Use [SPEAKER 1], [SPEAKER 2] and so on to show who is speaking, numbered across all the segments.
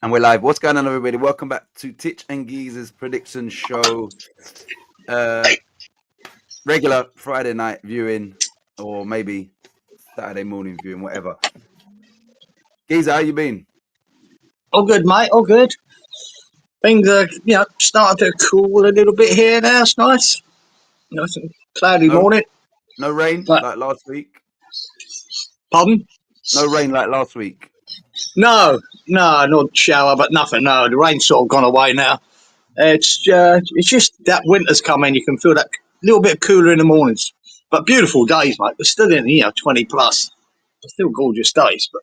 [SPEAKER 1] And we're live. What's going on, everybody? Welcome back to Titch and Geezer's prediction show. Regular Friday night viewing, or maybe Saturday morning viewing, whatever. Geezer, how you been?
[SPEAKER 2] All good, mate. All good. Things are, starting to cool a little bit here now. It's nice. Nice and cloudy morning.
[SPEAKER 1] No rain
[SPEAKER 2] But-
[SPEAKER 1] like last week?
[SPEAKER 2] Pardon?
[SPEAKER 1] No rain like last week?
[SPEAKER 2] No, not shower, but nothing. No, the rain's sort of gone away now. It's just that winter's coming. You can feel that little bit cooler in the mornings. But beautiful days, mate. We're still in, 20 plus. Still gorgeous days. But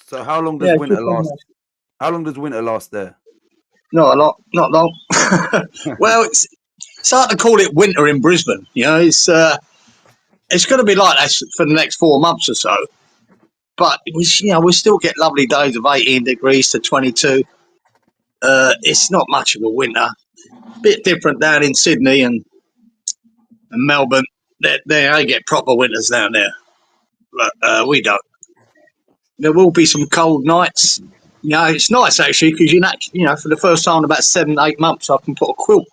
[SPEAKER 1] So how long does winter last? How long does winter last there?
[SPEAKER 2] Not a lot, not long. Well, it's hard to call it winter in Brisbane. It's going to be like that for the next 4 months or so. But we still get lovely days of 18 degrees to 22. It's not much of a winter. Bit different down in Sydney and Melbourne. They get proper winters down there, but we don't. There will be some cold nights. It's nice actually because for the first time in about 7-8 months, I can put a quilt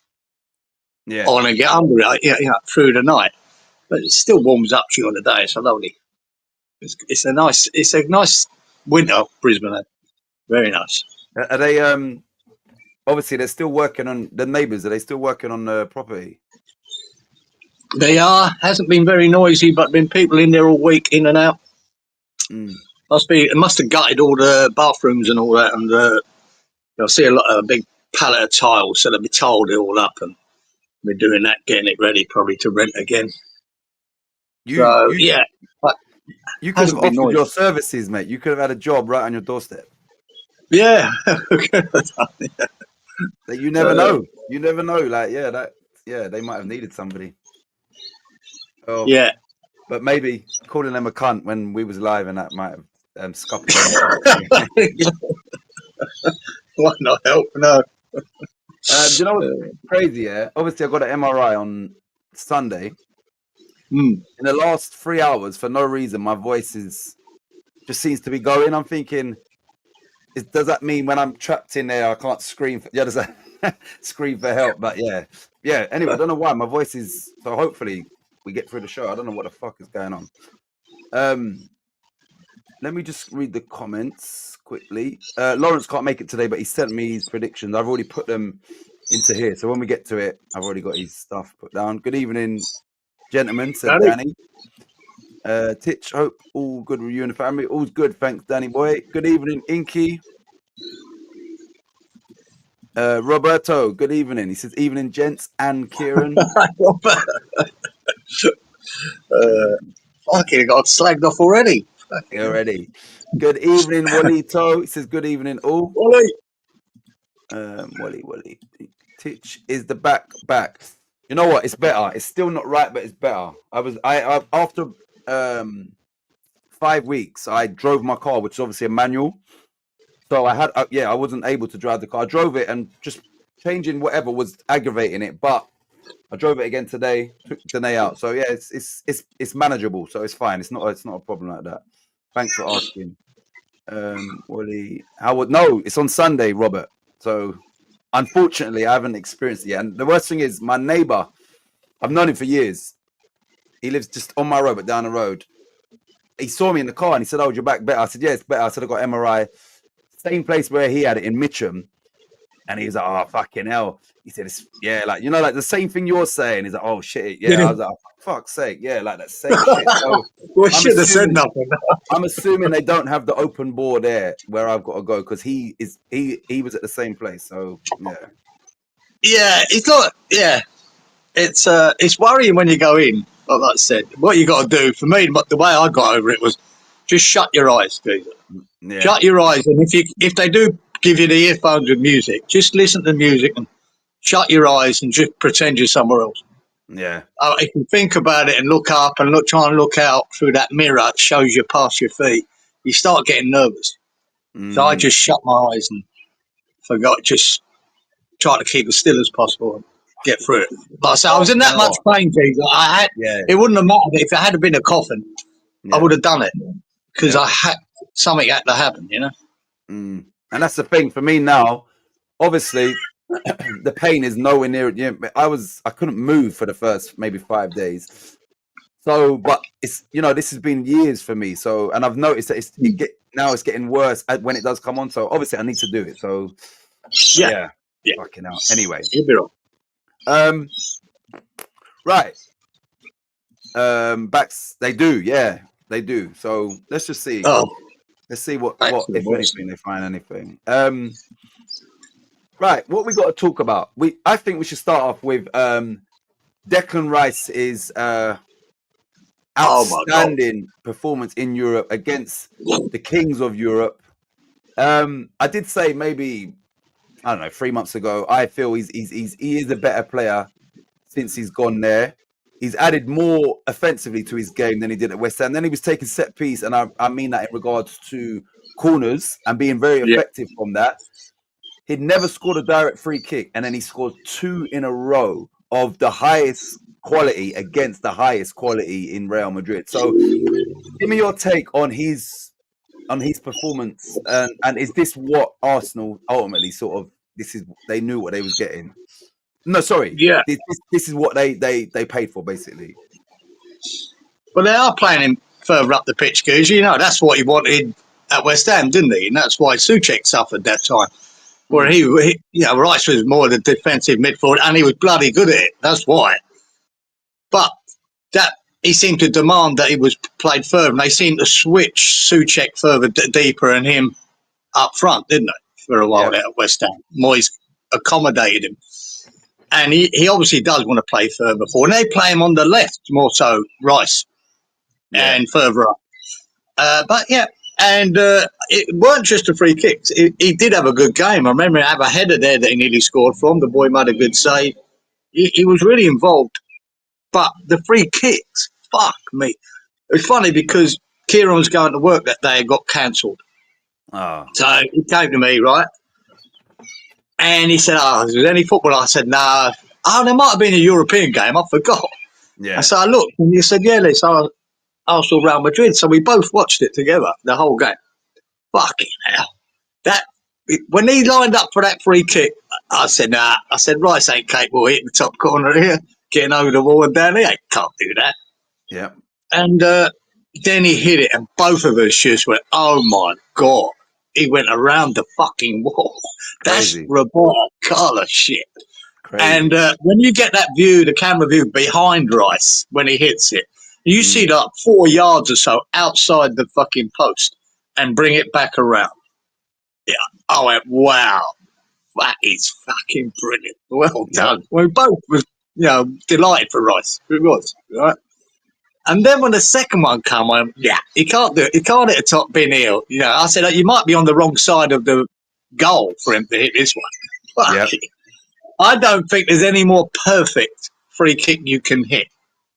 [SPEAKER 2] on and get under it, through the night. But it still warms up during the day. It's lovely. It's a nice winter, Brisbane. Very nice.
[SPEAKER 1] Are they obviously they're still working on the neighbours? Are they still working on the property?
[SPEAKER 2] They are. Hasn't been very noisy, but been people in there all week, in and out. It must have gutted all the bathrooms and all that, and you'll see a big pallet of tiles, so they'll be tiled it all up, and we're doing that, getting it ready, probably to rent again.
[SPEAKER 1] You could have offered
[SPEAKER 2] noisy.
[SPEAKER 1] your services, mate. You could have had a job right on your doorstep.
[SPEAKER 2] Yeah.
[SPEAKER 1] You never know. You never know. They might have needed somebody. Oh,
[SPEAKER 2] yeah.
[SPEAKER 1] But maybe calling them a cunt when we was live and that might have scuppered them.
[SPEAKER 2] Why not help? No.
[SPEAKER 1] You know what's crazy, yeah? Obviously, I got an MRI on Sunday. In the last 3 hours, for no reason, my voice just seems to be going. I'm thinking, does that mean when I'm trapped in there, I can't scream? Does that scream for help? But yeah. Anyway, I don't know why my voice is. So hopefully we get through the show. I don't know what the fuck is going on. Let me just read the comments quickly. Lawrence can't make it today, but he sent me his predictions. I've already put them into here. So when we get to it, I've already got his stuff put down. Good evening, gentlemen, said Danny. Titch, hope all good with you and the family. All's good, thanks, Danny boy. Good evening, Inky. Roberto, good evening. He says, evening, gents and Kieran.
[SPEAKER 2] Fucking got slagged off already.
[SPEAKER 1] Already. Good evening, Walito. He says, good evening, all.
[SPEAKER 2] Wally.
[SPEAKER 1] Wally. Titch is the back. You know what? It's better. It's still not right, but it's better. I after 5 weeks, I drove my car, which is obviously a manual. So I wasn't able to drive the car. I drove it and just changing whatever was aggravating it. But I drove it again today, took Danae out. So yeah, it's manageable. So it's fine. It's not a problem like that. Thanks for asking. Wally, no, it's on Sunday, Robert. So unfortunately, I haven't experienced it yet. And the worst thing is my neighbor, I've known him for years. He lives just on my road, but down the road. He saw me in the car and he said, "Oh, your back better?" I said, "Yeah, it's better." I said, "I got MRI." Same place where he had it in Mitcham. And he was like, "Oh, fucking hell." He said, like the same thing you're saying. He's like, "Oh, shit." Yeah, I was like, oh, fuck's sake. Yeah, like that same shit. So
[SPEAKER 2] we should have said nothing.
[SPEAKER 1] I'm assuming they don't have the open bore there where I've got to go because he was at the same place. So, yeah.
[SPEAKER 2] Yeah, it's not, yeah. It's worrying when you go in, like I said. What you got to do, for me, the way I got over it was just shut your eyes, Peter. Yeah. Shut your eyes, and if they do give you the earphones with music, just listen to the music and shut your eyes and just pretend you're somewhere else.
[SPEAKER 1] Yeah.
[SPEAKER 2] If you think about it and look up and try and look out through that mirror that shows you past your feet, you start getting nervous. So I just shut my eyes and forgot, just try to keep as still as possible and get through it. Like I said, I was in that much pain, Jesus. It wouldn't have mattered if it had been a coffin. I would have done it because something had to happen,
[SPEAKER 1] And that's the thing for me now. Obviously, the pain is nowhere near it. You know, I couldn't move for the first maybe 5 days. So, but it's this has been years for me. So, and I've noticed that now it's getting worse when it does come on. So, obviously, I need to do it. So,
[SPEAKER 2] Yeah.
[SPEAKER 1] fucking out. Anyway,
[SPEAKER 2] You'll be right.
[SPEAKER 1] right. Backs they do, yeah, they do. So let's just see.
[SPEAKER 2] Oh,
[SPEAKER 1] Let's see what
[SPEAKER 2] excellent.
[SPEAKER 1] if anything they find anything. Right, what we got to talk about. I think we should start off with Declan Rice's outstanding performance in Europe against the kings of Europe. I did say maybe I don't know 3 months ago. I feel he is a better player since he's gone there. He's added more offensively to his game than he did at West Ham. Then he was taking set piece, and I mean that in regards to corners and being very effective from that. He'd never scored a direct free kick, and then he scored 2 in a row of the highest quality against the highest quality in Real Madrid. So, give me your take on his performance, and is this what Arsenal ultimately they knew what they was getting? No, sorry.
[SPEAKER 2] Yeah.
[SPEAKER 1] This is what they paid for, basically.
[SPEAKER 2] Well, they are playing him further up the pitch, because that's what he wanted at West Ham, didn't he? And that's why Souček suffered that time. Where Rice was more the defensive midfield, and he was bloody good at it. That's why. But that he seemed to demand that he was played further, and they seemed to switch Souček further deeper and him up front, didn't they? For a while at West Ham, Moyes accommodated him. And he obviously does want to play further forward. And they play him on the left, more so, Rice, and further up. And it weren't just the free kicks. He did have a good game. I remember him have a header there that he nearly scored from. The boy made a good save. He was really involved. But the free kicks, fuck me. It was funny because Kieran was going to work that day and got cancelled.
[SPEAKER 1] Oh.
[SPEAKER 2] So he came to me, right? And he said, is there any football? I said, no. Oh, there might have been a European game. I forgot.
[SPEAKER 1] Yeah.
[SPEAKER 2] And so I looked, and he said, there's Arsenal Real Madrid. So we both watched it together, the whole game. Fucking hell. When he lined up for that free kick, I said, nah. I said, Rice ain't capable of hitting the top corner here, getting over the wall and down. He can't do that.
[SPEAKER 1] Yeah.
[SPEAKER 2] And then he hit it, and both of us just went, oh, my God. He went around the fucking wall. That's Roberto Carlos shit.
[SPEAKER 1] Crazy.
[SPEAKER 2] And when you get that view, the camera view behind Rice when he hits it, you see like 4 yards or so outside the fucking post and bring it back around. Yeah, I went, wow, that is fucking brilliant. Well done. We both was, delighted for Rice. It was, right? And then when the second one came, I went, he can't do it. He can't hit a top bin heel. I said, you might be on the wrong side of the goal for him to hit this one.
[SPEAKER 1] Yep.
[SPEAKER 2] I don't think there's any more perfect free kick you can hit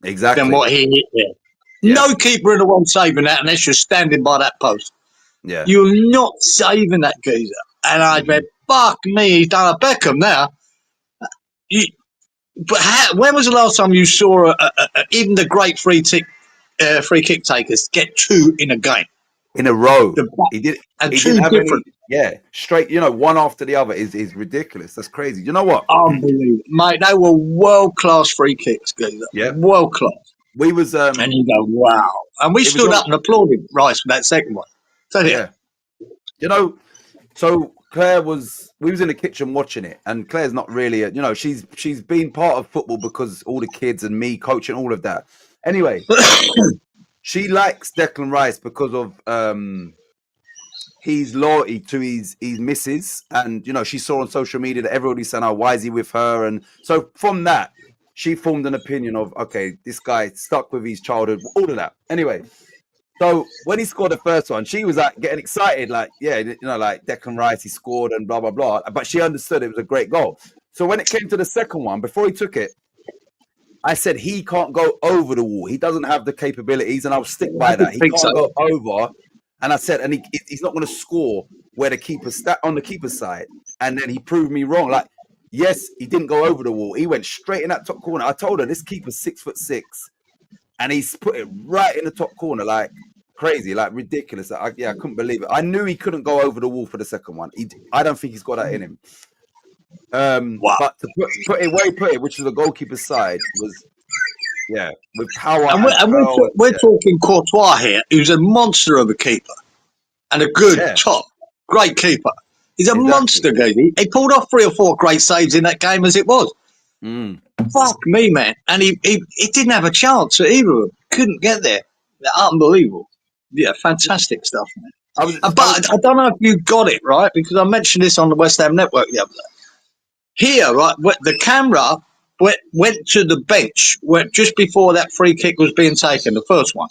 [SPEAKER 2] than what he hit there. Yep. No keeper in the world saving that unless you're standing by that post.
[SPEAKER 1] Yeah.
[SPEAKER 2] You're not saving that geezer. And I went, fuck me, he's done a Beckham now. When was the last time you saw even the great free kick takers get 2 in a game?
[SPEAKER 1] In a row. He did.
[SPEAKER 2] And
[SPEAKER 1] he
[SPEAKER 2] 2
[SPEAKER 1] didn't have
[SPEAKER 2] different.
[SPEAKER 1] Straight, one after the other is ridiculous. That's crazy. You know what?
[SPEAKER 2] Unbelievable. Mate, they were world-class free kicks, geezer.
[SPEAKER 1] Yeah.
[SPEAKER 2] World-class.
[SPEAKER 1] We was...
[SPEAKER 2] and you go, wow. And we stood up and applauded Rice for that second one. So, yeah.
[SPEAKER 1] So Claire we was in the kitchen watching it, and Claire's not really she's been part of football because all the kids and me coaching all of that. Anyway, she likes Declan Rice because of his loyalty to his missus, and she saw on social media that everybody's saying, oh, why is he with her? And so from that, she formed an opinion of, okay, this guy stuck with his childhood, all of that. Anyway, so when he scored the first one, she was like getting excited, like, like Declan Rice, he scored and blah, blah, blah. But she understood it was a great goal. So when it came to the second one, before he took it, I said he can't go over the wall. He doesn't have the capabilities, and I'll stick by that. He can't go over. And I said, and he's not going to score where the keeper's on the keeper's side. And then he proved me wrong. Like, yes, he didn't go over the wall. He went straight in that top corner. I told her this keeper's 6'6", and he's put it right in the top corner. Like, crazy, like ridiculous. I couldn't believe it. I knew he couldn't go over the wall for the second one. I don't think he's got that in him.
[SPEAKER 2] Wow.
[SPEAKER 1] But to put it where he put it, which is the goalkeeper's side, was with power.
[SPEAKER 2] And we're talking Courtois here, who's a monster of a keeper and a good great keeper. He's a monster, guy. He pulled off 3 or 4 great saves in that game as it was. Fuck me, man. And he didn't have a chance at either of them. Couldn't get there. They're unbelievable. Yeah, fantastic stuff, man. But I don't know if you got it, right? Because I mentioned this on the West Ham Network the other day. Here, right, the camera went to the bench just before that free kick was being taken, the first one.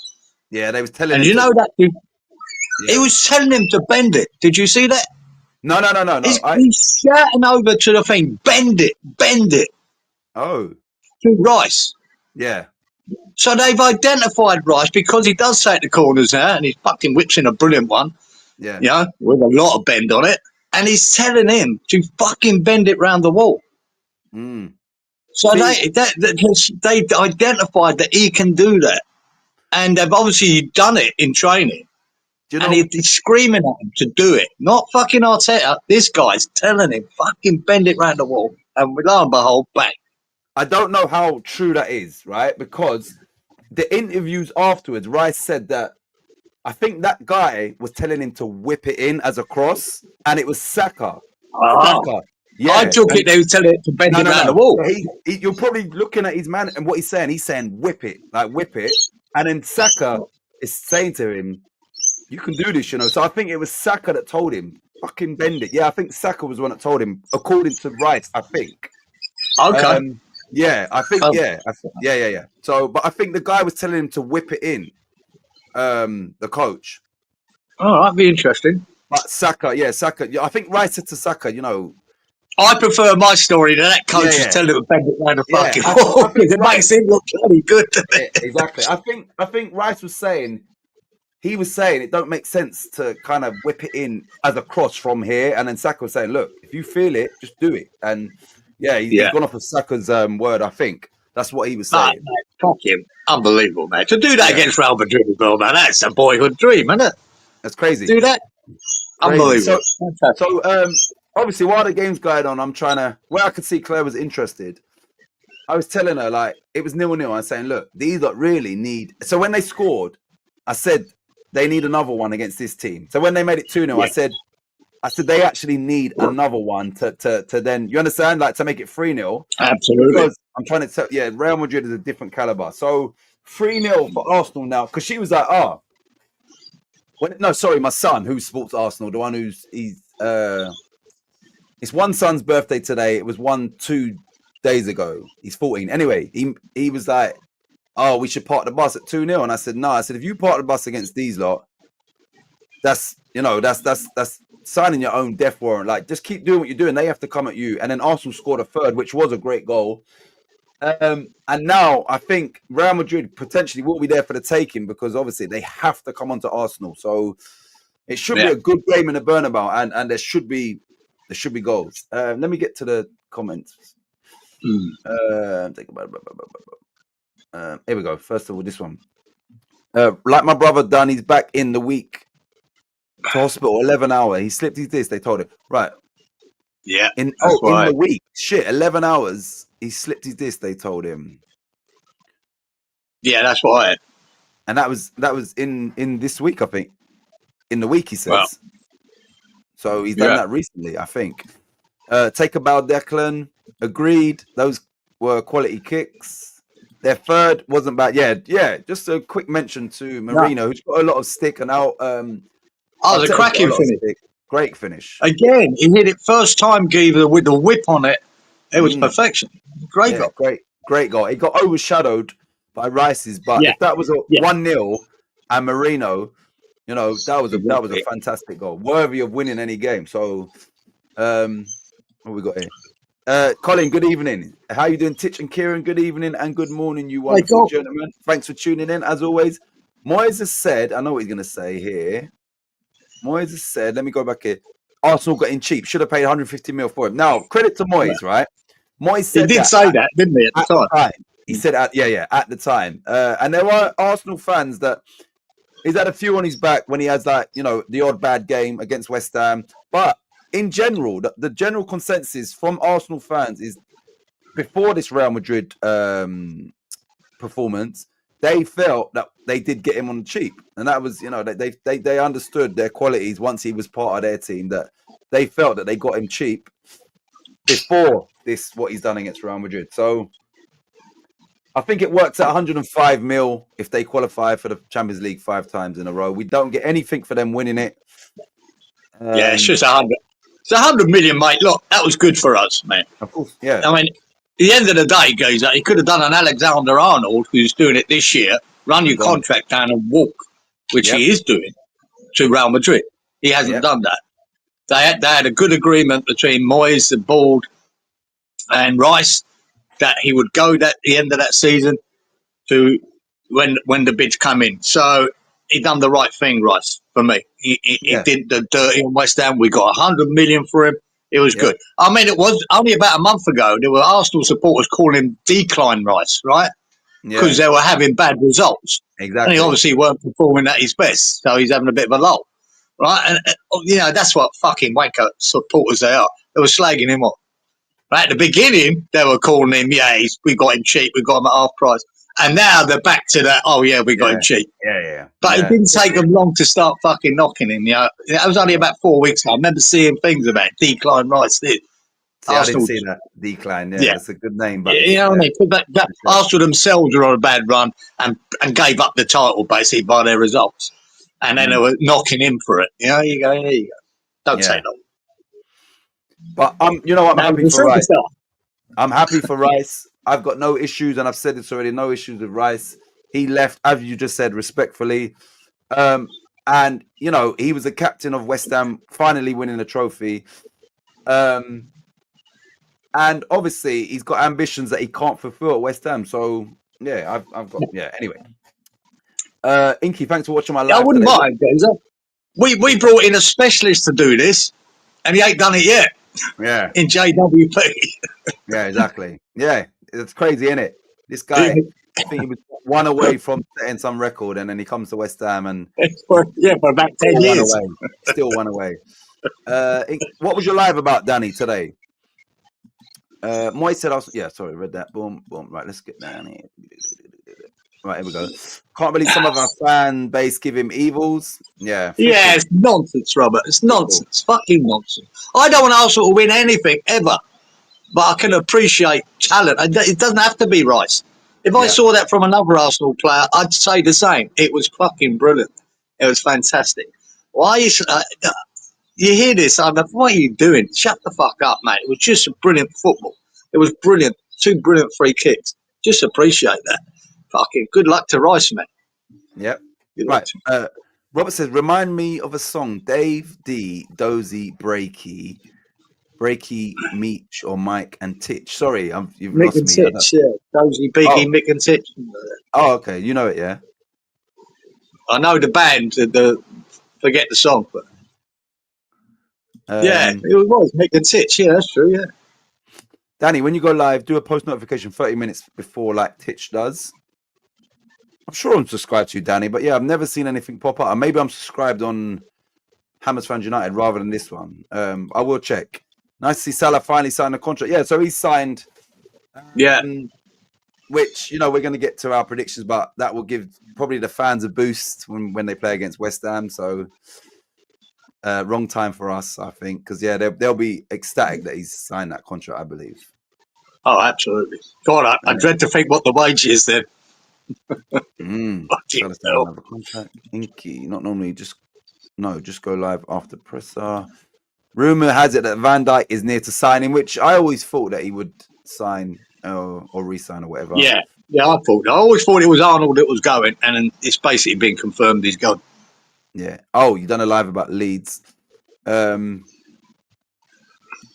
[SPEAKER 1] Yeah, they was telling
[SPEAKER 2] and
[SPEAKER 1] him.
[SPEAKER 2] And you know that he was telling him to bend it. Did you see that?
[SPEAKER 1] No.
[SPEAKER 2] He's shouting over to the thing, bend it.
[SPEAKER 1] Oh.
[SPEAKER 2] To Rice.
[SPEAKER 1] Yeah.
[SPEAKER 2] So they've identified Rice because he does take the corners now and he's fucking whipping a brilliant one.
[SPEAKER 1] Yeah.
[SPEAKER 2] You know, with a lot of bend on it. And he's telling him to fucking bend it round the wall. So they identified that he can do that. And they've obviously done it in training. And he's screaming at him to do it. Not fucking Arteta. This guy's telling him, fucking bend it round the wall. And lo and behold, bang.
[SPEAKER 1] I don't know how true that is, right? Because the interviews afterwards, Rice said that I think that guy was telling him to whip it in as a cross, and it was Saka.
[SPEAKER 2] Oh. Yeah. I took it, they were telling it to bend it around the wall.
[SPEAKER 1] You're probably looking at his man and what he's saying. He's saying, whip it. And then Saka is saying to him, you can do this, you know. So I think it was Saka that told him, fucking bend it. Yeah, I think Saka was the one that told him, according to Rice, I think.
[SPEAKER 2] Okay.
[SPEAKER 1] I think, yeah. So, but I think the guy was telling him to whip it in, the coach.
[SPEAKER 2] Oh, that'd be interesting.
[SPEAKER 1] But Saka. I think Rice said to Saka, you know,
[SPEAKER 2] I prefer my story to that coach is telling him to bend it round the fucking wall. It makes him look bloody good.
[SPEAKER 1] Exactly. I think Rice was saying, it don't make sense to kind of whip it in as a cross from here. And then Saka was saying, look, if you feel it, just do it. And he's gone off of Saka's word, I think. That's what he was saying.
[SPEAKER 2] Man, fuck him. Unbelievable, man. To do that against Real Madrid as well, man, that's a boyhood dream, isn't it?
[SPEAKER 1] That's crazy.
[SPEAKER 2] Do that? Crazy. Unbelievable.
[SPEAKER 1] So obviously, while the game's going on, I'm trying to, where I could see Claire was interested, I was telling her, like, it was 0-0. I was saying, look, these lot really need, so when they scored, I said, they need another one against this team. So when they made it 2-0, I said they actually need another one to then, you understand, like to make it 3-0.
[SPEAKER 2] Absolutely.
[SPEAKER 1] Because I'm trying to tell, Real Madrid is a different caliber. So 3-0 for Arsenal now, because she was like, my son who supports Arsenal, the one it's one son's birthday today. It was 2 days ago. He's 14. Anyway, he was like, oh, we should park the bus at 2-0. And I said, no. I said, if you park the bus against these lot, that's signing your own death warrant. Like, just keep doing what you're doing. They have to come at you. And then Arsenal scored a third, which was a great goal. And now I think Real Madrid potentially will be there for the taking because obviously they have to come onto Arsenal. So it should be a good game in the Bernabeu, and there should be goals. Let me get to the comments. Here we go. First of all, this one. Like my brother done, he's back in the week to hospital, 11 hours. He slipped his disc, they told him. Right.
[SPEAKER 2] Yeah.
[SPEAKER 1] In the week. Shit, 11 hours. He slipped his disc, they told him.
[SPEAKER 2] Yeah, that's right.
[SPEAKER 1] And that was in this week, I think. In the week, he says. Wow. So he's done that recently, I think. Take a bow, Declan. Agreed. Those were quality kicks. Their third wasn't bad. Yeah. Just a quick mention to Marino, who's got a lot of stick and out.
[SPEAKER 2] The cracking finish.
[SPEAKER 1] Great finish.
[SPEAKER 2] Again, he hit it first time, Giva, with the whip on it. It was perfection. Great goal.
[SPEAKER 1] Great goal. It got overshadowed by Rice's, but if that was a 1-0 and Marino, you know, that was a fantastic goal, worthy of winning any game. So, what we got here? Colin, good evening. How you doing, Titch and Kieran? Good evening and good morning, you wonderful gentlemen. Thanks for tuning in, as always. Moyes has said, I know what he's going to say here. Moyes has said, let me go back here. Arsenal got in cheap. Should have paid 150 mil for him. Now, credit to Moyes, right? Moyes said
[SPEAKER 2] he did say that, didn't he, at the time?
[SPEAKER 1] He said, at the time. And there were Arsenal fans that He's had a few on his back when he has like, you know, the odd bad game against West Ham. But in general, the general consensus from Arsenal fans is before this Real Madrid performance, they felt that they did get him on the cheap. And that was, you know, they understood their qualities once he was part of their team, that they felt that they got him cheap before this, what he's done against Real Madrid. So I think it works at 105 mil if they qualify for the Champions League 5 times in a row. We don't get anything for them winning it.
[SPEAKER 2] Yeah, it's just 100. It's 100 million, mate. Look, that was good for us, man.
[SPEAKER 1] Of course, yeah.
[SPEAKER 2] I mean, at the end of the day, Geezer, he could have done an Alexander Arnold, who's doing it this year, run your contract down and walk, which he is doing, to Real Madrid. He hasn't done that. They had a good agreement between Moyes, the board, and Rice that he would go at the end of that season to when the bids come in. So he done the right thing, Rice, for me. He did the dirty on West Ham. We got 100 million for him. It was good. I mean, it was only about a month ago, there were Arsenal supporters calling him Decline Rice, right? Because they were having bad results.
[SPEAKER 1] Exactly.
[SPEAKER 2] And he obviously weren't performing at his best, so he's having a bit of a lull, right? And, you know, that's what fucking wanker supporters they are. They were slagging him off. Right at the beginning, they were calling him, we got him cheap, we got him at half price. And now they're back to that, we got him cheap. But it didn't take them long to start fucking knocking him. You know, it was only about 4 weeks ago. I remember seeing things about Decline Rice.
[SPEAKER 1] I didn't see that. Decline, it's a good name. But
[SPEAKER 2] you know what I mean? Arsenal themselves were on a bad run and gave up the title basically by their results. And then they were knocking him for it. You know, you go. Don't say no.
[SPEAKER 1] But you know what? I'm happy for Rice. I'm happy for Rice. I've got no issues, and I've said this already. No issues with Rice. He left, as you just said, respectfully. And you know, he was the captain of West Ham, finally winning a trophy. And obviously, he's got ambitions that he can't fulfill at West Ham. So I've got Anyway, Inky, thanks for watching my live.
[SPEAKER 2] I wouldn't mind, Gazer. We brought in a specialist to do this, and he ain't done it yet.
[SPEAKER 1] Yeah.
[SPEAKER 2] In JWP.
[SPEAKER 1] Yeah, exactly. Yeah, it's crazy, isn't it? This guy, I think he was 1 away from setting some record, and then he comes to West Ham and
[SPEAKER 2] for about 10 years.
[SPEAKER 1] Still 1 away. What was your live about, Danny, today? Moy said, sorry, read that. Boom, boom. Right, let's get down here. Right, here we go. Can't believe some of our fan base give him evils. Yeah.
[SPEAKER 2] Yeah, it's nonsense, Robert. It's nonsense. Fucking nonsense. I don't want Arsenal to win anything, ever. But I can appreciate talent. It doesn't have to be Rice. If I saw that from another Arsenal player, I'd say the same. It was fucking brilliant. It was fantastic. Why you hear this? What are you doing? Shut the fuck up, mate. It was just a brilliant football. It was brilliant. 2 brilliant free kicks. Just appreciate that. Fucking good luck to Rice, man.
[SPEAKER 1] Yep. Right. Robert says, remind me of a song. Dave D, Dozy, Breaky, Meech, or Mike and Titch. Sorry, you've
[SPEAKER 2] Mick
[SPEAKER 1] lost
[SPEAKER 2] and
[SPEAKER 1] me.
[SPEAKER 2] Titch, Dozy, Beaky, Mick and Titch.
[SPEAKER 1] Oh, okay. You know it, yeah?
[SPEAKER 2] I know the band, forget the song, but it was Mick and Titch. Yeah, that's true, yeah.
[SPEAKER 1] Danny, when you go live, do a post notification 30 minutes before, like Titch does. I'm sure I'm subscribed to you, Danny, but I've never seen anything pop up. And maybe I'm subscribed on Hammers Fans United rather than this one. I will check. Nice to see Salah finally sign a contract. Yeah, so he's signed. Which, we're going to get to our predictions, but that will give probably the fans a boost when they play against West Ham. So wrong time for us, I think, because they'll be ecstatic that he's signed that contract, I believe.
[SPEAKER 2] Oh, absolutely. God, I dread to think what the wage is then.
[SPEAKER 1] Another contract. Inky, not normally just go live after presser. Rumor has it that Van Dijk is near to signing, which I always thought that he would sign or re-sign or whatever.
[SPEAKER 2] Yeah, I always thought it was Arnold that was going, and it's basically been confirmed he's gone.
[SPEAKER 1] Yeah. Oh, you done a live about Leeds. But I'm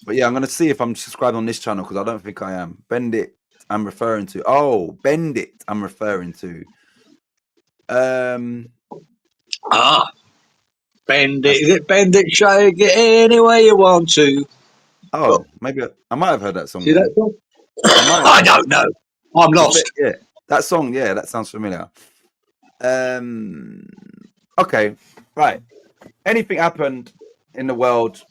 [SPEAKER 1] going to see if I'm subscribed on this channel because I don't think I am. Bendit, I'm referring to. Oh, Bendit, I'm referring to.
[SPEAKER 2] Bendit, is it Bendit? Shake it any way you want to.
[SPEAKER 1] Oh, maybe I might have heard that song.
[SPEAKER 2] See that song? I don't know. I'm lost.
[SPEAKER 1] Yeah, that song. Yeah, that sounds familiar. Okay, right. Anything happened in the world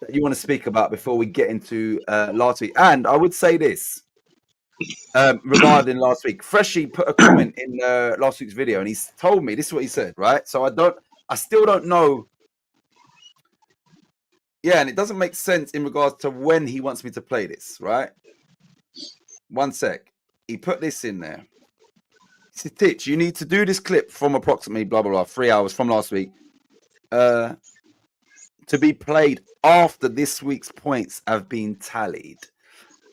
[SPEAKER 1] that you want to speak about before we get into last week? And I would say this regarding last week. Freshie put a comment in last week's video, and he's told me this is what he said. Right, so I still don't know. Yeah, and it doesn't make sense in regards to when he wants me to play this. Right, one sec. He put this in there. He said, Titch, you need to do this clip from approximately blah blah blah 3 hours from last week. To be played after this week's points have been tallied.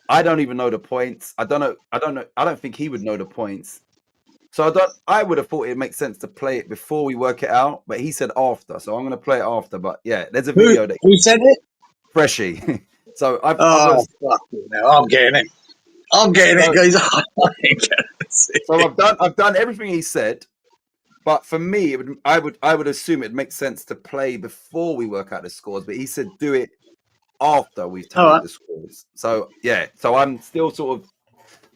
[SPEAKER 1] I don't even know the points. I don't know. I don't think he would know the points. So I would have thought it makes sense to play it before we work it out, but he said after. So I'm going to play it after. But yeah, there's a video that
[SPEAKER 2] Who said it?
[SPEAKER 1] Freshie. So I've
[SPEAKER 2] Oh, fuck you now. I'm getting it. I'm getting it, guys. I ain't gonna see
[SPEAKER 1] so
[SPEAKER 2] it.
[SPEAKER 1] I've done everything he said. But for me, I would assume it makes sense to play before we work out the scores. But he said do it after we've tallied
[SPEAKER 2] Alright.
[SPEAKER 1] the scores. So yeah, so I'm still sort of,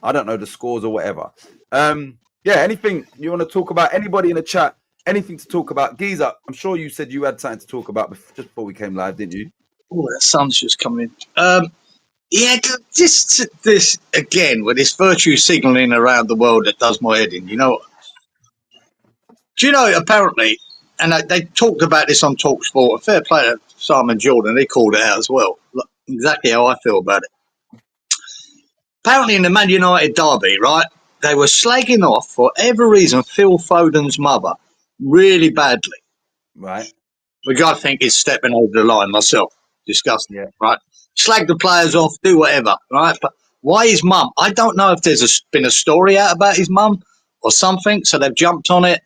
[SPEAKER 1] I don't know the scores or whatever. Yeah, anything you want to talk about? Anybody in the chat? Anything to talk about? Giza, I'm sure you said you had something to talk about just before we came live, didn't you?
[SPEAKER 2] Oh, the sun's just coming in. Yeah, this again with this virtue signalling around the world that does my head in. You know, do you know apparently, and they talked about this on Talksport. A fair play to Simon Jordan, they called it out as well. Look, exactly how I feel about it. Apparently, in the Man United derby, right, they were slagging off for every reason Phil Foden's mother really badly,
[SPEAKER 1] Right.
[SPEAKER 2] which I think is stepping over the line myself. Disgusting,
[SPEAKER 1] Yeah.
[SPEAKER 2] right? Slag the players off, do whatever, right? But why his mum? I don't know if there's been a story out about his mum or something, so they've jumped on it.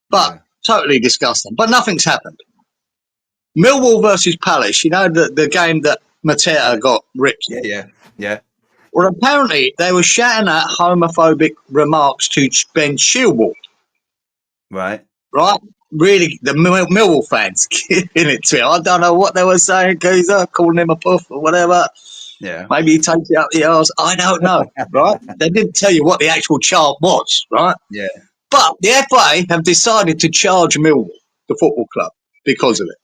[SPEAKER 2] But
[SPEAKER 1] Yeah.
[SPEAKER 2] totally disgusting. But nothing's happened. Millwall versus Palace, you know, the game that Mateta got ripped.
[SPEAKER 1] Yeah. Yeah. Yeah.
[SPEAKER 2] Well, apparently they were shouting at homophobic remarks to Ben Chilwell,
[SPEAKER 1] Right.
[SPEAKER 2] right? Really, the Millwall fans giving it to him. I don't know what they were saying, Geezer, calling him a puff or whatever.
[SPEAKER 1] Yeah.
[SPEAKER 2] Maybe he takes it up the arse. I don't know, right? They didn't tell you what the actual chart was, right?
[SPEAKER 1] Yeah.
[SPEAKER 2] But the FA have decided to charge Millwall, the football club, because of it.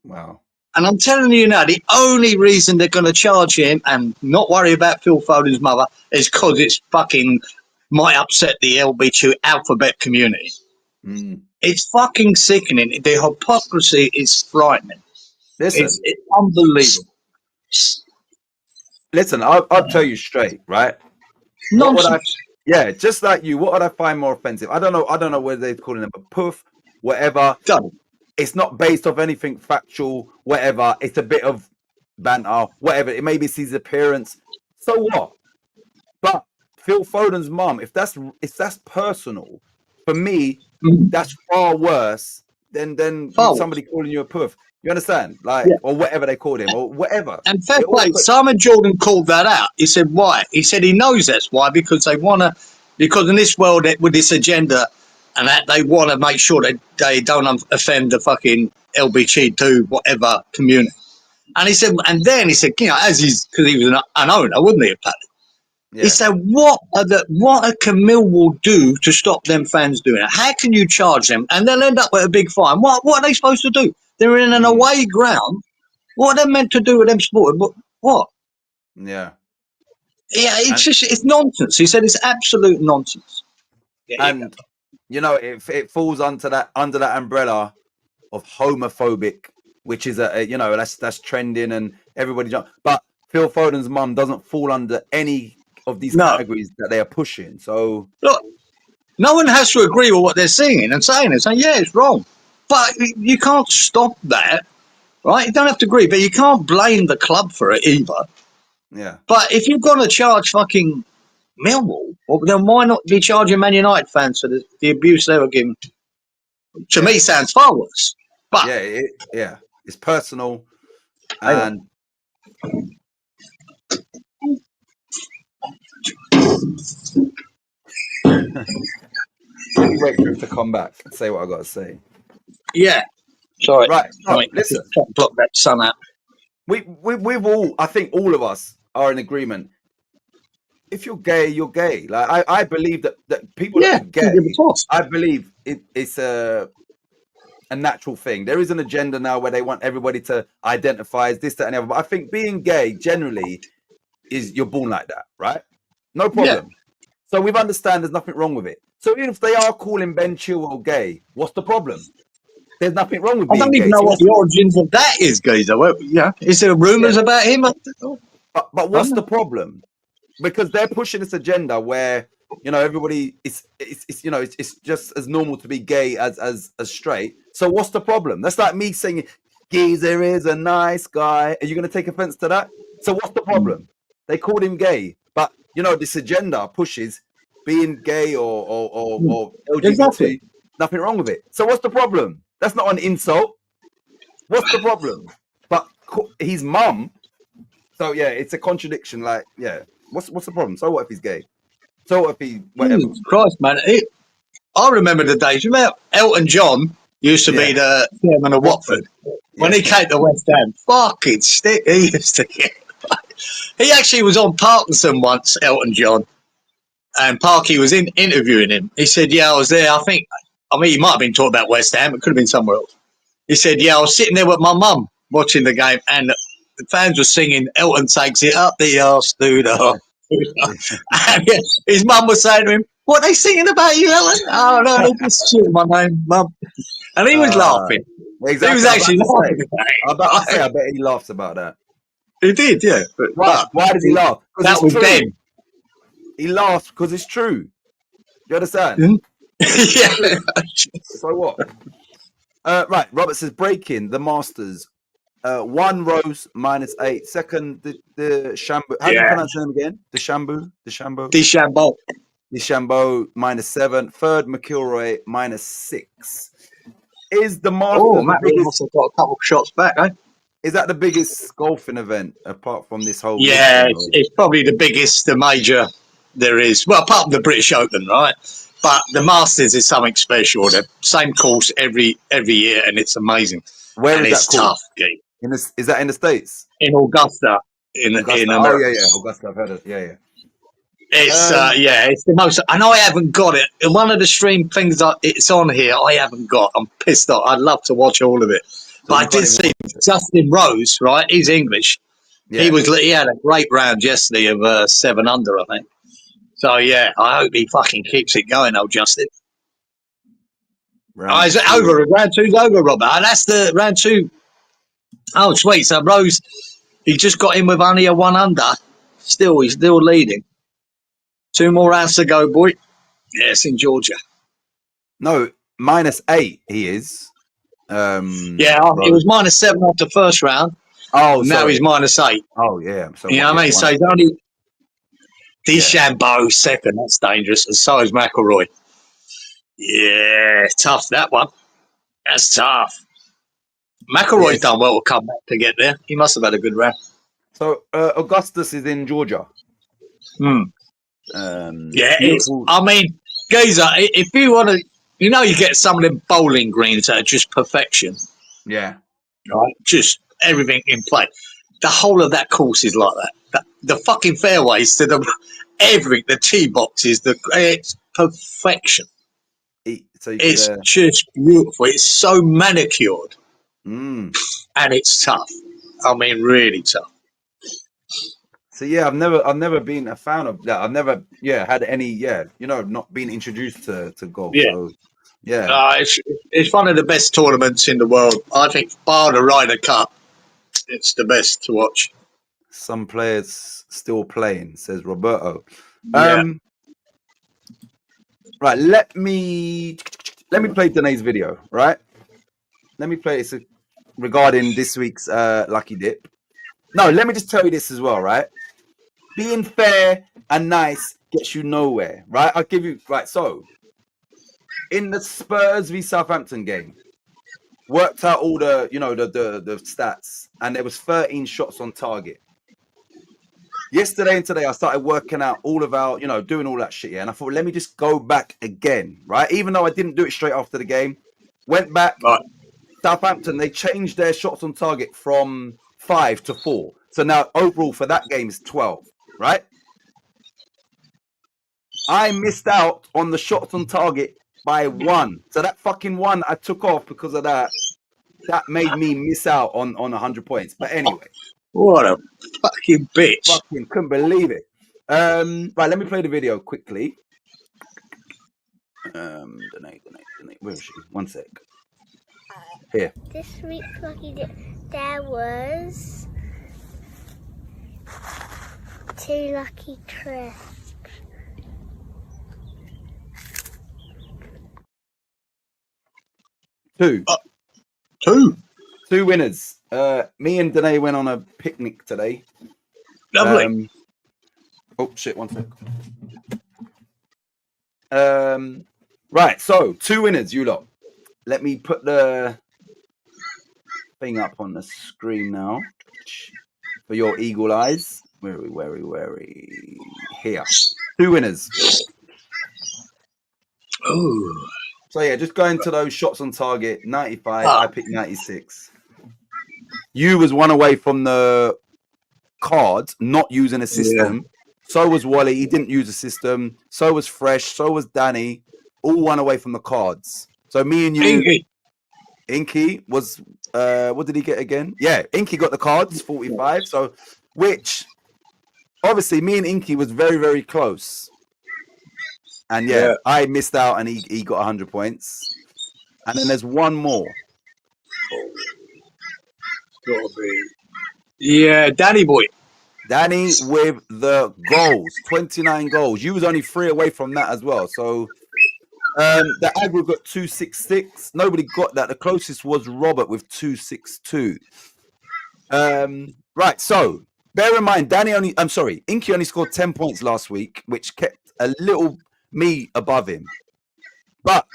[SPEAKER 1] Wow.
[SPEAKER 2] And I'm telling you now, the only reason they're going to charge him and not worry about Phil Foden's mother is because it's fucking might upset the LB2 alphabet community.
[SPEAKER 1] Mm.
[SPEAKER 2] It's fucking sickening. The hypocrisy is frightening.
[SPEAKER 1] Listen,
[SPEAKER 2] It's unbelievable.
[SPEAKER 1] listen. I'll tell you straight, right? What would I?
[SPEAKER 2] Nonsense.
[SPEAKER 1] Yeah, just like you. What would I find more offensive? I don't know. I don't know whether they're calling him a puff, whatever.
[SPEAKER 2] Done.
[SPEAKER 1] It's not based off anything factual, whatever. It's a bit of banter, whatever. It maybe it's his appearance. So what? But Phil Foden's mum, if that's personal, for me, that's far worse than
[SPEAKER 2] Far
[SPEAKER 1] somebody calling you a puff. You understand? Like,
[SPEAKER 2] Yeah.
[SPEAKER 1] or whatever they called him, or whatever.
[SPEAKER 2] And fair
[SPEAKER 1] It all
[SPEAKER 2] play,
[SPEAKER 1] put-
[SPEAKER 2] Simon Jordan called that out. He said, why? He said he knows that's why, because they want to, because in this world with this agenda and that they want to make sure that they don't offend the fucking LBG2 whatever community. And he said, and then he said, you know, as he's, because he was an owner, wouldn't he, Paddy?
[SPEAKER 1] yeah.
[SPEAKER 2] He said, what can Millwall do to stop them fans doing it? How can you charge them? And they'll end up with a big fine. What are they supposed to do? They're in an away ground. What are they meant to do with them supporters? What?
[SPEAKER 1] Yeah.
[SPEAKER 2] Yeah,
[SPEAKER 1] And-
[SPEAKER 2] it's nonsense. He said it's absolute nonsense. Yeah,
[SPEAKER 1] And you know, it falls under that umbrella of homophobic, which is you know, that's trending and everybody. But Phil Foden's mum doesn't fall under any of these
[SPEAKER 2] No.
[SPEAKER 1] categories that they are pushing. So
[SPEAKER 2] look, no one has to agree with what they're singing and saying it. Saying, yeah, it's wrong. But you can't stop that, right? You don't have to agree, but you can't blame the club for it either.
[SPEAKER 1] yeah.
[SPEAKER 2] But if you're going to charge fucking Millwall, well, then why not be charging Man United fans for the abuse they were given? To me, sounds far worse. But
[SPEAKER 1] Yeah, it's personal,
[SPEAKER 2] Hang
[SPEAKER 1] and let me wait for him to come back and say what I got to say.
[SPEAKER 2] yeah, sorry.
[SPEAKER 1] Right, no,
[SPEAKER 2] Wait,
[SPEAKER 1] listen.
[SPEAKER 2] try and block that sun out.
[SPEAKER 1] We've all, I think all of us are in agreement. If you're gay, you're gay. Like I believe that people
[SPEAKER 2] Yeah,
[SPEAKER 1] that are gay,
[SPEAKER 2] give a toss.
[SPEAKER 1] I believe it's a natural thing. There is an agenda now where they want everybody to identify as this, that, and the other. But I think being gay generally is you're born like that, right? No problem. So we've understand there's nothing wrong with it. So even if they are calling Ben Chilwell gay, what's the problem? There's nothing wrong with
[SPEAKER 2] I
[SPEAKER 1] being
[SPEAKER 2] don't
[SPEAKER 1] gay.
[SPEAKER 2] even know what the origins of that is, Geezer. Well, yeah, is there rumours about him?
[SPEAKER 1] But what's the problem? Because they're pushing this agenda where everybody it's just as normal to be gay as straight. So what's the problem? That's like me saying Geezer is a nice guy. Are you going to take offense to that? So what's the problem? They called him gay, but this agenda pushes being gay or LGBT.
[SPEAKER 2] Exactly.
[SPEAKER 1] Nothing wrong with it. So what's the problem? That's not an insult. What's the problem? But his mum. So yeah, it's a contradiction. Like, yeah, what's the problem? So what if he's gay? So what if he whatever?
[SPEAKER 2] Jesus Christ, man! I remember the days. You remember Elton John used to be the chairman of Watford when he came to West Ham. Fucking stick, he used to get. He actually was on Parkinson once, Elton John, and Parky was interviewing him. He said, "Yeah, I was there. I mean, he might have been talking about West Ham. It could have been somewhere else." He said, "Yeah, I was sitting there with my mum watching the game, and the fans were singing, 'Elton takes it up the arse, dude.'" And his mum was saying to him, "What are they singing about you, Ellen?" "Oh, no, they just cheering my name, mum." And he was laughing.
[SPEAKER 1] Exactly.
[SPEAKER 2] He was actually laughing.
[SPEAKER 1] I bet he laughs about that.
[SPEAKER 2] He did, yeah. But
[SPEAKER 1] why did he laugh?
[SPEAKER 2] That was then.
[SPEAKER 1] He laughs because it's true. You understand?
[SPEAKER 2] Yeah.
[SPEAKER 1] So what? Right. Robert says breaking the Masters. 1 Rose -8. Second, the Shambo. How do you pronounce his name again? The Shambo.
[SPEAKER 2] DeChambeau
[SPEAKER 1] -7. Third, McIlroy -6. Is the Masters?
[SPEAKER 2] Oh, Matt must have got a couple of shots back, eh?
[SPEAKER 1] Is that the biggest golfing event apart from this whole?
[SPEAKER 2] Yeah, it's probably the biggest, the major there is. Well, apart from the British Open, right? But the Masters is something special. The same course every year, and it's amazing.
[SPEAKER 1] Where
[SPEAKER 2] and
[SPEAKER 1] is
[SPEAKER 2] it's
[SPEAKER 1] that course?
[SPEAKER 2] Tough.
[SPEAKER 1] Is that in the States?
[SPEAKER 2] In Augusta, in America.
[SPEAKER 1] Oh yeah, Augusta. I've heard it. Yeah.
[SPEAKER 2] It's it's the most, and I haven't got it. In one of the stream things that it's on here, I haven't got. I'm pissed off. I'd love to watch all of it, but I did see Justin Rose. Right, he's English. Yeah. He had a great round yesterday of 7 under, I think. So yeah, I hope he fucking keeps it going, old Justin. Is it over? Round 2's over, Robert. And that's the round 2. Oh, sweet. So Rose, he just got in with only a 1 under. He's still leading. 2 more rounds to go, boy. Yes, in Georgia.
[SPEAKER 1] No, -8 he is.
[SPEAKER 2] It was -7 after first round.
[SPEAKER 1] Oh,
[SPEAKER 2] now he's -8.
[SPEAKER 1] Oh, yeah. So
[SPEAKER 2] you know what I mean? So he's only DeChambeau second. That's dangerous. And so is McIlroy. Yeah, tough, that one. That's tough. McIlroy's done well to come back to get there. He must have had a good round.
[SPEAKER 1] So Augustus is in Georgia.
[SPEAKER 2] Yeah, it is. I mean, Geezer, if you want to, you get some of them bowling greens that are just perfection.
[SPEAKER 1] Yeah.
[SPEAKER 2] Right? Just everything in play. The whole of that course is like that. The fucking fairways to everything, the tee boxes, it's perfection. It's just beautiful. It's so manicured. And it's tough. I mean, really tough.
[SPEAKER 1] So yeah, I've never been a fan of that. I've never had any not been introduced to golf.
[SPEAKER 2] Yeah.
[SPEAKER 1] So, yeah.
[SPEAKER 2] It's one of the best tournaments in the world. I think bar the Ryder Cup, it's the best to watch.
[SPEAKER 1] Some players still playing, says Roberto.
[SPEAKER 2] Yeah.
[SPEAKER 1] Right, let me play Danae's video, right? Let me play this regarding this week's Lucky Dip. No, let me just tell you this as well, right? Being fair and nice gets you nowhere, right? I'll give you, right, so in the Spurs v Southampton game, worked out all the, the stats, and there was 13 shots on target. Yesterday and today, I started working out all of our, doing all that shit, and I thought, let me just go back again, right? Even though I didn't do it straight after the game, went back.
[SPEAKER 2] Right.
[SPEAKER 1] Southampton, they changed their shots on target from 5 to 4. So now overall for that game is 12, right? I missed out on the shots on target by 1. So that fucking 1 I took off because of that. That made me miss out on 100 points. But anyway,
[SPEAKER 2] What a fucking bitch.
[SPEAKER 1] fucking couldn't believe it. Right, let me play the video quickly. Donate. Where is she? 1 sec. Here.
[SPEAKER 3] This week, Lucky, there was 2 Lucky Crisps.
[SPEAKER 1] Two. 2 winners. Me and Danae went on a picnic today.
[SPEAKER 2] Lovely.
[SPEAKER 1] Oh shit! 1 sec. Right. So 2 winners, you lot. Let me put the thing up on the screen now for your eagle eyes. Where are we? Here. 2 winners.
[SPEAKER 2] Oh.
[SPEAKER 1] So yeah, just going to those shots on target. 95. I picked 96. You was 1 away from the cards, not using a system. Yeah. So was Wally. He didn't use a system. So was Fresh. So was Danny. All 1 away from the cards. So me and you, Inky was. What did he get again? Yeah, Inky got the cards, 45. So, which obviously me and Inky was very, very close. And yeah, I missed out, and he got 100 points. And then there's 1 more.
[SPEAKER 2] Gotta be. Yeah, Danny boy.
[SPEAKER 1] Danny with the goals, 29 goals. You was only 3 away from that as well. So the aggregate 266. Nobody got that. The closest was Robert with 262. Right. So bear in mind, Inky only scored 10 points last week, which kept a little me above him. But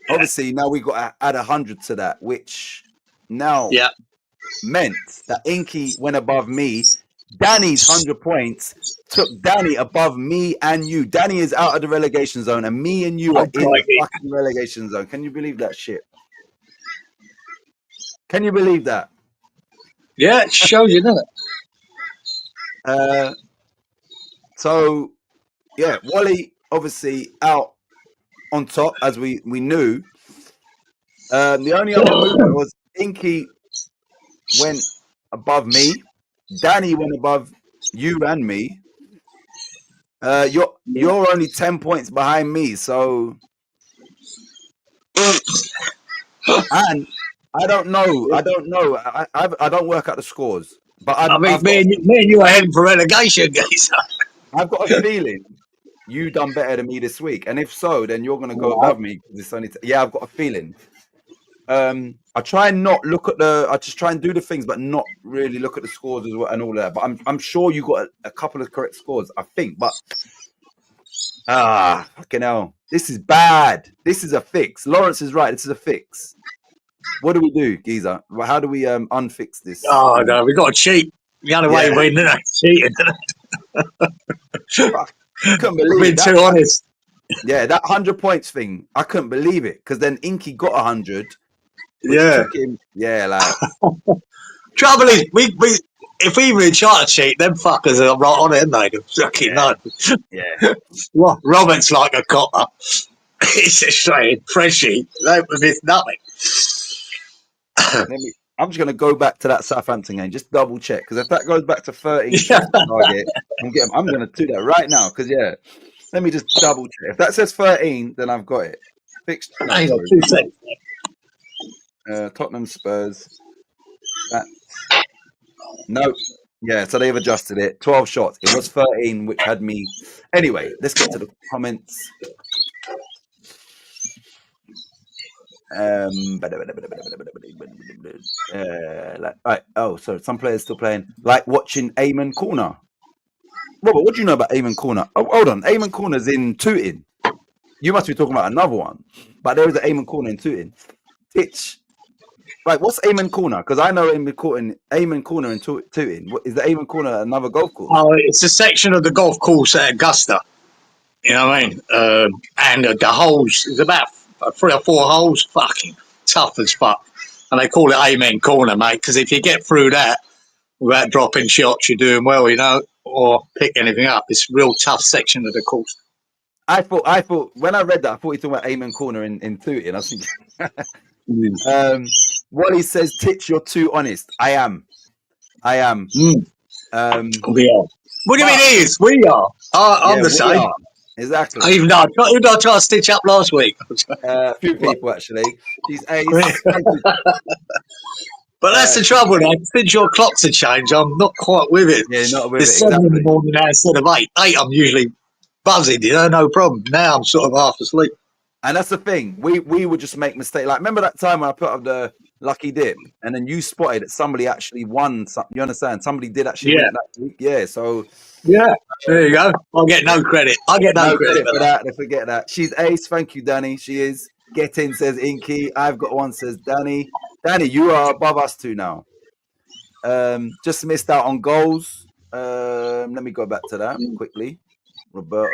[SPEAKER 1] obviously now we got to add 100 to that, which now meant that Inky went above me. Danny's 100 points took Danny above me and you. Danny is out of the relegation zone, and me and you are in the fucking relegation zone. Can you believe that shit? Can you believe that?
[SPEAKER 2] Yeah, it shows you, doesn't it?
[SPEAKER 1] So, yeah, Wally obviously out on top, as we knew. The only other movement was Inky went above me. Danny went above you and me. You're only 10 points behind me, so and I don't know. I don't work out the scores, but
[SPEAKER 2] me and you are heading for relegation, guys.
[SPEAKER 1] I've got a feeling you done better than me this week, and if so, then you're gonna go above me. It's only I've got a feeling. I try and not look at I just try and do the things, but not really look at the scores as well and all that. But I'm sure you got a couple of correct scores, I think. But fucking hell, this is bad. This is a fix. Lawrence is right. This is a fix. What do we do, Geezer? How do we unfix this?
[SPEAKER 2] Oh no, we got to cheat. The only way we win, cheating.
[SPEAKER 1] Couldn't believe
[SPEAKER 2] being too honest.
[SPEAKER 1] Yeah, that 100 points thing, I couldn't believe it, because then Inky got 100.
[SPEAKER 2] Yeah,
[SPEAKER 1] like
[SPEAKER 2] trouble is, we if we really try to cheat, them fuckers are right on it, aren't they? Fucking no.
[SPEAKER 1] Yeah.
[SPEAKER 2] Well, Robert's like a copper. He's a straight freshie. They miss nothing.
[SPEAKER 1] I'm just going to go back to that Southampton game, just double check, because if that goes back to 13 target, I'm going to do that right now, because let me just double check. If that says 13, then I've got it fixed. Tottenham Spurs. No. Yeah, so they've adjusted it. 12 shots. It was 13, which had me. Anyway, let's get to the comments. Right. Oh, so some players still playing. Like watching Eamon Corner. Robert, what do you know about Eamon Corner? Oh, hold on. Eamon Corner's in Tooting. You must be talking about another one. But there is an Eamon Corner in Tooting. Titch. Right, what's Eamon Corner? Because I know Eamon Corner in Tooting. Is the Eamon Corner another golf course?
[SPEAKER 2] Oh, it's a section of the golf course at Augusta. You know what I mean? And the holes, there's about 3 or 4 holes, fucking tough as fuck. And they call it Amen Corner, mate, because if you get through that without dropping shots, you're doing well, you know, or pick anything up. It's a real tough section of the course.
[SPEAKER 1] I thought when I read that, I thought you were talking about Amen Corner in Tooting. I was thinking, Wally says, Titch, you're too honest. I am.
[SPEAKER 2] We are.
[SPEAKER 1] Um,
[SPEAKER 2] What do you mean
[SPEAKER 1] but-
[SPEAKER 2] he is? We are. I'm
[SPEAKER 1] yeah,
[SPEAKER 2] the
[SPEAKER 1] we
[SPEAKER 2] same.
[SPEAKER 1] are. Exactly.
[SPEAKER 2] Even though who did I try to stitch up last week?
[SPEAKER 1] A few people actually. She's Ace. Thank you.
[SPEAKER 2] But that's the trouble now. Since your clocks have changed, I'm not quite with it.
[SPEAKER 1] Yeah, not with
[SPEAKER 2] It's
[SPEAKER 1] it.
[SPEAKER 2] 7 in the
[SPEAKER 1] Exactly.
[SPEAKER 2] morning now instead of 8. 8, I'm usually buzzing, no problem. Now I'm sort of half asleep.
[SPEAKER 1] And that's the thing. We would just make mistakes. Like, remember that time when I put up the lucky dip and then you spotted that somebody actually won something. You understand? Somebody did actually win it that week. Yeah. So
[SPEAKER 2] Yeah, there you go. I get no credit. I get no credit
[SPEAKER 1] for that. They forget that. She's Ace. Thank you, Danny. She is. Get in, says Inky. I've got one, says Danny. Danny, you are above us two now. Just missed out on goals. Let me go back to that quickly. Roberto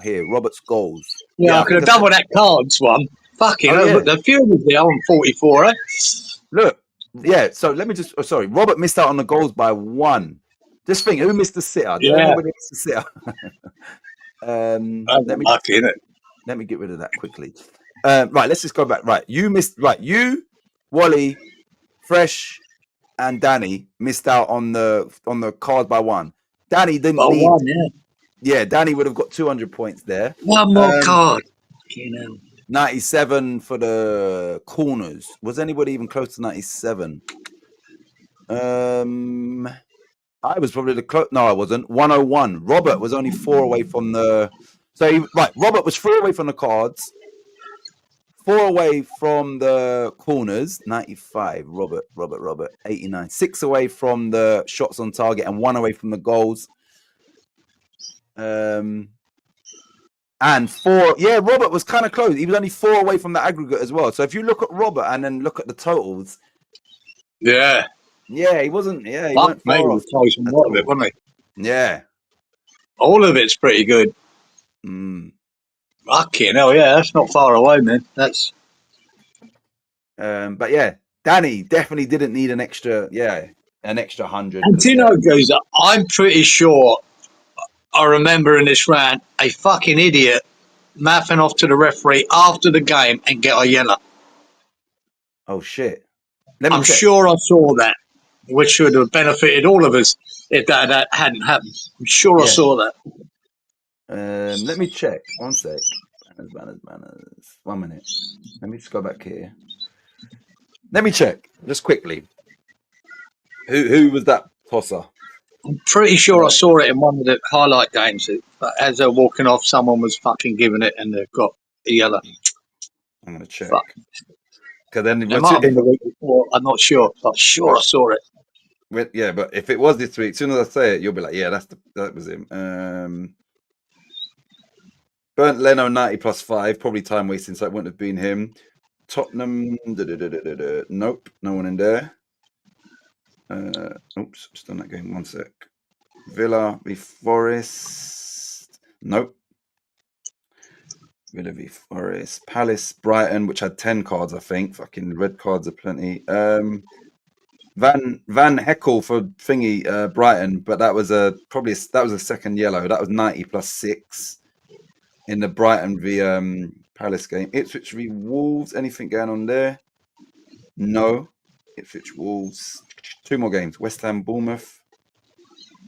[SPEAKER 1] here. Robert's goals.
[SPEAKER 2] Yeah, I could have done with that cards one. Fucking hell,
[SPEAKER 1] yeah.
[SPEAKER 2] look, the few was there on 44, eh?
[SPEAKER 1] Look, yeah. So let me just. Oh, sorry, Robert missed out on the goals by 1. Just think, who missed the sitter? Did anybody miss the sitter?
[SPEAKER 2] Lucky, innit?
[SPEAKER 1] Let me get rid of that quickly. Right, let's just go back. Right, you missed. Right, you, Wally, Fresh, and Danny missed out on the card by 1. Danny didn't
[SPEAKER 2] By
[SPEAKER 1] need.
[SPEAKER 2] 1, yeah.
[SPEAKER 1] Yeah, Danny would have got 200 points there.
[SPEAKER 2] One more card. You know.
[SPEAKER 1] 97 for the corners. Was anybody even close to 97? I was probably the close. No, I wasn't. 101. Robert was only 4 away from the. So Robert was 3 away from the cards, 4 away from the corners. 95. Robert. 89. 6 away from the shots on target and 1 away from the goals. And 4. Yeah, Robert was kind of close. He was only 4 away from the aggregate as well. So if you look at Robert and then look at the totals.
[SPEAKER 2] Yeah.
[SPEAKER 1] Yeah, he wasn't. Yeah, he
[SPEAKER 2] Fuck
[SPEAKER 1] weren't
[SPEAKER 2] me,
[SPEAKER 1] far
[SPEAKER 2] he
[SPEAKER 1] off.
[SPEAKER 2] was close on a lot of it, wasn't he?
[SPEAKER 1] Yeah.
[SPEAKER 2] All of it's pretty good. Fucking hell, yeah, that's not far away, man. That's.
[SPEAKER 1] But yeah, Danny definitely didn't need an extra 100.
[SPEAKER 2] And do you know, Gozer, I'm pretty sure I remember in this round a fucking idiot mouthing off to the referee after the game and get a yellow.
[SPEAKER 1] Oh shit! Let me
[SPEAKER 2] I'm
[SPEAKER 1] check.
[SPEAKER 2] sure I saw that, which would have benefited all of us if that hadn't happened. I'm sure I saw that.
[SPEAKER 1] Let me check. 1 sec. Banners. 1 minute. Let me just go back here. Let me check just quickly. Who was that tosser?
[SPEAKER 2] I'm pretty sure I saw it in one of the highlight games. As they're walking off, someone was fucking giving it and they've got a yellow.
[SPEAKER 1] I'm gonna check.
[SPEAKER 2] Fuck.
[SPEAKER 1] Because then
[SPEAKER 2] It might have been the week before. I'm not sure. I'm sure I saw it.
[SPEAKER 1] yeah, but if it was this week, as soon as I say it, you'll be like, yeah, that was him. Burnt Leno 90 plus 5, probably time wasting, so it wouldn't have been him. Tottenham, nope, no one in there. Oops, just on that game. 1 sec. Villa v Forest, nope. Villa v Forest, Palace, Brighton, which had 10 cards, I think. Fucking red cards are plenty. Van Heckel for thingy Brighton, but that was a second yellow. That was 90 plus 6 in the Brighton v Palace game. Ipswich v Wolves. Anything going on there? No. Ipswich Wolves. 2 more games. West Ham Bournemouth.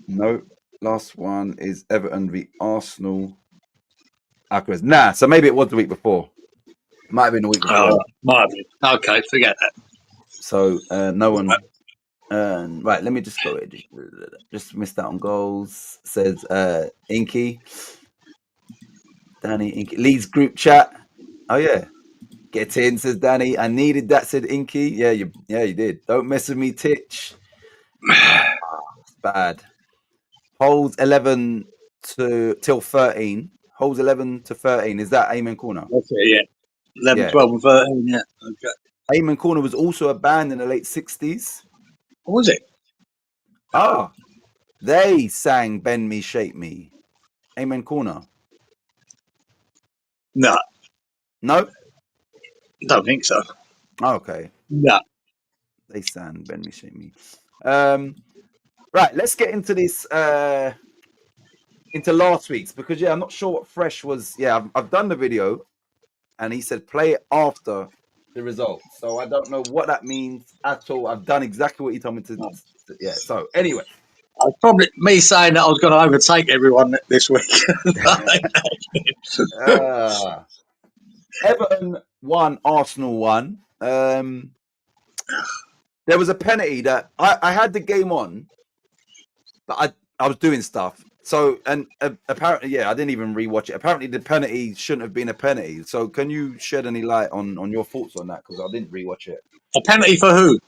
[SPEAKER 1] No. Last one is Everton v Arsenal. Nah, so maybe it was the week before. Might have been the week before.
[SPEAKER 2] Oh, might have been. Okay, forget that.
[SPEAKER 1] So no one. Right, let me just go. Just missed out on goals. Says Inky. Danny Inky. Leeds group chat. Oh yeah. Get in, says Danny. I needed that, said Inky. Yeah, you did. Don't mess with me, Titch. It's bad. Holes 11 till 13. Holes 11 to 13. Is that Amen Corner?
[SPEAKER 2] That's it, yeah. 11,
[SPEAKER 1] Yeah.
[SPEAKER 2] 12, and 13, yeah. Okay.
[SPEAKER 1] Amen Corner was also a band in the late 60s.
[SPEAKER 2] What was it?
[SPEAKER 1] Ah, they sang Bend Me, Shape Me. Amen Corner.
[SPEAKER 2] No,
[SPEAKER 1] No?
[SPEAKER 2] don't think so.
[SPEAKER 1] Oh, okay.
[SPEAKER 2] No.
[SPEAKER 1] They sang Bend Me, Shape Me. Right, let's get into this into last week's because I'm not sure what Fresh was. Yeah, I've done the video, and he said play it after the results. So I don't know what that means at all. I've done exactly what he told me to. Yeah. So anyway,
[SPEAKER 2] Probably me saying that I was going to overtake everyone this week.
[SPEAKER 1] Everton won, Arsenal won. There was a penalty that I had the game on, but I was doing stuff. So, and apparently, I didn't even rewatch it. Apparently, the penalty shouldn't have been a penalty. So, can you shed any light on your thoughts on that? Because I didn't rewatch it.
[SPEAKER 2] A penalty for who?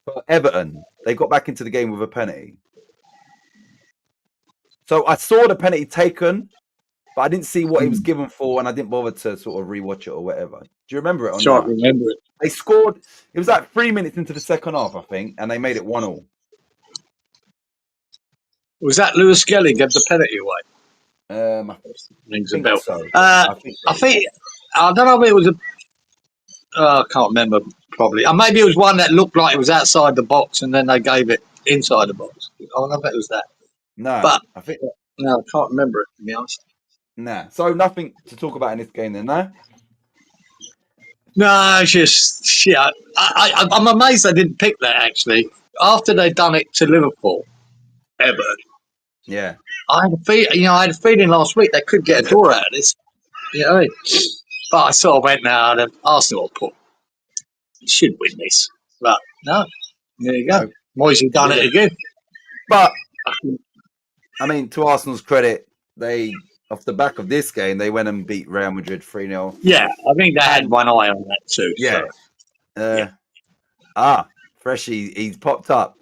[SPEAKER 1] For Everton, they got back into the game with a penalty. So, I saw the penalty taken, but I didn't see what it was given for, and I didn't bother to sort of rewatch it or whatever. Do you remember it?
[SPEAKER 2] Sure, I remember it.
[SPEAKER 1] They scored. It was like 3 minutes into the second half, I think, and they made it 1-1.
[SPEAKER 2] Was that Lewis Skelly gave the penalty away?
[SPEAKER 1] I
[SPEAKER 2] Rings a
[SPEAKER 1] think
[SPEAKER 2] bell.
[SPEAKER 1] so.
[SPEAKER 2] I think I don't know if it was a. I can't remember probably. Maybe it was one that looked like it was outside the box, and then they gave it inside the box. I don't know if it was that.
[SPEAKER 1] No,
[SPEAKER 2] but
[SPEAKER 1] I think
[SPEAKER 2] no, I can't remember it to be honest.
[SPEAKER 1] Nah. So nothing to talk about in this game then, no?
[SPEAKER 2] No, it's just shit. I'm amazed they didn't pick that actually. After they'd done it to Liverpool, Everton.
[SPEAKER 1] Yeah.
[SPEAKER 2] I had a feeling last week they could get a draw out of this. You know, but I sort of went, now the Arsenal should win this. But no, there you go. Moisey done it again.
[SPEAKER 1] But I mean, to Arsenal's credit, they off the back of this game, they went and beat Real Madrid 3-0.
[SPEAKER 2] Yeah, I think they had one eye on that too.
[SPEAKER 1] Yeah.
[SPEAKER 2] So.
[SPEAKER 1] Freshie, he's popped up.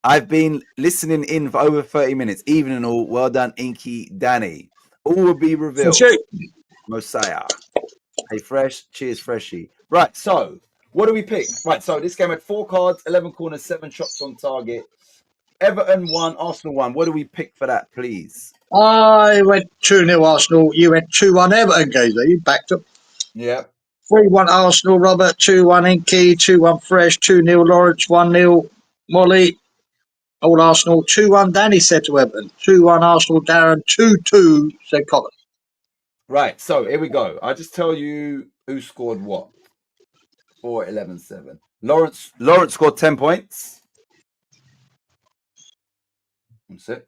[SPEAKER 1] I've been listening in for over 30 minutes. Evening and all. Well done, Inky Danny. All will be revealed. Mosiah. Hey, Fresh. Cheers, Freshie. Right, so what do we pick? Right, so this game had 4 cards, 11 corners, 7 shots on target. Everton 1, Arsenal 1. What do we pick for that, please?
[SPEAKER 2] I went 2-0 Arsenal. You went 2-1 Everton, Gazer. You backed up.
[SPEAKER 1] Yeah.
[SPEAKER 2] 3-1 Arsenal, Robert. 2-1 Inky. 2-1 Fresh. 2-0 Lawrence. 1-0 Molly. All Arsenal. 2-1 Danny said to Everton. 2-1 Arsenal, Darren. 2-2 said Colin.
[SPEAKER 1] Right, so here we go. I'll just tell you who scored what. 4-11-7. Lawrence scored 10 points. 1 sec.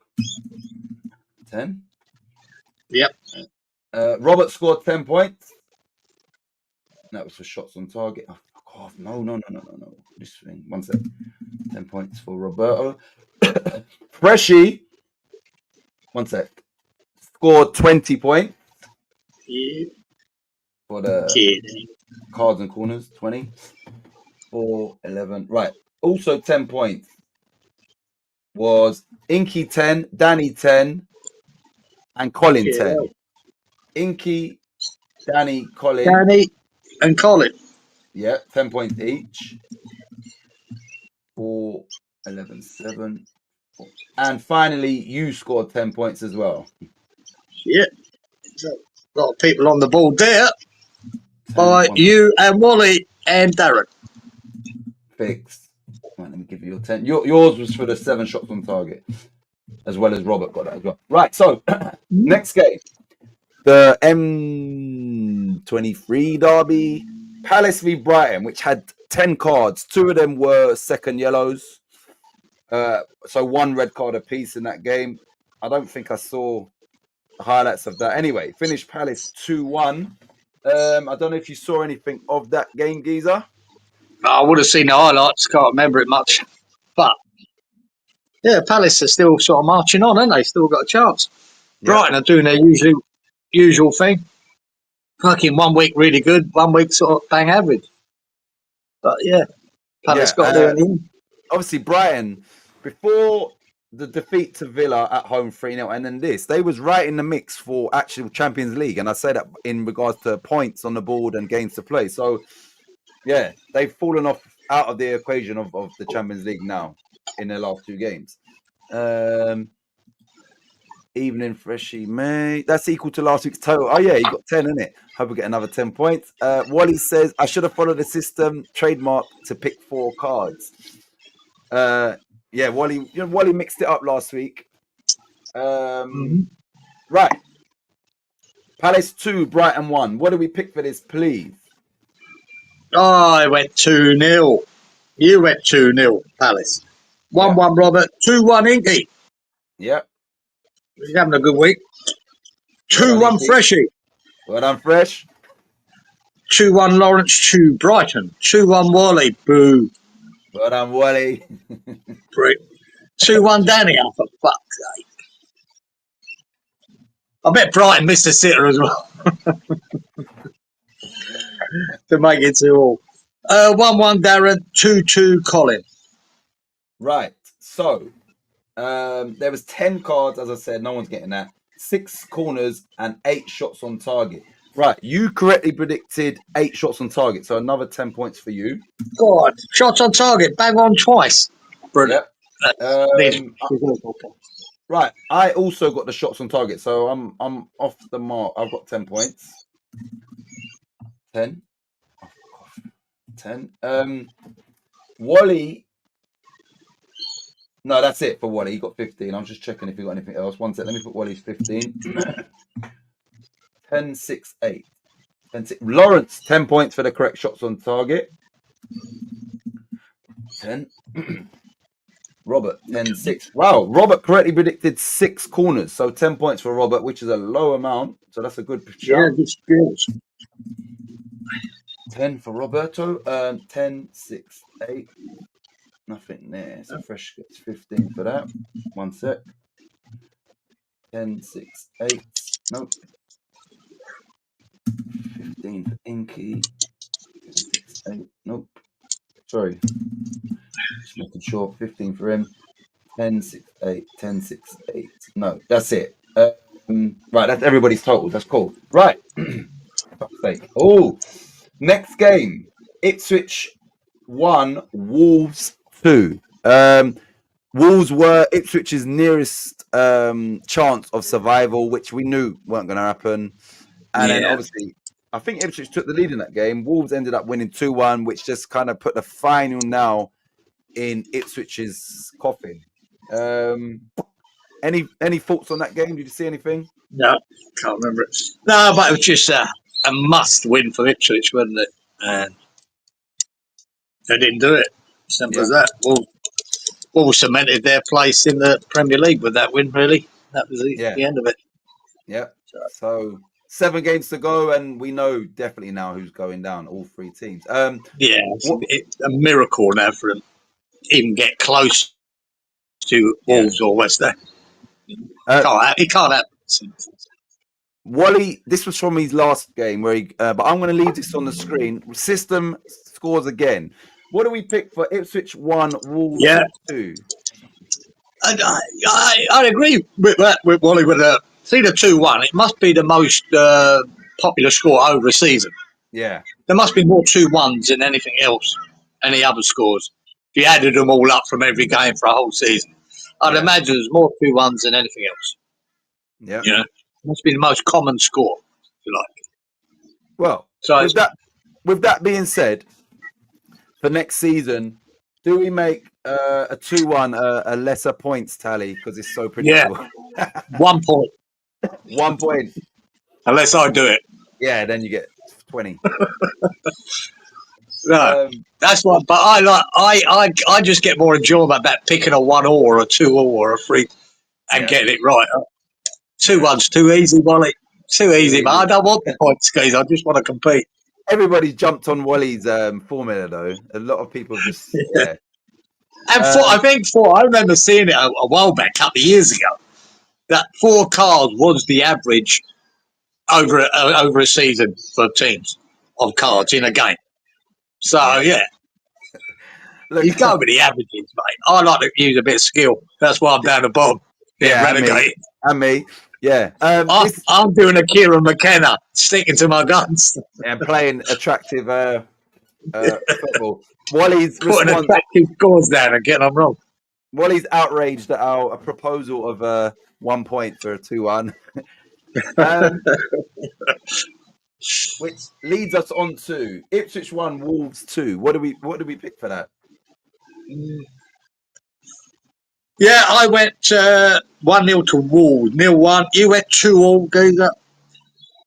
[SPEAKER 1] 10.
[SPEAKER 2] Yep.
[SPEAKER 1] Robert scored 10 points. That was for shots on target. Oh, fuck off. No. This thing. 1 sec. 10 points for Roberto. Freshie. 1 sec. Scored 20 points.
[SPEAKER 2] Yeah.
[SPEAKER 1] For the cards and corners. 20. 4, 11. Right. Also 10 points was Inky 10, Danny 10, and Colin 10. Inky, Danny, Colin.
[SPEAKER 2] Danny and Colin.
[SPEAKER 1] Yeah, 10 points each. 4, 11, 7. 4. And finally, you scored 10 points as well.
[SPEAKER 2] Yeah. So, a lot of people on the board there. By you and Wally and Darren.
[SPEAKER 1] Fixed. Right, let me give you your 10. Yours was for the 7 shots on target, as well as Robert got that as well. Right, so next game. The M23 derby. Palace v Brighton, which had 10 cards. 2 of them were second yellows. So 1 red card apiece in that game. I don't think I saw the highlights of that. Anyway, finished Palace 2-1. I don't know if you saw anything of that game, Geezer.
[SPEAKER 2] I would have seen the highlights, can't remember it much. But, yeah, Palace are still sort of marching on, aren't they? Still got a chance. Yeah. Brighton are doing their usual thing. Fucking 1 week really good, 1 week sort of bang average. But, yeah, Palace got there in the end.
[SPEAKER 1] Obviously, Brighton, before the defeat to Villa at home 3-0, and then this, they was right in the mix for actual Champions League. And I say that in regards to points on the board and games to play. So, yeah, they've fallen out of the equation of the Champions League now in their last 2 games. Evening, Freshie May. That's equal to last week's total. Oh, yeah, you got 10, innit? Hope we get another 10 points. Wally says, I should have followed the system trademark to pick 4 cards. Yeah, Wally mixed it up last week. Like Right. Palace 2, Brighton 1. What do we pick for this, please?
[SPEAKER 2] I went 2-0. You went 2-0, Palace. 1-1, Robert. 2-1, Inky.
[SPEAKER 1] Yep.
[SPEAKER 2] He's having a good week.
[SPEAKER 1] Well done,
[SPEAKER 2] 2-1,
[SPEAKER 1] Inky.
[SPEAKER 2] Freshie.
[SPEAKER 1] Well done, Fresh.
[SPEAKER 2] 2-1, Lawrence to Brighton. 2-1, Wally. Boo.
[SPEAKER 1] Well done, Wally.
[SPEAKER 2] Prick. 2-1, Danny. Oh, for fuck's sake. I bet Brighton missed a sitter as well. To make it 2-all. 1-1, Darren. 2-2, Colin.
[SPEAKER 1] Right. So, there was 10 cards, as I said. No one's getting that. 6 corners and 8 shots on target. Right. You correctly predicted 8 shots on target. So, another 10 points for you.
[SPEAKER 2] God. Shots on target. Bang on twice. Brilliant.
[SPEAKER 1] Yep. Right. I also got the shots on target. So, I'm off the mark. I've got 10 points. 10. 10. Wally. No, that's it for Wally. He got 15. I'm just checking if he got anything else. One sec. Let me put Wally's 15. 10, 6, 8. 10, 6. Lawrence, 10 points for the correct shots on target. 10. Robert, 10, 6. Wow. Robert correctly predicted 6 corners. So 10 points for Robert, which is a low amount. So that's a good
[SPEAKER 2] Yeah,
[SPEAKER 1] shot.
[SPEAKER 2] good skills.
[SPEAKER 1] 10 for Roberto. 10, 6, 8. Nothing there. So Fresh gets 15 for that. One sec. 10, 6, 8. Nope. 15 for Inky. 10, 6, 8. Nope. Sorry. Just making sure. 15 for him. 10, 6, 8. 10, 6, 8. No, that's it. Right, that's everybody's total. That's cool. Right. Fuck's sake. Oh, next game. Ipswich 1, Wolves 2. Wolves were Ipswich's nearest chance of survival, which we knew weren't going to happen. And then obviously, I think Ipswich took the lead in that game. Wolves ended up winning 2-1, which just kind of put the final nail in Ipswich's coffin. Any thoughts on that game? Did you see anything?
[SPEAKER 2] No, can't remember it. No, but it was just a must win for Ipswich, wasn't it? And they didn't do it. Simple as that. Wolves cemented their place in the Premier League with that win, really. That was the end of it.
[SPEAKER 1] Yeah. So 7 games to go, and we know definitely now who's going down, all 3 teams.
[SPEAKER 2] It's a miracle now for them even get close to Wolves or West Ham. It can't happen.
[SPEAKER 1] Wally, this was from his last game where he, but I'm going to leave this on the screen. System scores again. What do we pick for Ipswich 1, Wolves 2?
[SPEAKER 2] I agree with that with Wally. With see the 2-1, it must be the most popular score over a season.
[SPEAKER 1] Yeah,
[SPEAKER 2] there must be more 2-1s than anything else, any other scores. If you added them all up from every game for a whole season, I'd imagine there's more 2-1s than anything else.
[SPEAKER 1] Yeah,
[SPEAKER 2] you know, it must be the most common score, if you like.
[SPEAKER 1] Well, so with that being said, for next season, do we make a 2-1 a lesser points tally because it's so predictable?
[SPEAKER 2] Yeah. 1 point.
[SPEAKER 1] 1 point.
[SPEAKER 2] Unless I do it.
[SPEAKER 1] Yeah, then you get 20.
[SPEAKER 2] No, that's what. But I just get more enjoyment about picking a 1-all or a 2-all or a 3 and getting it right. 2-1's too easy, Wally. Too easy, man. I don't want the points, guys. I just want to compete.
[SPEAKER 1] Everybody jumped on Wally's formula, though. A lot of people just
[SPEAKER 2] And I remember seeing it a while back, a couple of years ago. That 4 cards was the average over a season for teams of cards in a game. So Look, you go with the averages, mate. I like to use a bit of skill. That's why I'm down the bottom. Relegated.
[SPEAKER 1] And me. Yeah.
[SPEAKER 2] I'm doing a Kieran McKenna, sticking to my guns.
[SPEAKER 1] And playing attractive football. Wally's
[SPEAKER 2] putting attractive scores down and getting them wrong.
[SPEAKER 1] Wally's outraged at our proposal of 1 point for a 2-1. Which leads us on to Ipswich 1, Wolves 2. What do we pick for that?
[SPEAKER 2] Yeah, I went 1-0 to Wolves. 0-1. You went 2-all, Geezer.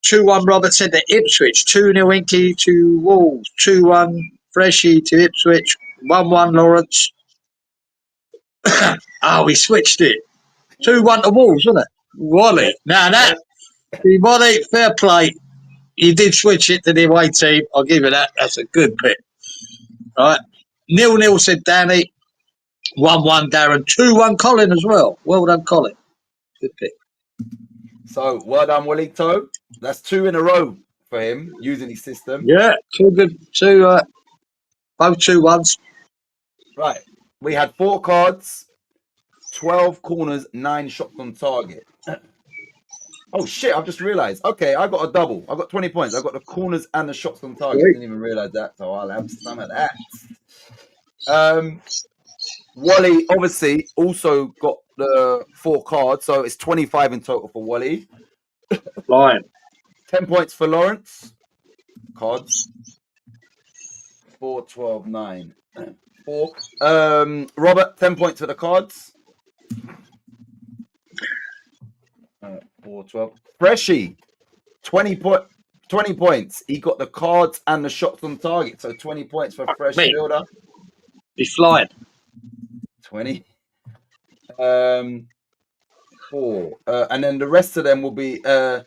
[SPEAKER 2] 2-1, Robert said to Ipswich. 2-0 Inky to Wolves. 2-1 Freshie to Ipswich. 1-1 Lawrence. Oh, we switched it. 2-1 to Wolves, wasn't it?
[SPEAKER 1] Yeah.
[SPEAKER 2] Wally. Now that, Wally, fair play. You did switch it to the away team. I'll give you that. That's a good pick. Right. 0-0 said Danny. 1-1 Darren. 2-1 Colin as well. Well done, Colin. Good pick.
[SPEAKER 1] So well done, Walito. That's 2 in a row for him using his system.
[SPEAKER 2] Yeah, two good. Both 2-1s.
[SPEAKER 1] Right. We had 4 cards, 12 corners, 9 shots on target. Oh shit! I've just realised. Okay, I got a double. I got 20 points. I got the corners and the shots on target.
[SPEAKER 2] Sweet.
[SPEAKER 1] Didn't even realise that. So I'll have some of that. Wally obviously also got the 4 cards, so it's 25 in total for Wally.
[SPEAKER 2] Flying.
[SPEAKER 1] 10 points for Lawrence. Cards. 4, 12, 9. 4. Robert, 10 points for the cards. 4, 12. Freshie, 20 points. He got the cards and the shots on target. So 20 points for Fresh
[SPEAKER 2] me.
[SPEAKER 1] Builder.
[SPEAKER 2] He's flying.
[SPEAKER 1] 20. 4. And then the rest of them will be 10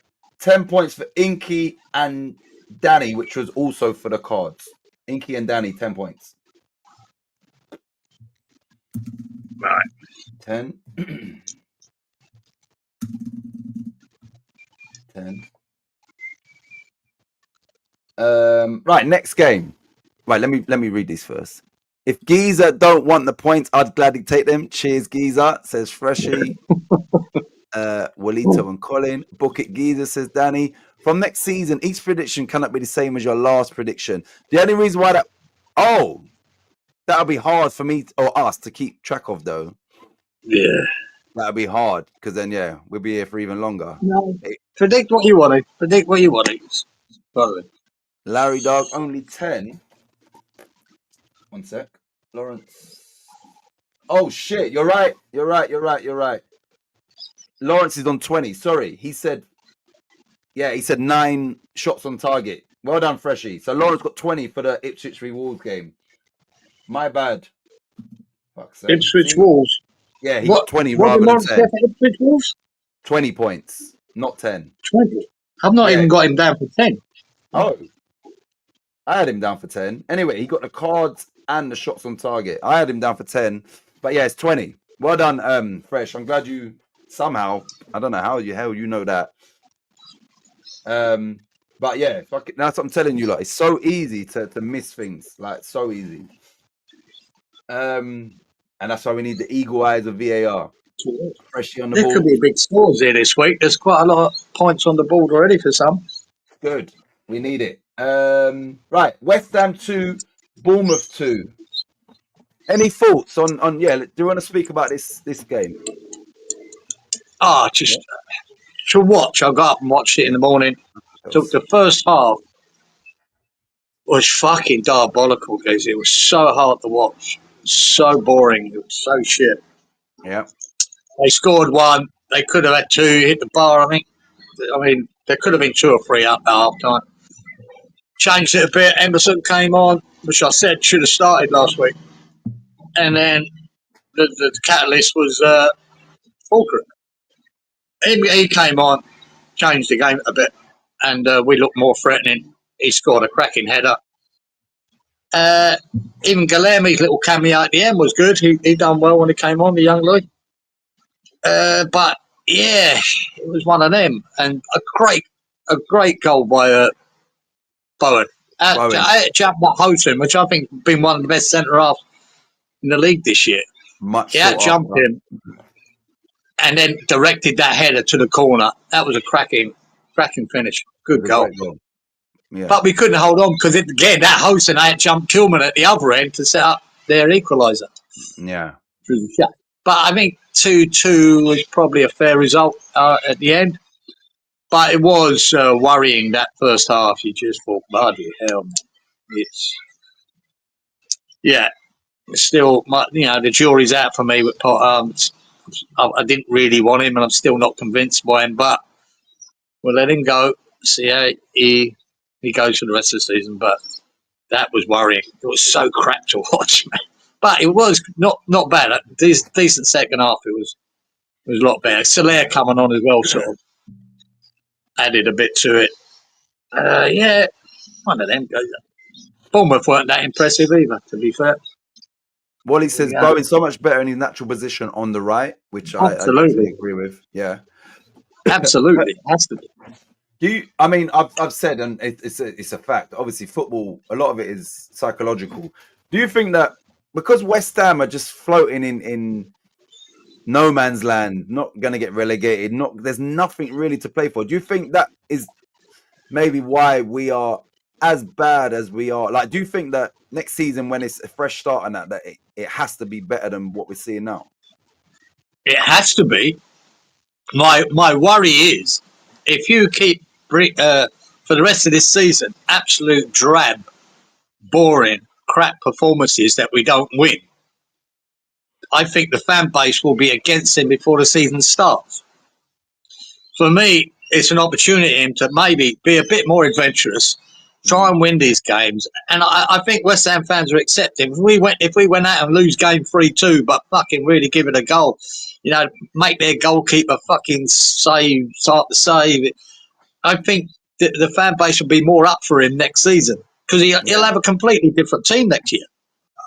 [SPEAKER 1] points for Inky and Danny, which was also for the cards. Inky and Danny, 10 points.
[SPEAKER 2] Right.
[SPEAKER 1] 10. 10. Right, next game. Right, let me read these first. If Geezer don't want the points, I'd gladly take them. Cheers, Geezer, says Freshie. Walito and Colin. Book it, Geezer, says Danny. From next season, each prediction cannot be the same as your last prediction. The only reason why that'll be hard for me or us to keep track of, though.
[SPEAKER 2] Yeah.
[SPEAKER 1] That'll be hard because then, yeah, we'll be here for even longer.
[SPEAKER 2] No. Predict what you want. Predict what you want.
[SPEAKER 1] Larry Dog, only 10. 1 sec. Lawrence. Oh, shit. You're right. You're right. Lawrence is on 20. Sorry. He said 9 shots on target. Well done, Freshie. So Lawrence got 20 for the Ipswich v Wolves game. My bad. Fuck's sake.
[SPEAKER 2] Ipswich Wolves.
[SPEAKER 1] Yeah, he got 20 rather than 10.
[SPEAKER 2] Ipswich Wolves?
[SPEAKER 1] 20 points, not 10.
[SPEAKER 2] 20. I've not even got him down for 10.
[SPEAKER 1] Oh. I had him down for 10. Anyway, he got the cards and the shots on target. I had him down for 10. But yeah, it's 20. Well done, Fresh. I'm glad you somehow, I don't know how you know that. But yeah, that's what I'm telling you. Like, it's so easy to miss things. Like, so easy. And that's why we need the eagle eyes of VAR. Freshie on the
[SPEAKER 2] There
[SPEAKER 1] ball.
[SPEAKER 2] could be big scores here this week. There's quite a lot of points on the board already for some.
[SPEAKER 1] Good. We need it. Right. West Ham 2, Bournemouth 2. Any thoughts on do you want to speak about this game?
[SPEAKER 2] Just to watch. I got up and watched it in the morning. Took the first half was fucking diabolical, guys. It was so hard to watch. So boring. It was so shit.
[SPEAKER 1] Yeah.
[SPEAKER 2] They scored 1. They could have had 2, hit the bar, I think. I mean, there could have been 2 or 3 up at half time. Changed it a bit. Emerson came on, which I said should have started last week. And then the catalyst was Fulcrum. He came on, changed the game a bit, and we looked more threatening. He scored a cracking header. Even Guilherme's little cameo at the end was good. He done well when he came on, the young Lloyd. But yeah, it was one of them, and a great goal by Bowen. Jumped that Houghton, which I think has been one of the best centre halves in the league this year. Jumped him, and then directed that header to the corner. That was a cracking finish. Good goal. Yeah. But we couldn't hold on because again that Houghton had jumped Tillman at the other end to set up their equaliser.
[SPEAKER 1] Yeah.
[SPEAKER 2] But I think 2-2 was probably a fair result at the end. But it was worrying that first half. You just thought, bloody hell, man. Still, the jury's out for me with Potter. I didn't really want him, and I'm still not convinced by him. But we'll let him go. See how he goes for the rest of the season. But that was worrying. It was so crap to watch, man. But it was not bad. Decent second half. It was a lot better. Soler coming on as well, sort of added a bit to it. Yeah, one of them. Bournemouth weren't that impressive either, to be fair.
[SPEAKER 1] Wally says
[SPEAKER 2] Yeah.
[SPEAKER 1] Bowen's so much better in his natural position on the right, which I
[SPEAKER 2] Absolutely.
[SPEAKER 1] definitely agree with. Yeah.
[SPEAKER 2] Absolutely, has to be.
[SPEAKER 1] I've said, and it's a fact. Obviously, football, a lot of it is psychological. Do you think that because West Ham are just floating in no man's land, not going to get relegated, there's nothing really to play for? Do you think that is maybe why we are as bad as we are? Like, do you think that next season, when it's a fresh start and that it has to be better than what we're seeing now?
[SPEAKER 2] It has to be. My worry is if you keep for the rest of this season absolute drab, boring, crap performances that we don't win. I think the fan base will be against him before the season starts. For me, it's an opportunity for him to maybe be a bit more adventurous, try and win these games, and I think West Ham fans are accepting. If we went out and lose game 3-2, but fucking really give it a goal, make their goalkeeper fucking start to save. I think the fan base will be more up for him next season because he'll have a completely different team next year.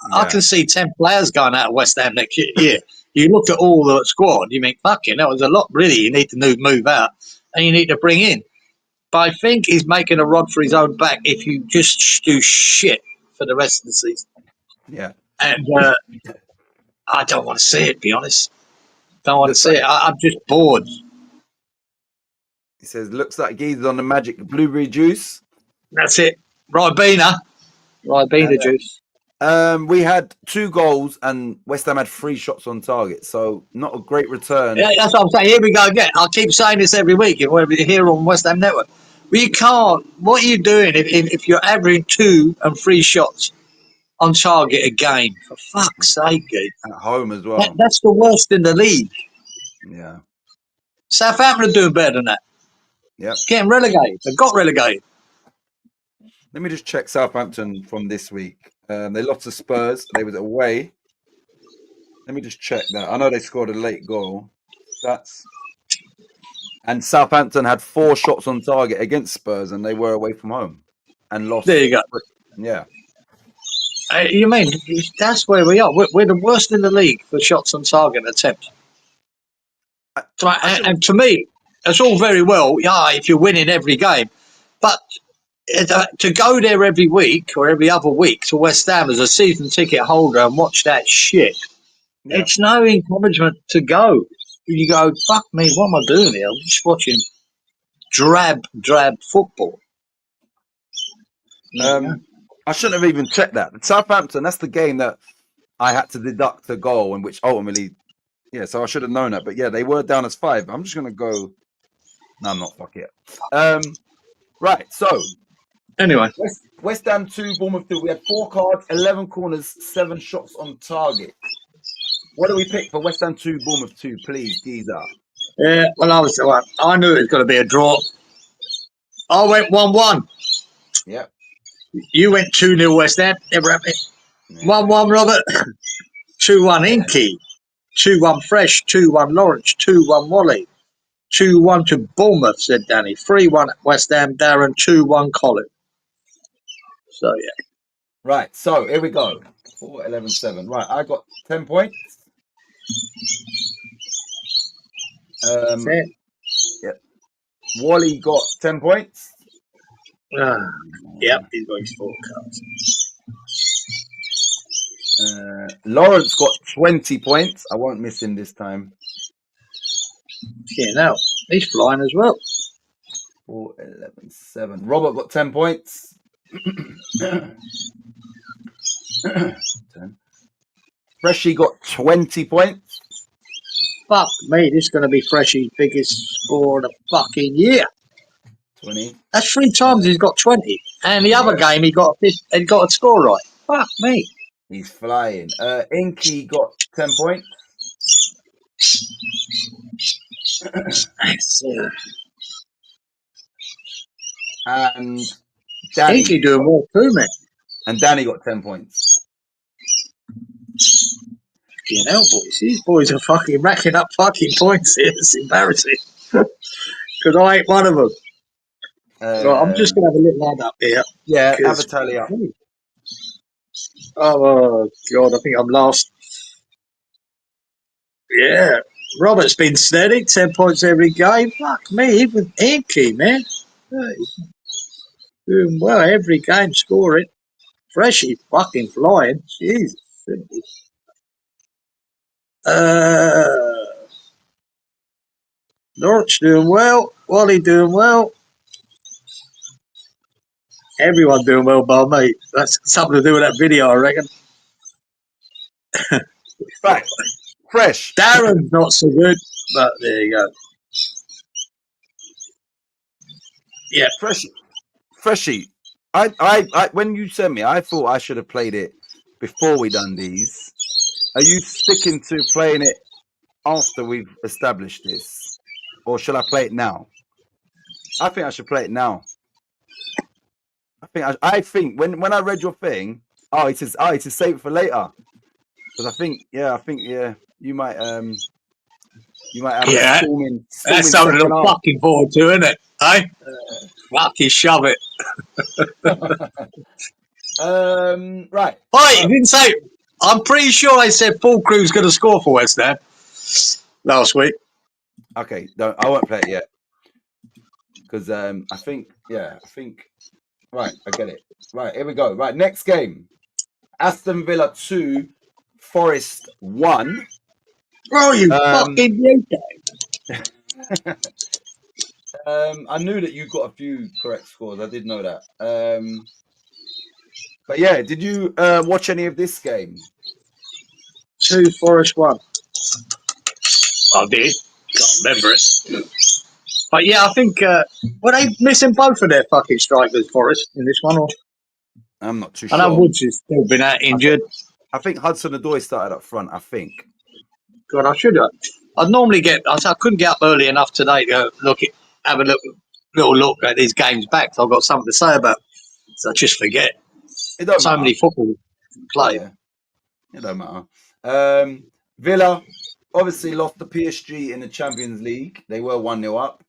[SPEAKER 1] Yeah.
[SPEAKER 2] I can see 10 players going out of West Ham next year. You look at all the squad, you think, fucking, that was a lot, really. You need to move out and you need to bring in. But I think he's making a rod for his own back if you just do shit for the rest of the season.
[SPEAKER 1] Yeah.
[SPEAKER 2] And I don't want to see it, to be honest. Don't want to see it. I'm just bored.
[SPEAKER 1] He says, looks like Geezer's on the magic blueberry juice.
[SPEAKER 2] That's it. Ribena juice.
[SPEAKER 1] We had 2 goals and West Ham had 3 shots on target, so not a great return.
[SPEAKER 2] Yeah, that's what I'm saying. Here we go again. I keep saying this every week here on West Ham Network. But you can't. What are you doing if you're averaging 2 and 3 shots on target a game? For fuck's sake, Gee.
[SPEAKER 1] At home as well.
[SPEAKER 2] That's the worst in the league.
[SPEAKER 1] Yeah.
[SPEAKER 2] Southampton are doing better than that.
[SPEAKER 1] Yep.
[SPEAKER 2] Getting relegated. They got relegated.
[SPEAKER 1] Let me just check Southampton from this week. They lost to Spurs. They was away. Let me just check that. I know they scored a late goal. And Southampton had 4 shots on target against Spurs, and they were away from home and lost.
[SPEAKER 2] There you go.
[SPEAKER 1] Yeah.
[SPEAKER 2] You mean that's where we are? We're the worst in the league for shots on target attempts. And to me, it's all very well, if you're winning every game, but to go there every week or every other week to West Ham as a season ticket holder and watch that shit, it's no encouragement to go. You go, fuck me, what am I doing here? I'm just watching drab football.
[SPEAKER 1] I shouldn't have even checked that. Southampton, that's the game that I had to deduct a goal, in which ultimately, so I should have known that. But yeah, they were down as 5. I'm just going to go. No, I'm not. Fuck it. Right, so.
[SPEAKER 2] Anyway.
[SPEAKER 1] West Ham 2, Bournemouth 2. We had 4 cards, 11 corners, 7 shots on target. What do we pick for West Ham 2, Bournemouth 2, please, Geezer?
[SPEAKER 2] Yeah, well, I knew it was going to be a draw. I went 1-1.
[SPEAKER 1] Yeah.
[SPEAKER 2] You went 2-0 West Ham. Never happened. 1-1 Robert. 2-1 Inky. 2-1 Fresh. 2-1 Lawrence. 2-1 Wally. 2-1 to Bournemouth, said Danny. 3-1 West Ham, Darren. 2-1 Colin. So, yeah.
[SPEAKER 1] Right, so here we go. 4, 11, 7. Right, I got 10 points. Yep. Wally got 10 points.
[SPEAKER 2] Yep, he's got his 4 cards.
[SPEAKER 1] Lawrence got 20 points. I won't miss him this time.
[SPEAKER 2] Yeah, no, he's flying as well.
[SPEAKER 1] 4, 11, 7. Robert got 10 points. 10. Freshie got 20 points.
[SPEAKER 2] Fuck me, this is going to be Freshie's biggest score of the fucking year.
[SPEAKER 1] 20.
[SPEAKER 2] That's 3 times he's got 20. And the other game, he got a score right. Fuck me.
[SPEAKER 1] He's flying. Inky got 10 points. And Danny.
[SPEAKER 2] Inky doing well too, mate.
[SPEAKER 1] And Danny got 10 points.
[SPEAKER 2] Fucking hell, boys. These boys are fucking racking up fucking points here. It's embarrassing. Because I ain't one of them. Right, I'm just going to have a little add up here.
[SPEAKER 1] Yeah, have a
[SPEAKER 2] 'cause-
[SPEAKER 1] tally up.
[SPEAKER 2] Oh, God, I think I'm last. Yeah. Robert's been steady, 10 points every game. Fuck me, even Inky, man. Hey, doing well every game, scoring. Freshy fucking flying. Jesus. Norwich doing well. Wally doing well. Everyone doing well, bar mate. That's something to do with that video, I reckon.
[SPEAKER 1] Right. Fresh.
[SPEAKER 2] Darren's not so good, but there you go. Yeah.
[SPEAKER 1] Freshy. I when you sent me, I thought I should have played it before we done these. Are you sticking to playing it after we've established this? Or should I play it now? I think I should play it now. I think when I read your thing, it says save it for later. Because I think you might have
[SPEAKER 2] Yeah,
[SPEAKER 1] a storming
[SPEAKER 2] That's something
[SPEAKER 1] second
[SPEAKER 2] I'm
[SPEAKER 1] half.
[SPEAKER 2] fucking forward to, isn't it? Eh? Fucking shove it.
[SPEAKER 1] Right.
[SPEAKER 2] Oi, you didn't say. I'm pretty sure I said Paul Crew's going to score for West Ham last week.
[SPEAKER 1] Okay, I won't play it yet. Because I think right, I get it. Right, here we go. Right, next game. Aston Villa 2, Forest 1.
[SPEAKER 2] Oh, you fucking beauty.
[SPEAKER 1] I knew that you got a few correct scores. I did know that. But yeah, did you watch any of this game?
[SPEAKER 2] 2 Forest 1. I did. Can't remember it. But yeah, I think were they missing both of their fucking strikers, Forest, in this one? Or
[SPEAKER 1] I'm not too
[SPEAKER 2] I know
[SPEAKER 1] sure.
[SPEAKER 2] Woods has still been out injured.
[SPEAKER 1] I think Hudson-Odoi started up front. I think.
[SPEAKER 2] God, I should have. I'd normally I couldn't get up early enough today to have a little look at these games back. So I've got something to say about it. So I just forget.
[SPEAKER 1] It don't
[SPEAKER 2] So
[SPEAKER 1] matter.
[SPEAKER 2] many football play.
[SPEAKER 1] Yeah, it don't matter. Villa obviously lost to PSG in the Champions League. They were 1-0 up.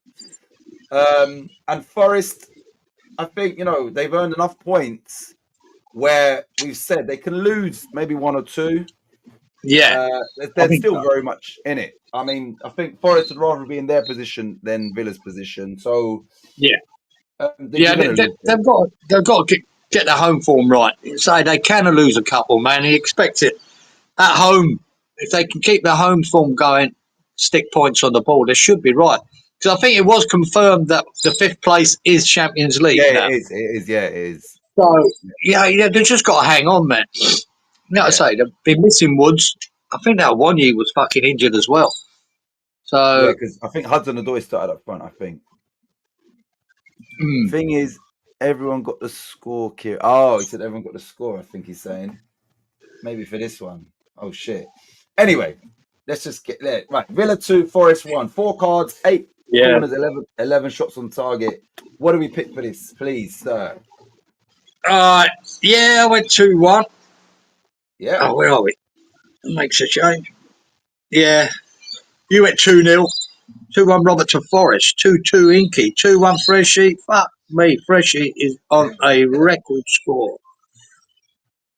[SPEAKER 1] And Forest, I think, they've earned enough points where we've said they can lose maybe 1 or 2.
[SPEAKER 2] Yeah.
[SPEAKER 1] They're still very much in it. I mean, I think Forest would rather be in their position than Villa's position. So
[SPEAKER 2] Yeah.
[SPEAKER 1] they've
[SPEAKER 2] got to get their home form right. So they can lose a couple, man. You expect it at home. If they can keep their home form going, stick points on the ball, they should be right. Because I think it was confirmed that the 5th place is Champions League now.
[SPEAKER 1] It is. Yeah, it is.
[SPEAKER 2] So, yeah, they've just got to hang on, man. I say, they've been missing Woods. I think that one year was fucking injured as well. So,
[SPEAKER 1] yeah, because I think Hudson-Odoi started up front, I think. Thing is, everyone got the score, Kieran. Oh, he said everyone got the score, I think he's saying. Maybe for this one. Oh, shit. Anyway, let's just get there. Right, Villa 2, Forest 1. 4 cards, 8 corners, 11 shots on target. What do we pick for this, please, sir?
[SPEAKER 2] I went 2-1.
[SPEAKER 1] Yeah.
[SPEAKER 2] Oh, where are we? It makes a change. Yeah. You went 2-0. 2-1 Robert to Forest. 2-2 Inky. 2-1 Freshy. Fuck me. Freshy is on a record score.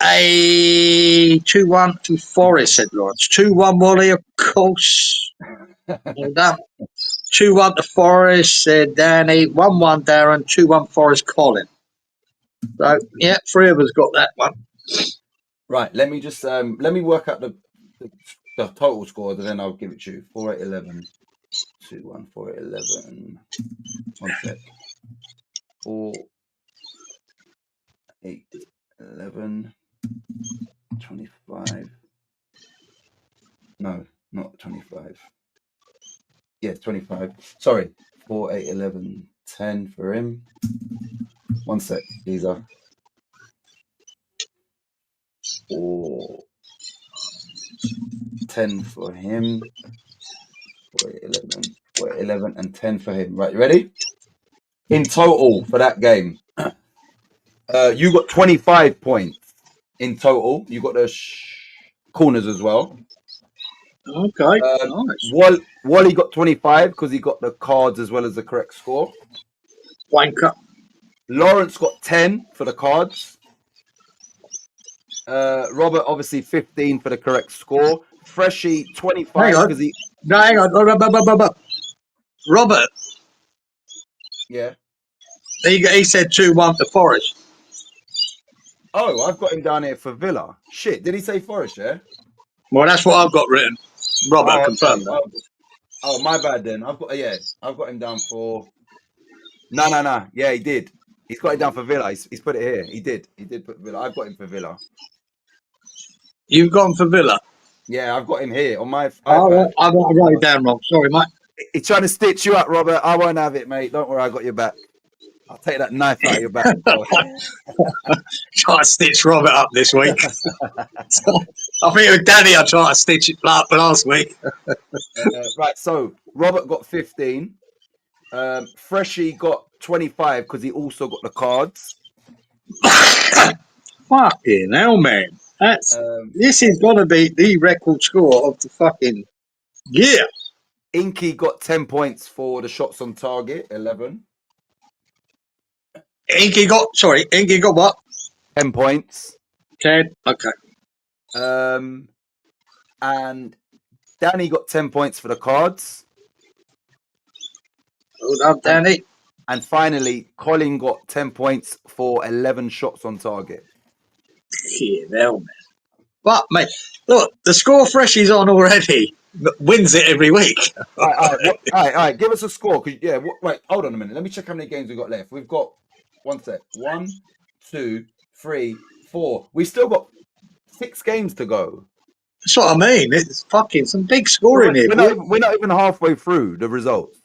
[SPEAKER 2] 2-1 to Forest, said Lawrence. 2-1 Wally, of course. Well done. 2-1 to Forest, said Danny. 1-1 Darren. 2-1 Forest, Colin. So, yeah, 3 of us got that one.
[SPEAKER 1] Right, let me just let me work out the total score, and then I'll give it to you. 4, 8, 11. 2-1, 4, 8, 11. 1 sec. 4, 8, 11. 25. No, not 25. Yeah, 25. Sorry. 4, 8, 11, 10 for him. 1 sec, these are. for 10 for him. For 11. For 11 and 10 for him. Right, you ready? In total for that game, you got 25 points in total. You got the corners as well.
[SPEAKER 2] Okay, nice.
[SPEAKER 1] Wally got 25 because he got the cards as well as the correct score.
[SPEAKER 2] Wanker.
[SPEAKER 1] Lawrence got 10 for the cards. Robert obviously 15 for the correct score. Freshie 25
[SPEAKER 2] Hang on.
[SPEAKER 1] because he
[SPEAKER 2] No, hang on. Robert,
[SPEAKER 1] yeah.
[SPEAKER 2] he said 2-1 to Forest.
[SPEAKER 1] Oh, I've got him down here for Villa. Shit, did he say Forest? Yeah.
[SPEAKER 2] Well, that's what I've got written. Robert
[SPEAKER 1] Oh,
[SPEAKER 2] confirmed
[SPEAKER 1] okay.
[SPEAKER 2] that.
[SPEAKER 1] Oh, my bad then. I've got him down for. No. Yeah, he did. He's got it down for Villa. He's put it here. He did put Villa. I've got him for Villa.
[SPEAKER 2] You've gone for Villa.
[SPEAKER 1] Yeah, I've got him here on my
[SPEAKER 2] Oh,
[SPEAKER 1] iPad.
[SPEAKER 2] I wrote it down wrong. Sorry, mate.
[SPEAKER 1] He's trying to stitch you up, Robert. I won't have it, mate. Don't worry, I got your back. I'll take that knife out of your back.
[SPEAKER 2] Try to stitch Robert up this week. I think with Danny, I tried to stitch it up last week.
[SPEAKER 1] Right, so Robert got 15. Freshie got 25 because he also got the cards.
[SPEAKER 2] Fucking hell, man. This is going to be the record score of the fucking year.
[SPEAKER 1] Inky got 10 points for the shots on target, 11.
[SPEAKER 2] Inky got what?
[SPEAKER 1] 10 points.
[SPEAKER 2] 10. Okay.
[SPEAKER 1] And Danny got 10 points for the cards.
[SPEAKER 2] Well done, Danny.
[SPEAKER 1] And finally, Colin got 10 points for 11 shots on target.
[SPEAKER 2] Yeah, hell, man. But, mate, look, the score Freshie's on already. Wins it every week.
[SPEAKER 1] All right. Give us a score. Wait, hold on a minute. Let me check how many games we've got left. We've got, 1 sec. 1, 2, 3, 4. We've still got 6 games to go.
[SPEAKER 2] That's what I mean. It's fucking some big scoring here.
[SPEAKER 1] We're not even halfway through the results.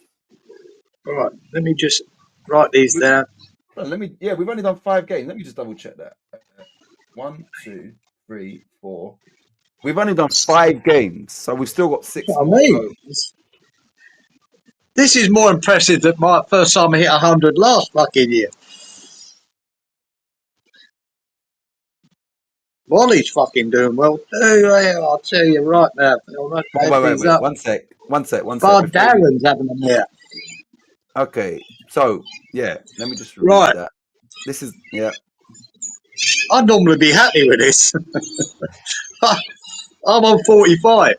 [SPEAKER 2] All right, let me just write these down.
[SPEAKER 1] We've only done 5 games. Let me just double check that. 1, 2, 3, 4. We've only done 5 games, so we've still got 6.
[SPEAKER 2] I mean, this is more impressive than my first time I hit 100 last fucking year. Wally's fucking doing well too. I'll tell you right now.
[SPEAKER 1] Wait. 1 sec.
[SPEAKER 2] Bud Darren's having a mare.
[SPEAKER 1] Okay, so yeah, let me just
[SPEAKER 2] Right.
[SPEAKER 1] that. This is
[SPEAKER 2] I'd normally be happy with this. I'm on 45.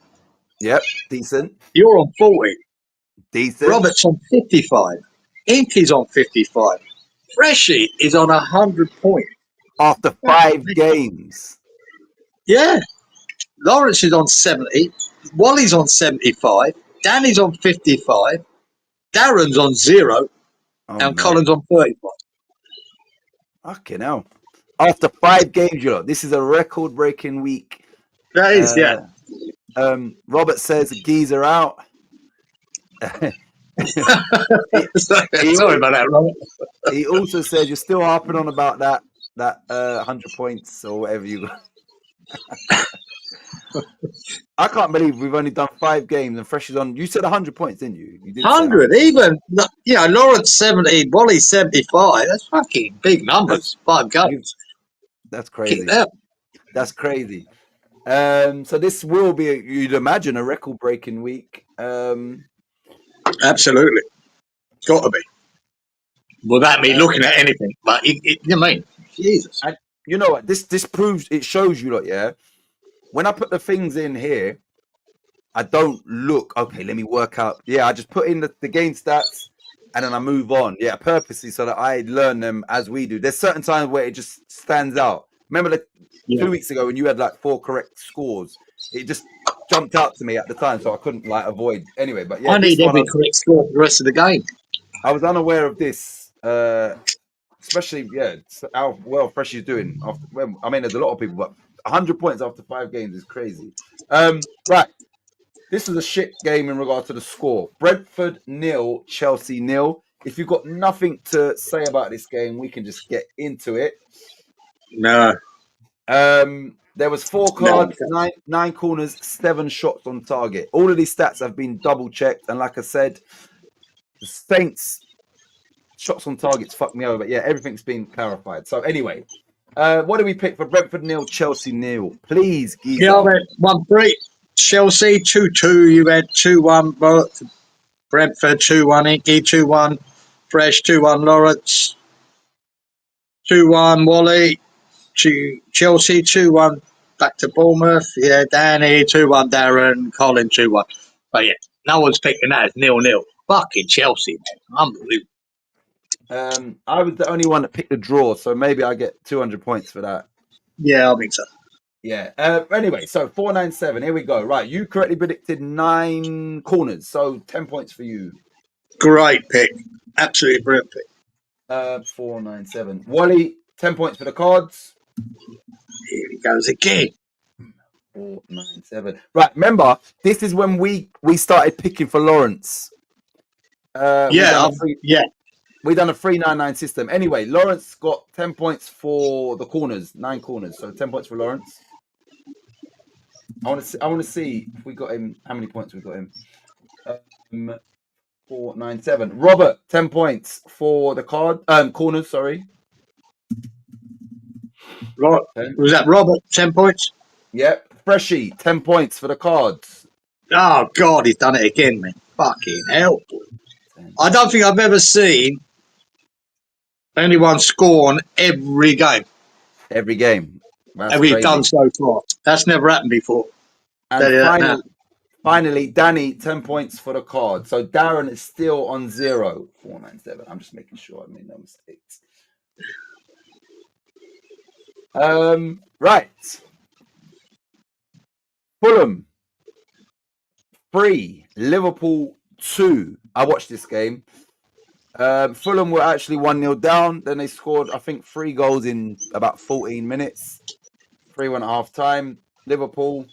[SPEAKER 1] Yep, decent.
[SPEAKER 2] You're on 40.
[SPEAKER 1] Decent.
[SPEAKER 2] Robert's on 55. Inky's on 55. Freshie is on 100 points.
[SPEAKER 1] After 5 games.
[SPEAKER 2] Yeah. Lawrence is on 70. Wally's on 75. Danny's on 55. Darren's on 0. And Colin's on 35.
[SPEAKER 1] Fucking hell. After 5 games, this is a record-breaking week.
[SPEAKER 2] That is, yeah.
[SPEAKER 1] Robert says geezer out.
[SPEAKER 2] Sorry about that, Robert.
[SPEAKER 1] He also says you're still harping on about that 100 points or whatever you got. I can't believe we've only done 5 games and Fresh is on. You said 100 points, didn't you? You did
[SPEAKER 2] 100, even. Lawrence 70, Wally 75. That's fucking big numbers. 5 games.
[SPEAKER 1] That's crazy. That's crazy. So this will be, you'd imagine, a record-breaking week.
[SPEAKER 2] Absolutely. It's got to be. Without me looking at anything. But, you mean, Jesus.
[SPEAKER 1] And you know what? This proves, it shows you, when I put the things in here, I don't look, okay, let me work out. Yeah, I just put in the game stats and then I move on. Yeah, purposely so that I learn them as we do. There's certain times where it just stands out. Remember 2 weeks ago when you had 4 correct scores? It just jumped out to me at the time, so I couldn't avoid. Anyway, but yeah.
[SPEAKER 2] I need every correct score for the rest of the game.
[SPEAKER 1] I was unaware of this, especially, how well Fresh is doing. There's a lot of people, but 100 points after 5 games is crazy. Right. This is a shit game in regard to the score. Brentford 0, Chelsea 0. If you've got nothing to say about this game, we can just get into it.
[SPEAKER 2] No.
[SPEAKER 1] The There was 4 cards, nine corners, 7 shots on target. All of these stats have been double checked, and like I said, the Saints shots on targets fucked me over. But yeah, everything's been clarified. So anyway, what do we pick for Brentford nil, Chelsea nil? Please, Geezer.
[SPEAKER 2] Yeah, I went 1-3. Chelsea 2-2. You had 2-1. Brentford 2-1. Inky 2-1. Fresh 2-1. Lawrence 2-1. Wally. Chelsea 2-1. Back to Bournemouth. Yeah, Danny 2-1. Darren. Colin 2-1. But yeah, no one's picking that as 0-0. Fucking Chelsea, man. Unbelievable.
[SPEAKER 1] I was the only one that picked the draw, so maybe I get 200 points for that.
[SPEAKER 2] Yeah, I think so.
[SPEAKER 1] Yeah. Anyway, so 497. Here we go. Right, you correctly predicted 9 corners, so 10 points for you.
[SPEAKER 2] Great pick. Absolutely brilliant pick.
[SPEAKER 1] 497. Wally, 10 points for the cards.
[SPEAKER 2] Here he goes again.
[SPEAKER 1] 497. Right, remember, this is when we started picking for Lawrence. We done a 399 system. Anyway, Lawrence got 10 points for the corners, 9 corners. So 10 points for Lawrence. I want to see if we got him. How many points we got him? 497. Robert, 10 points for the corners. Sorry.
[SPEAKER 2] Right. Was that Robert? 10 points.
[SPEAKER 1] Yep. Freshie, 10 points for the cards.
[SPEAKER 2] Oh God, he's done it again, man. Fucking hell. I don't think I've ever seen anyone score on every game.
[SPEAKER 1] Every game. That's
[SPEAKER 2] and we've
[SPEAKER 1] crazy.
[SPEAKER 2] done so far. That's never happened before.
[SPEAKER 1] And finally, Danny, 10 points for the card. So Darren is still on 0. 497. I'm just making sure I made no mistakes. Right. Fulham 3, Liverpool 2. I watched this game. Fulham were actually 1-0 down. Then they scored, I think, 3 goals in about 14 minutes. 3 went at half time. Liverpool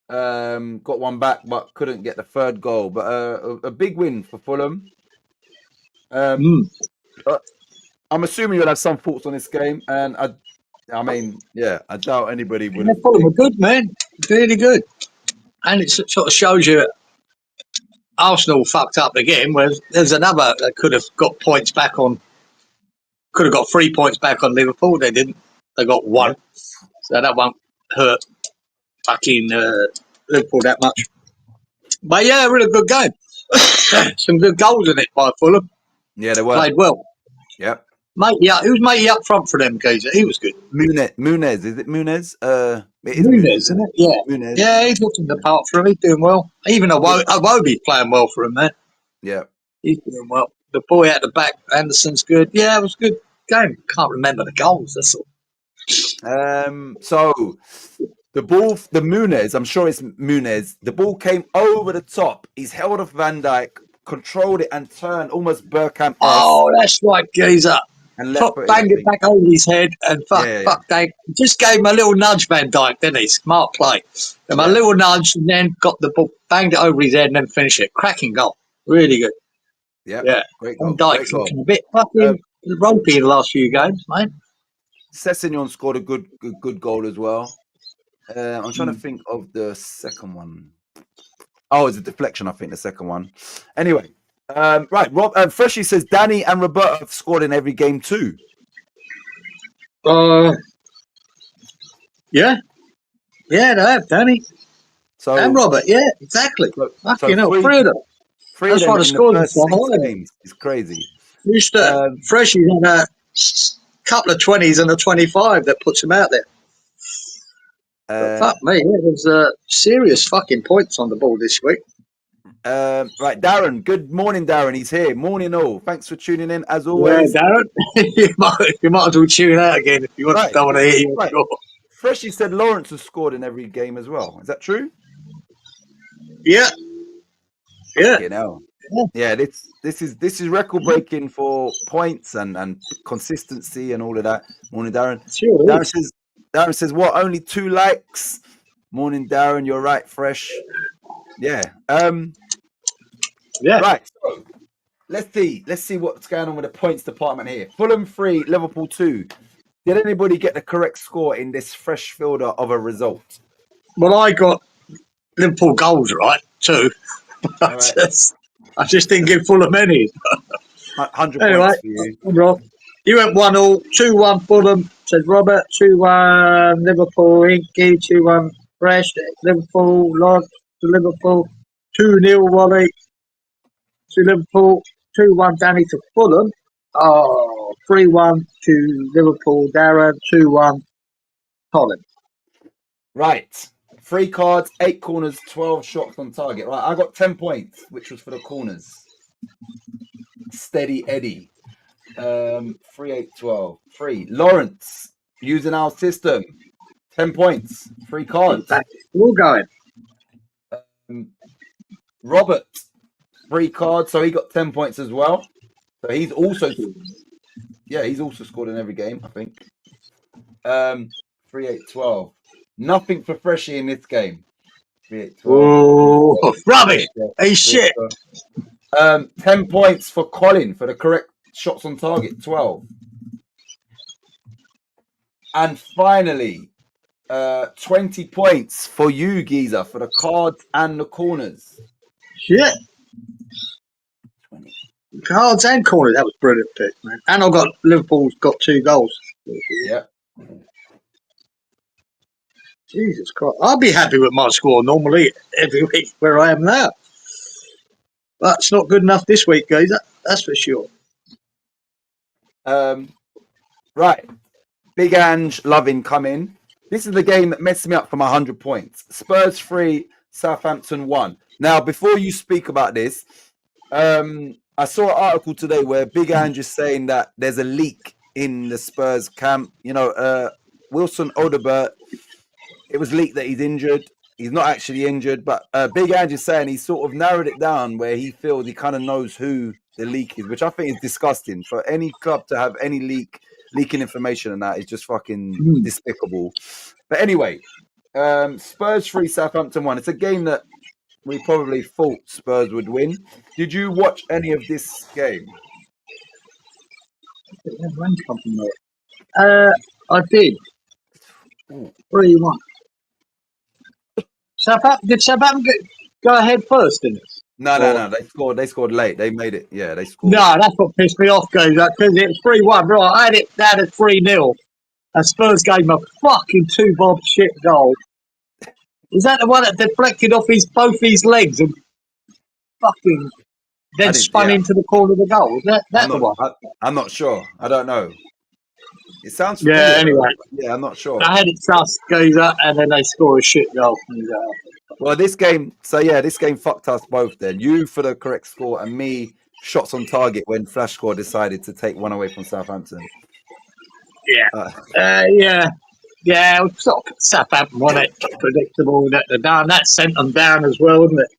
[SPEAKER 1] got one back, but couldn't get the 3rd goal. But a big win for Fulham. I'm assuming you'll have some thoughts on this game, and I mean, yeah, I doubt anybody would.
[SPEAKER 2] Fulham were good, man. Really good, and it sort of shows you Arsenal fucked up again. Whereas there's another that could have got points back on. Could have got 3 points back on Liverpool. They didn't. They got 1. So that won't hurt fucking Liverpool that much. But yeah, really good game. Some good goals in it by Fulham.
[SPEAKER 1] Yeah, they were.
[SPEAKER 2] Played well.
[SPEAKER 1] Yep.
[SPEAKER 2] Who's matey up front for them, geezer? He was good.
[SPEAKER 1] Muniz, is it Muniz? It is
[SPEAKER 2] Muniz, isn't it? Yeah.
[SPEAKER 1] Muniz.
[SPEAKER 2] Yeah, he's looking the part for him. He's doing well. Even Iwobi's playing well for him, man.
[SPEAKER 1] Yeah.
[SPEAKER 2] He's doing well. The boy at the back, Anderson's good. Yeah, it was a good game. Can't remember the goals, that's all.
[SPEAKER 1] So the ball, the Muniz, I'm sure it's Muniz. The ball came over the top. He's held off Van Dijk, controlled it, and turned almost Bergkamp.
[SPEAKER 2] Oh, that's right, geezer.
[SPEAKER 1] And
[SPEAKER 2] Banged it back over his head, and fuck Dijk. Just gave him a little nudge, Van Dijk, didn't he? Smart play. Gave him a little nudge, and then got the ball, banged it over his head, and then finished it. Cracking goal. Really good.
[SPEAKER 1] Yeah.
[SPEAKER 2] Great
[SPEAKER 1] goal.
[SPEAKER 2] Van Dijk's looking a bit fucking ropey in the last few games, mate.
[SPEAKER 1] Sessegnon scored a good goal as well. I'm trying to think of the second one. Oh, it's a deflection, I think, the second one. Anyway, right, Rob Freshie says Danny and Roberto have scored in every game too.
[SPEAKER 2] Yeah, they have, Danny.
[SPEAKER 1] So,
[SPEAKER 2] and Robert, yeah, exactly. Fucking hell, 3 of them. That's why the score is so high.
[SPEAKER 1] It's crazy.
[SPEAKER 2] Freshie had a couple of 20s and a 25 that puts him out there. Fuck me, there's serious fucking points on the board this week.
[SPEAKER 1] Right, Darren. Good morning, Darren. He's here. Morning, all. Thanks for tuning in as always.
[SPEAKER 2] Yeah, Darren. you might as well tune out again if you don't want to hear you. Right.
[SPEAKER 1] Freshie said Lawrence has scored in every game as well. Is that true?
[SPEAKER 2] Yeah.
[SPEAKER 1] Yeah. This is record breaking for points and consistency and all of that. Morning, Darren.
[SPEAKER 2] Sure.
[SPEAKER 1] Darren says what? Only 2 likes. Morning, Darren. You're right, Fresh. Yeah. Right. So let's see what's going on with the points department here. Fulham 3, Liverpool 2. Did anybody get the correct score in this fresh fielder of a result?
[SPEAKER 2] Well, I got Liverpool goals right too.
[SPEAKER 1] All right.
[SPEAKER 2] I just didn't give Fulham any.
[SPEAKER 1] 100
[SPEAKER 2] Anyway,
[SPEAKER 1] points for you.
[SPEAKER 2] Rob, you went 1-1, 2-1 Fulham, said Robert, 2-1 Liverpool, Inky, 2-1 Fresh, Liverpool, Lodge to Liverpool, 2-0 Wally to Liverpool, 2-1 Danny to Fulham, 3-1 to Liverpool, Darren, 2-1 Colin.
[SPEAKER 1] Right. 3 cards, 8 corners, 12 shots on target. Right, I got 10 points, which was for the corners. Steady Eddie. 3, 8, 12. 3. Lawrence, using our system. 10 points. 3 cards.
[SPEAKER 2] All going.
[SPEAKER 1] Robert, 3 cards, so he got 10 points as well. So he's also scored in every game, I think. 3, 8, 12. Nothing for Freshie in this game. 3, 8, 12.
[SPEAKER 2] Oh, rubbish. Hey, shit.
[SPEAKER 1] 10 points for Colin for the correct shots on target, 12. And finally, 20 points for you, Geezer, for the cards and the corners.
[SPEAKER 2] Shit.
[SPEAKER 1] 20.
[SPEAKER 2] Cards and corners. That was a brilliant pick, man. And I've got Liverpool's got 2 goals.
[SPEAKER 1] Yeah.
[SPEAKER 2] Jesus Christ. I'll be happy with my score normally every week where I am now. But it's not good enough this week, guys. That's for sure.
[SPEAKER 1] Right. Big Ange, loving, come in. This is the game that messed me up for my 100 points. Spurs 3, Southampton 1. Now, before you speak about this, I saw an article today where Big Ange is saying that there's a leak in the Spurs camp. You know, Wilson Odobert, it was leaked that he's injured. He's not actually injured, but Big Ange is saying he sort of narrowed it down where he feels he kind of knows who the leak is, which I think is disgusting. For any club to have any leaking information and that is just fucking despicable. But anyway, Spurs 3, Southampton 1. It's a game that we probably thought Spurs would win. Did you watch any of this game?
[SPEAKER 2] I did. 3-1. Did Southampton go ahead first in this?
[SPEAKER 1] No. They scored late. They made it. Yeah, they scored.
[SPEAKER 2] No, that's what pissed me off, guys. Because it was 3-1. Right, I had it down at 3-0. And Spurs gave him a fucking 2-bob shit goal. Was that the one that deflected off both his legs and fucking then spun into the corner of the goal? Was that the one?
[SPEAKER 1] I'm not sure. I don't know. It sounds familiar.
[SPEAKER 2] Yeah, anyway.
[SPEAKER 1] Yeah, I'm not sure.
[SPEAKER 2] I had it trust goes up and then they score a shit goal.
[SPEAKER 1] Well, this game fucked us both then. You for the correct score and me shots on target when Flash Score decided to take one away from Southampton.
[SPEAKER 2] Yeah. Yeah, sort of Southampton won it. Predictable that they're down. That sent them down as well, didn't it?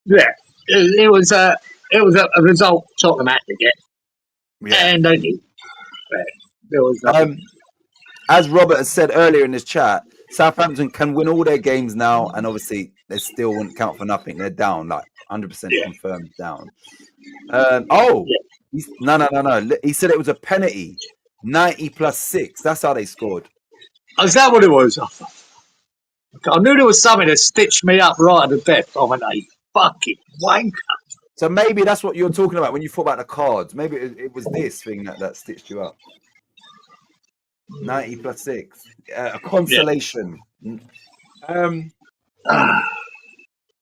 [SPEAKER 2] Yeah, it was a result Tottenham had to get, and they did. There was
[SPEAKER 1] as Robert has said earlier in this chat, Southampton can win all their games now, and obviously they still wouldn't count for nothing. They're down, like 100% confirmed down. No. He said it was a penalty. 90 plus 6. That's how they scored.
[SPEAKER 2] Oh, is that what it was? I knew there was something that stitched me up right at the death. I went, "Hey, fucking wanker."
[SPEAKER 1] So maybe that's what you're talking about when you thought about the cards. Maybe it was this thing that stitched you up. 90 plus 6. A consolation.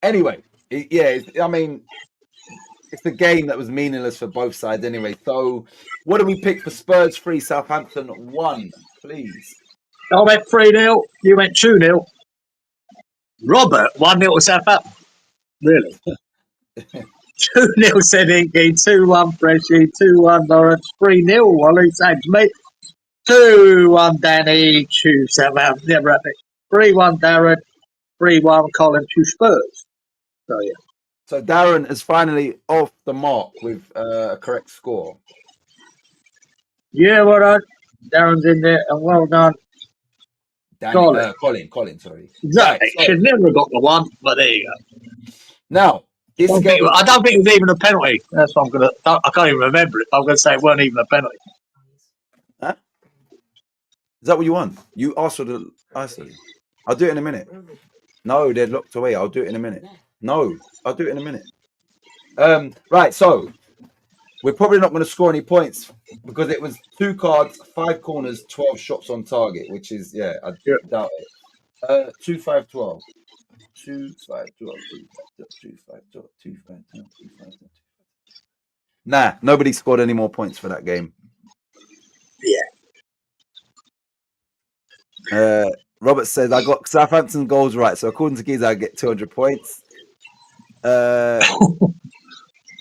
[SPEAKER 1] Anyway, I mean, it's a game that was meaningless for both sides anyway. So what do we pick for Spurs 3, Southampton 1, please?
[SPEAKER 2] I went 3-0. You went 2-0. Robert, 1-0 to Southampton. Really? 2-0 said Inky, 2-1 Freshie, 2-1 Lawrence, 3-0 Wally, same to me. 2-1 Danny, 2 Southampton, 3-1 Darren, 3-1 Colin, 2 Spurs. So yeah.
[SPEAKER 1] So Darren is finally off the mark with a correct score.
[SPEAKER 2] Yeah, well done. Darren's in there, and well done.
[SPEAKER 1] Colin, sorry.
[SPEAKER 2] Exactly.
[SPEAKER 1] Right,
[SPEAKER 2] Should never have got the one, but there you go.
[SPEAKER 1] Now, This
[SPEAKER 2] I
[SPEAKER 1] game,
[SPEAKER 2] don't think it was even a penalty. That's what I'm gonna. I can't even remember it. I'm gonna say it weren't even a penalty.
[SPEAKER 1] huh? Is that what you want? You asked for the Iceland. I'll do it in a minute. No, they're locked away. I'll do it in a minute. No, I'll do it in a minute. Right, so we're probably not going to score any points because it was 2 cards, 5 corners, 12 shots on target, which is I doubt it. 2, 5, 12. 2, 5, 12, 2, 5, 2, 5, 12, 2, 5, 12, 2, 5, 12. Nah, nobody scored any more points for that game.
[SPEAKER 2] Yeah.
[SPEAKER 1] Robert says I got Southampton goals right, so according to Giza, I get 200 points.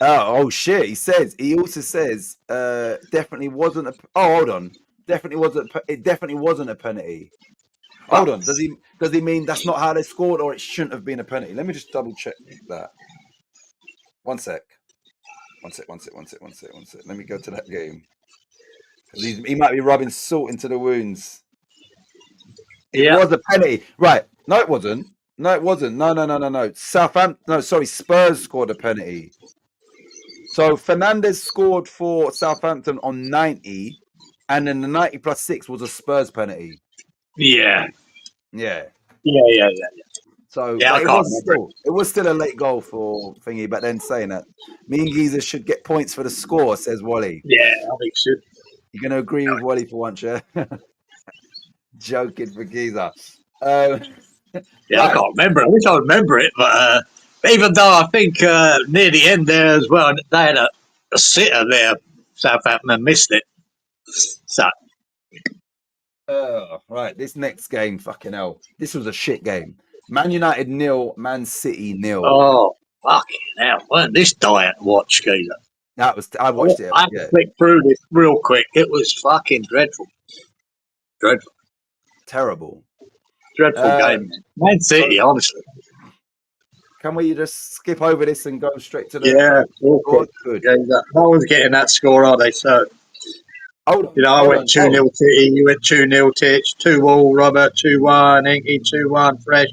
[SPEAKER 1] Oh shit! He also says definitely wasn't a. Oh, hold on. Definitely wasn't. It definitely wasn't a penalty. Hold on. Does he mean that's not how they scored, or it shouldn't have been a penalty? Let me just double check that. One sec. Let me go to that game. He might be rubbing salt into the wounds. It was a penalty, right? No, it wasn't. No, it wasn't. No. Southampton. No, sorry. Spurs scored a penalty. So Fernandez scored for Southampton on 90, and then the 90 plus 6 was a Spurs penalty.
[SPEAKER 2] Yeah.
[SPEAKER 1] So
[SPEAKER 2] Yeah,
[SPEAKER 1] it was still a late goal for Thingy, but then saying that, me and Giza should get points for the score, says Wally.
[SPEAKER 2] Yeah, I think so.
[SPEAKER 1] You're going to agree with Wally for once, yeah? Joking for Giza.
[SPEAKER 2] Yeah, I can't remember it. I wish I remember it, but even though I think near the end there as well, they had a sitter there, Southampton, and missed it. So,
[SPEAKER 1] right, this next game, fucking hell. This was a shit game. Man United 0, Man City 0.
[SPEAKER 2] oh, fucking hell. Weren't this diet watch, Geezer?
[SPEAKER 1] I watched it.
[SPEAKER 2] I had to flick through this real quick. It was fucking dreadful.
[SPEAKER 1] Terrible.
[SPEAKER 2] Dreadful game. Man City, honestly.
[SPEAKER 1] Can we just skip over this and go straight to the
[SPEAKER 2] Yeah,
[SPEAKER 1] good.
[SPEAKER 2] Geezer. No one's getting that score, are they? So,
[SPEAKER 1] Hold on.
[SPEAKER 2] you know, I went 2-0 City, you went 2-0 Titch, 2-all Robert, 2-1 Inky, 2-1 Fresh.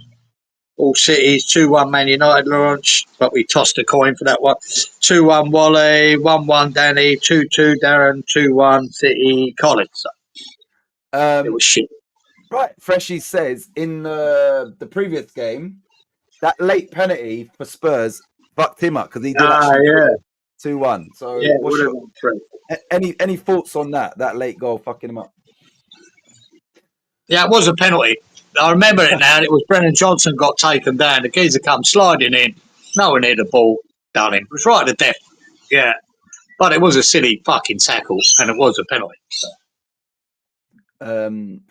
[SPEAKER 2] All Cities, 2-1 Man United launch, but we tossed a coin for that one. 2-1 Wally, 1-1 Danny, 2-2 Darren, 2-1 City Collins. So, it was shit.
[SPEAKER 1] Right, Freshy says in the previous game, that late penalty for Spurs fucked him up because he did 2-1. So any thoughts on that late goal fucking him up?
[SPEAKER 2] Yeah, it was a penalty. I remember it now. It was Brennan Johnson got taken down. The geezer come sliding in. No one near the ball. Done him. It was right to death. Yeah. But it was a silly fucking tackle and it was a penalty. So.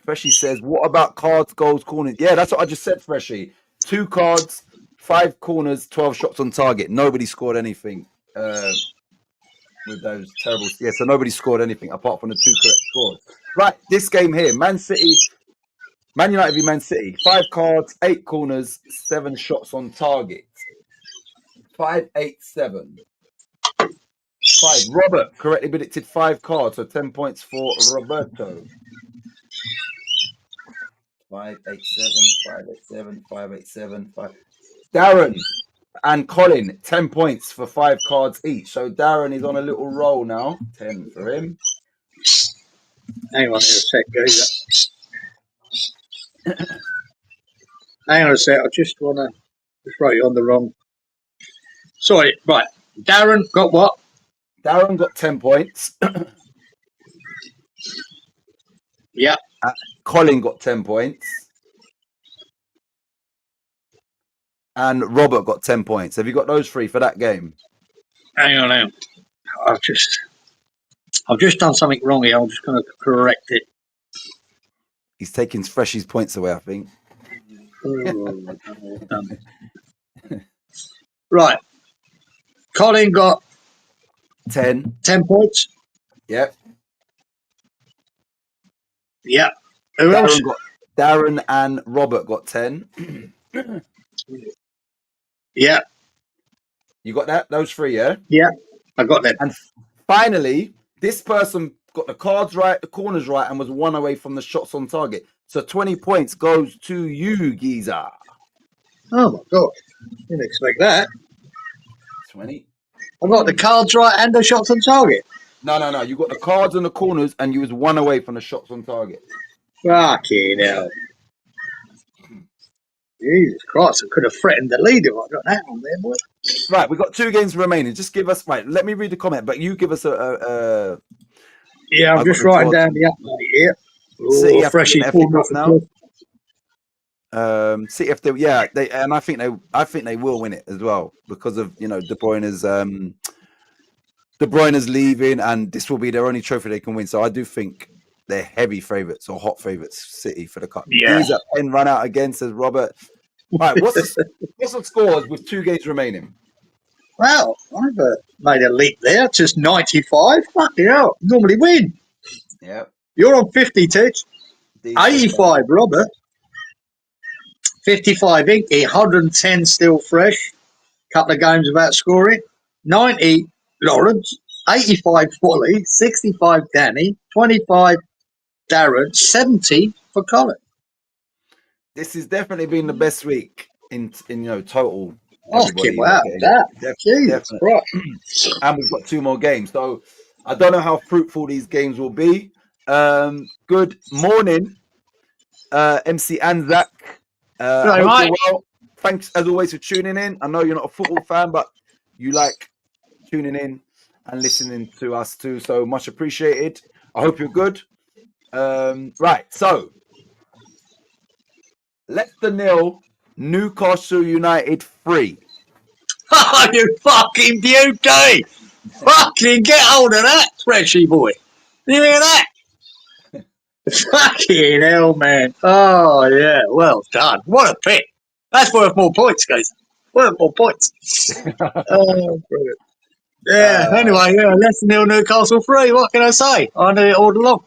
[SPEAKER 1] Freshy says, what about cards, goals, corners? Yeah, that's what I just said, Freshy. 2 cards, 5 corners, 12 shots on target. Nobody scored anything with those terrible. Yeah, so nobody scored anything apart from the 2 correct scores. Right, this game here, Man United v Man City. 5 cards, 8 corners, 7 shots on target. 5, 8, 7. 5. Robert correctly predicted 5 cards, so 10 points for Roberto. 5, 8, 7, 5, 8, 7, 5, 8, 7, 5. Darren and Colin, 10 points for 5 cards each. So Darren is on a little roll now. 10 for him.
[SPEAKER 2] Hang on a sec, guys. Hang on a sec. I just want to just write you on the wrong. Sorry, right. Darren got what?
[SPEAKER 1] Darren got 10 points.
[SPEAKER 2] Yeah.
[SPEAKER 1] Colin got 10 points. And Robert got 10 points. Have you got those 3 for that game?
[SPEAKER 2] Hang on. I've just done something wrong here. I'm just going to correct it.
[SPEAKER 1] He's taking Freshy's points away, I think.
[SPEAKER 2] Right. Colin got
[SPEAKER 1] 10
[SPEAKER 2] points.
[SPEAKER 1] Yep.
[SPEAKER 2] Yeah. Who else?
[SPEAKER 1] Darren and Robert got 10.
[SPEAKER 2] Yeah.
[SPEAKER 1] You got that? Those 3, yeah?
[SPEAKER 2] Yeah. I got that.
[SPEAKER 1] And finally, this person got the cards right, the corners right, and was 1 away from the shots on target. So 20 points goes to you, Giza.
[SPEAKER 2] Oh, my God. Didn't expect that.
[SPEAKER 1] 20.
[SPEAKER 2] I got the cards right and the shots on target.
[SPEAKER 1] No. You got the cards in the corners and you was 1 away from the shots on target.
[SPEAKER 2] Fucking hell. Jesus Christ, I could have threatened the lead if I got that on there, boy.
[SPEAKER 1] Right, we've got 2 games remaining. Just give us, right, let me read the comment, but you give us a
[SPEAKER 2] Yeah, I'm
[SPEAKER 1] I've
[SPEAKER 2] just
[SPEAKER 1] got the
[SPEAKER 2] writing
[SPEAKER 1] cards.
[SPEAKER 2] down the update here.
[SPEAKER 1] City
[SPEAKER 2] Oh,
[SPEAKER 1] have to
[SPEAKER 2] Freshie
[SPEAKER 1] win FA
[SPEAKER 2] falling
[SPEAKER 1] Cup
[SPEAKER 2] off the
[SPEAKER 1] now.
[SPEAKER 2] cliff.
[SPEAKER 1] City have to, yeah, I think they will win it as well because of, you know, De Bruyne's leaving, and this will be their only trophy they can win. So I do think they're heavy favourites or hot favourites, City, for the cup.
[SPEAKER 2] Yeah.
[SPEAKER 1] These are pen run out again, says Robert. Right, what's the scores with 2 games remaining?
[SPEAKER 2] Well, I've made a leap there. Just 95. Fucking hell. Normally win.
[SPEAKER 1] Yeah.
[SPEAKER 2] You're on 50, Titch. 85, Robert. 55, Inky. 110 still fresh. Couple of games without scoring. 90, Lawrence. 85, Wally. 65, Danny. 25, Darren. 70 for Colin.
[SPEAKER 1] This has definitely been the best week in you know, total.
[SPEAKER 2] Fucking wow. That. Jesus Christ.
[SPEAKER 1] And we've got 2 more games. So I don't know how fruitful these games will be. Good morning, MC and Zach.
[SPEAKER 2] Right,
[SPEAKER 1] Hope
[SPEAKER 2] mate.
[SPEAKER 1] you're well. Thanks as always for tuning in. I know you're not a football fan, but you like tuning in and listening to us too. So much appreciated. I hope you're good. Right, so Leicester 0, Newcastle United 3.
[SPEAKER 2] Oh, you fucking beauty! Fucking get hold of that, Freshie boy. You hear that? Fucking hell, man. Oh, yeah, well done. What a pick. That's worth more points, guys. Worth more points. Oh, brilliant. Yeah, anyway, yeah, less than Newcastle 3. What can I say? I knew it all along.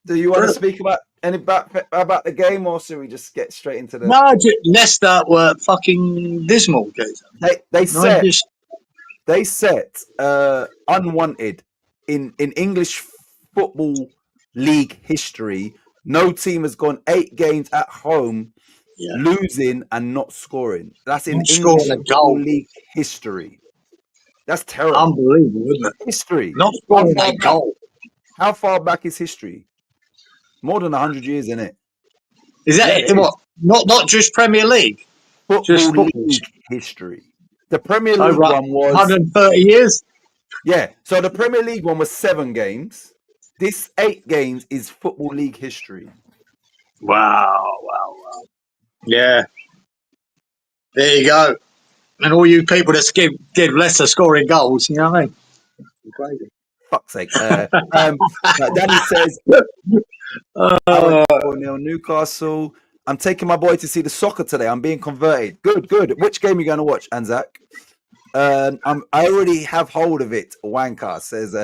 [SPEAKER 1] Do you want to speak about about the game, or should we just get straight into the?
[SPEAKER 2] No, Leicester were fucking dismal, guys.
[SPEAKER 1] They set unwanted in English football league history. No team has gone 8 games at home, losing and not scoring. That's in English football league history. That's terrible.
[SPEAKER 2] Unbelievable, isn't it?
[SPEAKER 1] History.
[SPEAKER 2] Not scoring a goal.
[SPEAKER 1] How far back is history? More than 100 years, isn't it?
[SPEAKER 2] Is that what? Not just Premier League?
[SPEAKER 1] Football league history. The Premier League one was
[SPEAKER 2] 130 years.
[SPEAKER 1] Yeah, so the Premier League one was 7 games. This 8 games is football league history.
[SPEAKER 2] Wow. Yeah. There you go. And all you people that give Leicester scoring goals, you know what I mean? Crazy.
[SPEAKER 1] Fuck's sake. Danny says, 4-0 Newcastle. I'm taking my boy to see the soccer today. I'm being converted. Good. Which game are you going to watch, Anzac? I already have hold of it. Wanker says.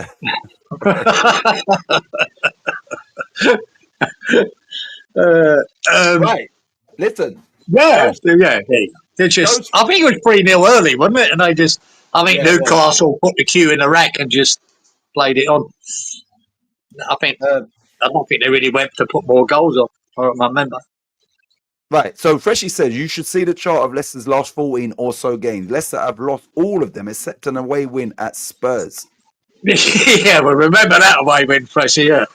[SPEAKER 1] Right. Listen.
[SPEAKER 2] Yeah. I think it was 3-0 early, wasn't it? And I think Newcastle put the cue in the rack and just played it on. I don't think they really went to put more goals on. I remember.
[SPEAKER 1] Right, so Freshie says you should see the chart of Leicester's last 14 or so games. Leicester have lost all of them except an away win at Spurs.
[SPEAKER 2] Yeah, well, remember that away win, Freshie, yeah.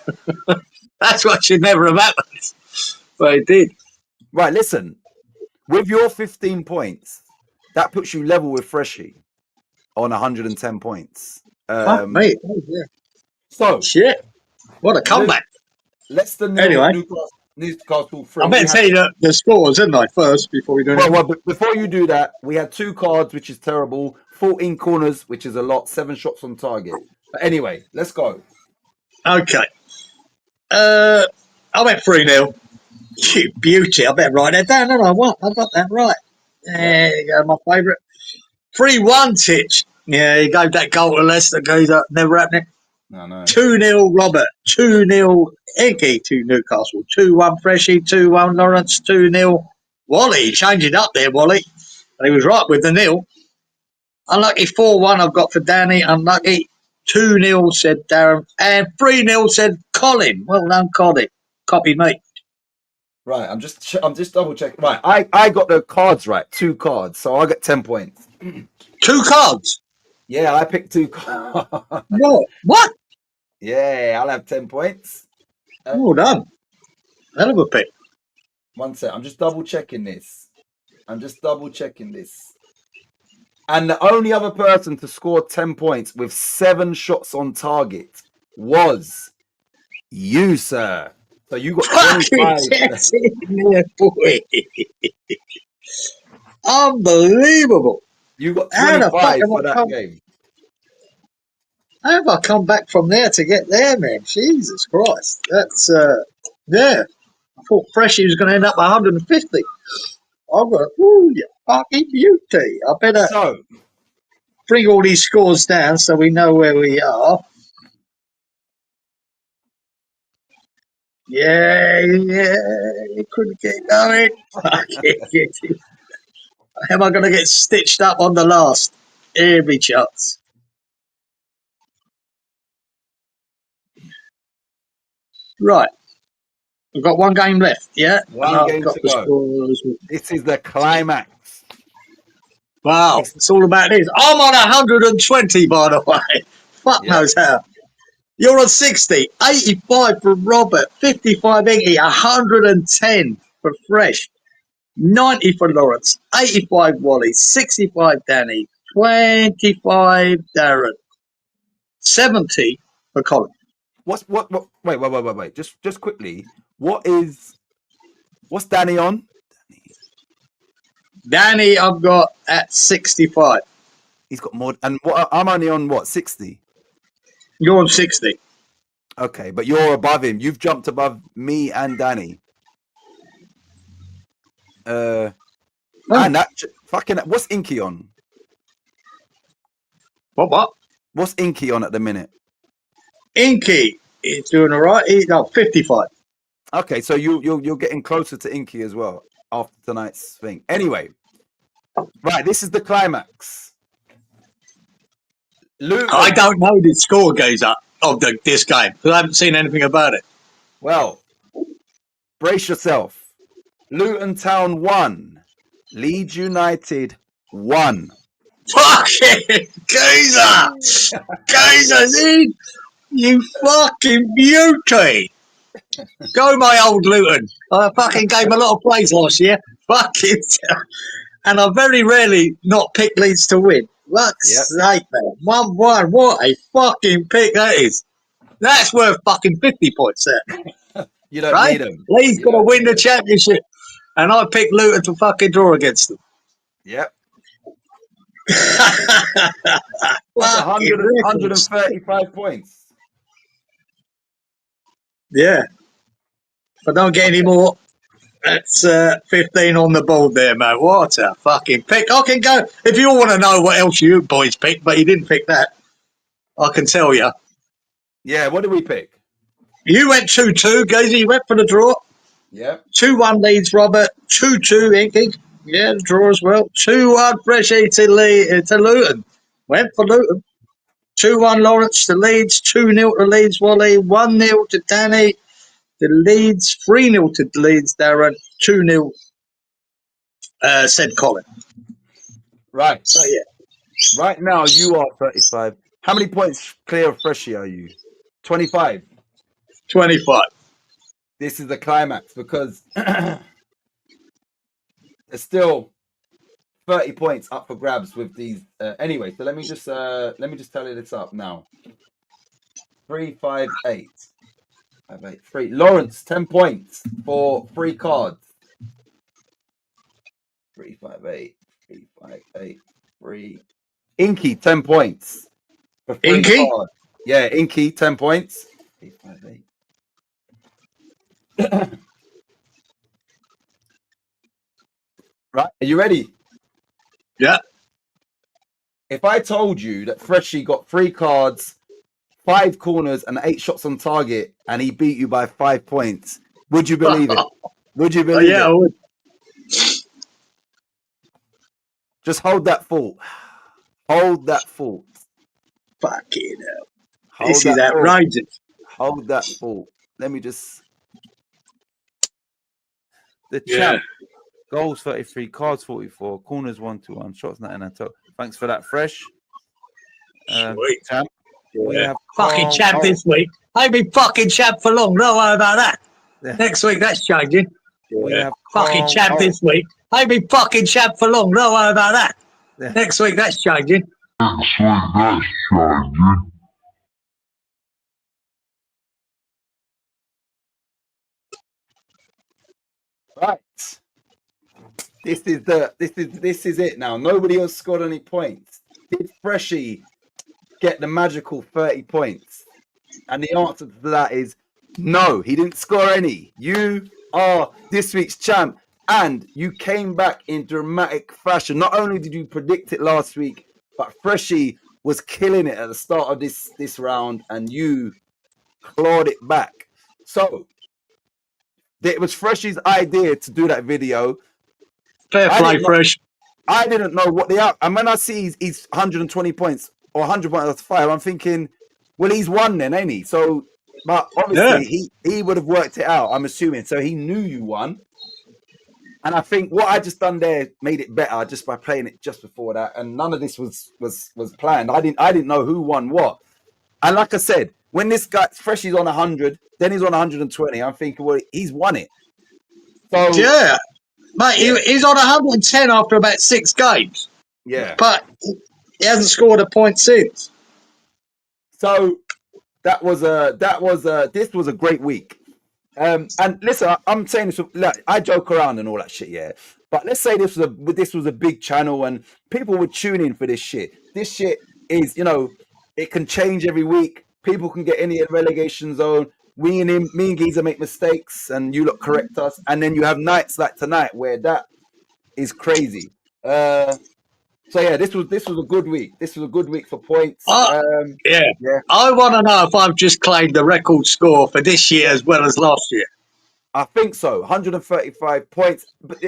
[SPEAKER 2] That's what should never have happened. But it did.
[SPEAKER 1] Right, listen. With your 15 points, that puts you level with Freshie on 110 points.
[SPEAKER 2] Mate. Oh, yeah.
[SPEAKER 1] So,
[SPEAKER 2] shit. What a comeback.
[SPEAKER 1] Leicester
[SPEAKER 2] anyway.
[SPEAKER 1] Newcastle 3.
[SPEAKER 2] I meant to tell you the scores, didn't I, first, before we do anything?
[SPEAKER 1] Well, before you do that, we had 2 cards, which is terrible, 14 corners, which is a lot, 7 shots on target. But anyway, let's go.
[SPEAKER 2] Okay. I went 3-0. You beauty. I better write that down, don't I? What? I got that right. There you go, my favourite. 3-1, Titch. Yeah, he gave that goal to Leicester. Goes up, never happening.
[SPEAKER 1] No.
[SPEAKER 2] 2-0, Robert. 2-0, Eggy to Newcastle. 2-1, Freshie. 2-1, Lawrence. 2-0, Wally. Changed it up there, Wally. And he was right with the nil. Unlucky 4-1 I've got for Danny. Unlucky 2-0 said Darren. And 3-0 said Colin. Well done, Colin. Copy me.
[SPEAKER 1] Right, I'm just double checking. Right, I got the cards right. 2 cards, so I get 10 points.
[SPEAKER 2] 2 cards.
[SPEAKER 1] Yeah, I picked 2 cards.
[SPEAKER 2] What? What?
[SPEAKER 1] Yeah, I'll have 10 points.
[SPEAKER 2] Well done. Hell of a pick.
[SPEAKER 1] One sec. I'm just double checking this. And the only other person to score 10 points with 7 shots on target was you, sir. So you got
[SPEAKER 2] Fucking
[SPEAKER 1] 25.
[SPEAKER 2] Jets in there, boy. Unbelievable.
[SPEAKER 1] You got
[SPEAKER 2] How the fuck
[SPEAKER 1] 25
[SPEAKER 2] have
[SPEAKER 1] for
[SPEAKER 2] I
[SPEAKER 1] that
[SPEAKER 2] come?
[SPEAKER 1] game.
[SPEAKER 2] How have I come back from there to get there, man? Jesus Christ. That's yeah. I thought Freshie was going to end up 150. I've got, ooh, you fucking beauty. I better
[SPEAKER 1] So,
[SPEAKER 2] bring all these scores down so we know where we are. Yeah, you couldn't get going. Am I going to get stitched up on the last? Every chance. Right. We've got one game left, yeah?
[SPEAKER 1] one
[SPEAKER 2] I've
[SPEAKER 1] game
[SPEAKER 2] got
[SPEAKER 1] to
[SPEAKER 2] the
[SPEAKER 1] go.
[SPEAKER 2] scores.
[SPEAKER 1] This is the climax.
[SPEAKER 2] Wow,
[SPEAKER 1] It's,
[SPEAKER 2] it's all about this. I'm on 120, by the way. Fuck
[SPEAKER 1] yep.
[SPEAKER 2] knows how. You're on 60, 85 for Robert, 55 Inky, 110 for Fresh, 90 for Lawrence, 85 Wally, 65 Danny, 25 Darren, 70 for Colin.
[SPEAKER 1] What? Wait. Just quickly. What's Danny on?
[SPEAKER 2] Danny, I've got at 65.
[SPEAKER 1] He's got more. And what? I'm only on what? 60.
[SPEAKER 2] You're on 60.
[SPEAKER 1] Okay, but you're above him. You've jumped above me and Danny. And that fucking. What's Inky on?
[SPEAKER 2] What?
[SPEAKER 1] What's Inky on at the minute?
[SPEAKER 2] Inky is doing all right. No, 55.
[SPEAKER 1] Okay, so you're getting closer to Inky as well after tonight's thing. Anyway, right, this is the climax. Luton,
[SPEAKER 2] I don't know the score goes up of this game because I haven't seen anything about it.
[SPEAKER 1] well, brace yourself. Luton Town 1, Leeds United 1.
[SPEAKER 2] Fucking geezer! Geezer, dude! You fucking beauty! Go, my old Luton. I fucking gave him a lot of praise last year. Fucking. And I very rarely not pick Leeds to win. Fuck's sake, man. 1-1. What a fucking pick that is. That's worth fucking 50 points there.
[SPEAKER 1] You don't
[SPEAKER 2] Right?
[SPEAKER 1] need them.
[SPEAKER 2] Leeds got to win the championship. And I picked Luton to fucking draw against them.
[SPEAKER 1] Yep.
[SPEAKER 2] That's
[SPEAKER 1] 135 points.
[SPEAKER 2] Yeah. If I don't get any more, that's 15 on the board there, mate. What a fucking pick. I can go, if you all want to know what else you boys picked, but you didn't pick that, I can tell you.
[SPEAKER 1] Yeah, what did we pick?
[SPEAKER 2] You went 2-2, Gazy. You went for the draw.
[SPEAKER 1] Yep.
[SPEAKER 2] 2-1 Leeds, Robert. 2-2 Inky. Yeah, the draw as well. 2-1 Fresh to Luton. Went for Luton. 2-1 Lawrence to Leeds. 2-0 to Leeds, Wally. 1-0 to Danny. The Leeds. 3-0 to Leeds, Darren. 2-0 said Colin.
[SPEAKER 1] Right.
[SPEAKER 2] So, yeah.
[SPEAKER 1] Right now, you are 35. How many points clear of Freshie are you? 25.
[SPEAKER 2] 25.
[SPEAKER 1] This is the climax because there's still 30 points up for grabs with these. Anyway, so let me just tally this up now. 3, 5, 8. 5, 8, 3. Lawrence, 10 points for 3 cards. 3, 5, 8. 3, 5, 8. 3. Inky, 10 points for 3
[SPEAKER 2] Inky?
[SPEAKER 1] cards. Yeah, Inky, 10 points. 3, 5, 8. Right, are you ready?
[SPEAKER 2] Yeah.
[SPEAKER 1] If I told you that Freshie got 3 cards, 5 corners, and 8 shots on target, and he beat you by 5 points, would you believe it? Would you believe
[SPEAKER 2] Yeah, I
[SPEAKER 1] it?
[SPEAKER 2] would.
[SPEAKER 1] Just hold that thought. Hold that thought.
[SPEAKER 2] Fucking hell.
[SPEAKER 1] Hold
[SPEAKER 2] This is
[SPEAKER 1] that thought.
[SPEAKER 2] outrageous.
[SPEAKER 1] Hold that thought. Let me just. The
[SPEAKER 2] Yeah.
[SPEAKER 1] champ. Goals 33, cards 44, corners 1-1, shots 99. Thanks for that, Fresh.
[SPEAKER 2] Sweet.
[SPEAKER 1] champ. We
[SPEAKER 2] Yeah.
[SPEAKER 1] have
[SPEAKER 2] Fucking
[SPEAKER 1] Carl-
[SPEAKER 2] champ
[SPEAKER 1] oh,
[SPEAKER 2] this week. Ain't been fucking champ for long. Don't worry about that.
[SPEAKER 1] Yeah.
[SPEAKER 2] Next week, that's changing.
[SPEAKER 1] We have
[SPEAKER 2] Fucking
[SPEAKER 1] Carl-
[SPEAKER 2] champ
[SPEAKER 1] oh,
[SPEAKER 2] this week. Ain't been fucking champ for long. Don't worry about that.
[SPEAKER 1] Yeah.
[SPEAKER 2] Next week, that's changing.
[SPEAKER 1] Right. This is it now. Nobody else scored any points. Did Freshie get the magical 30 points? And the answer to that is no, he didn't score any. You are this week's champ, and you came back in dramatic fashion. Not only did you predict it last week, but Freshie was killing it at the start of this round, and you clawed it back. So it was Freshie's idea to do that video.
[SPEAKER 2] Fair play, Fresh.
[SPEAKER 1] I didn't know what the out. And when I see he's 120 points or 100 points off fire, I'm thinking, well, he's won then, ain't he? So, but obviously he would have worked it out. I'm assuming. So he knew you won. And I think what I just done there made it better just by playing it just before that. And none of this was planned. I didn't know who won what. And like I said, when this guy Freshie's on 100, then he's on 120. I'm thinking, well, he's won it. So
[SPEAKER 2] Yeah. Mate, he's on 110 after about 6 games.
[SPEAKER 1] yeah.
[SPEAKER 2] But he hasn't scored a point since.
[SPEAKER 1] So this was a great week. And listen, I'm saying this. Like, I joke around and all that shit, yeah. But let's say this was a big channel and people would tune in for this shit. This shit is, it can change every week. People can get in the relegation zone. Me and Geezer make mistakes, and you look correct us. And then you have nights like tonight where that is crazy. So yeah, this was a good week. This was a good week for points.
[SPEAKER 2] Yeah.
[SPEAKER 1] Yeah.
[SPEAKER 2] I want to know if I've just claimed the record score for this year as well as last year.
[SPEAKER 1] I think so. 135 points. But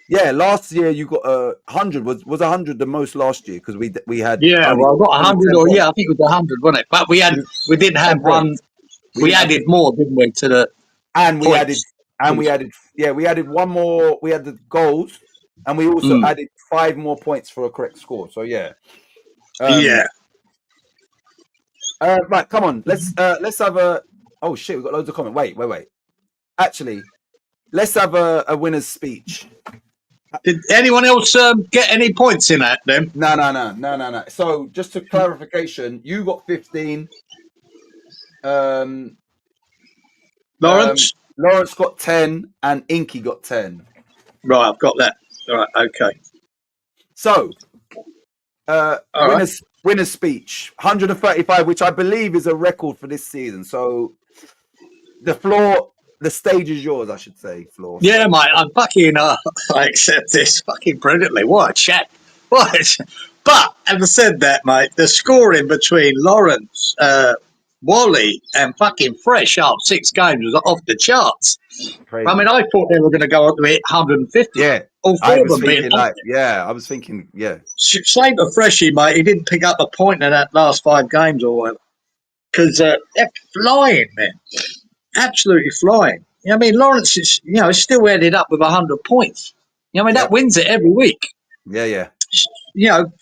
[SPEAKER 1] yeah, last year you got 100. Was 100 the most last year? Because we had
[SPEAKER 2] Yeah,
[SPEAKER 1] only
[SPEAKER 2] well, I got 100 or
[SPEAKER 1] points.
[SPEAKER 2] I think it was 100, wasn't it? But we didn't have
[SPEAKER 1] 10
[SPEAKER 2] one.
[SPEAKER 1] points.
[SPEAKER 2] We added more, didn't we, to the
[SPEAKER 1] And we
[SPEAKER 2] points.
[SPEAKER 1] we added one more. We had the goals, and we also added 5 more points for a correct score. So yeah.
[SPEAKER 2] Yeah.
[SPEAKER 1] Right, come on. Let's have a. Oh shit, we got loads of comments. Wait. Actually, let's have a winner's speech.
[SPEAKER 2] Did anyone else get any points in that then?
[SPEAKER 1] No. So just to clarification, you got 15.
[SPEAKER 2] Lawrence?
[SPEAKER 1] Lawrence got 10 and Inky got 10.
[SPEAKER 2] Right, I've got that. All right, okay.
[SPEAKER 1] So,
[SPEAKER 2] right.
[SPEAKER 1] winner's speech, 135, which I believe is a record for this season. So, the stage is yours, I should say, Floor.
[SPEAKER 2] Yeah, mate, I'm fucking, I accept this fucking brilliantly. What a chat. But, having said that, mate, the scoring between Lawrence, Wally, and fucking Fresh after 6 games was off the charts.
[SPEAKER 1] Crazy.
[SPEAKER 2] I mean, I thought they were going to go up to hit 150.
[SPEAKER 1] Yeah.
[SPEAKER 2] All 4 of them being
[SPEAKER 1] I was thinking, yeah.
[SPEAKER 2] Same for Freshie, mate. He didn't pick up a point in that last 5 games or whatever. Because they're flying, man. Absolutely flying. You know what I mean? Lawrence is, still ended up with 100 points. You know what I mean? That wins it every week.
[SPEAKER 1] Yeah.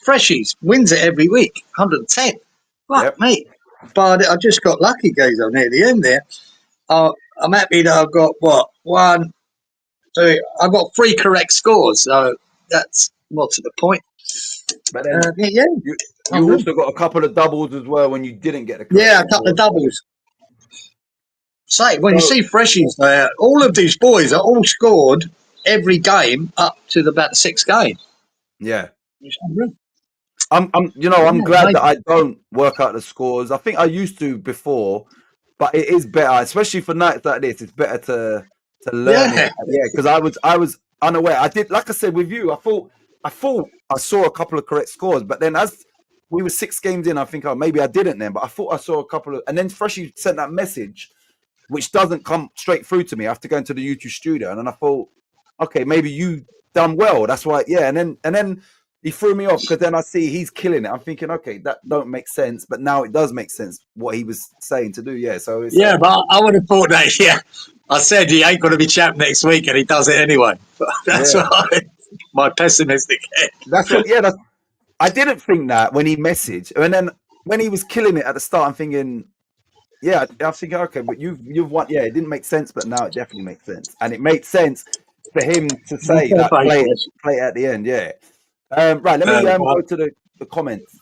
[SPEAKER 2] Freshies wins it every week. 110. Fuck, mate. But I just got lucky, guys, on near the end there. I'm happy that I've got, 1, 2, I've got 3 correct scores. So that's more to the point.
[SPEAKER 1] But then, you also got a couple of doubles as well when you didn't get the correct
[SPEAKER 2] a couple of doubles. Say, when you see Freshies there, all of these boys are all scored every game up to about the 6th game.
[SPEAKER 1] Yeah. I'm glad that I don't work out the scores. I think I used to before, but it is better, especially for nights like this. It's better to learn it. Yeah, because I was unaware. I did, like I said with you, I thought I saw a couple of correct scores, but then as we were 6 games in, I think maybe I didn't then, but I thought I saw a couple of, and then Freshie sent that message, which doesn't come straight through to me. I have to go into the YouTube studio, and then I thought, okay, maybe you done well. That's why, yeah. And then he threw me off because then I see he's killing it. I'm thinking, okay, that don't make sense, but now it does make sense what he was saying to do. Yeah, so it's,
[SPEAKER 2] but I would have thought that. Yeah, I said he ain't going to be champ next week, and he does it anyway. That's my pessimistic head.
[SPEAKER 1] That's what. Yeah, I didn't think that when he messaged, and then when he was killing it at the start, I'm thinking, yeah, I was thinking, okay, but you've won. Yeah, it didn't make sense, but now it definitely makes sense, and it makes sense for him to say that play it at the end. Yeah. Right. Let me go to the comments.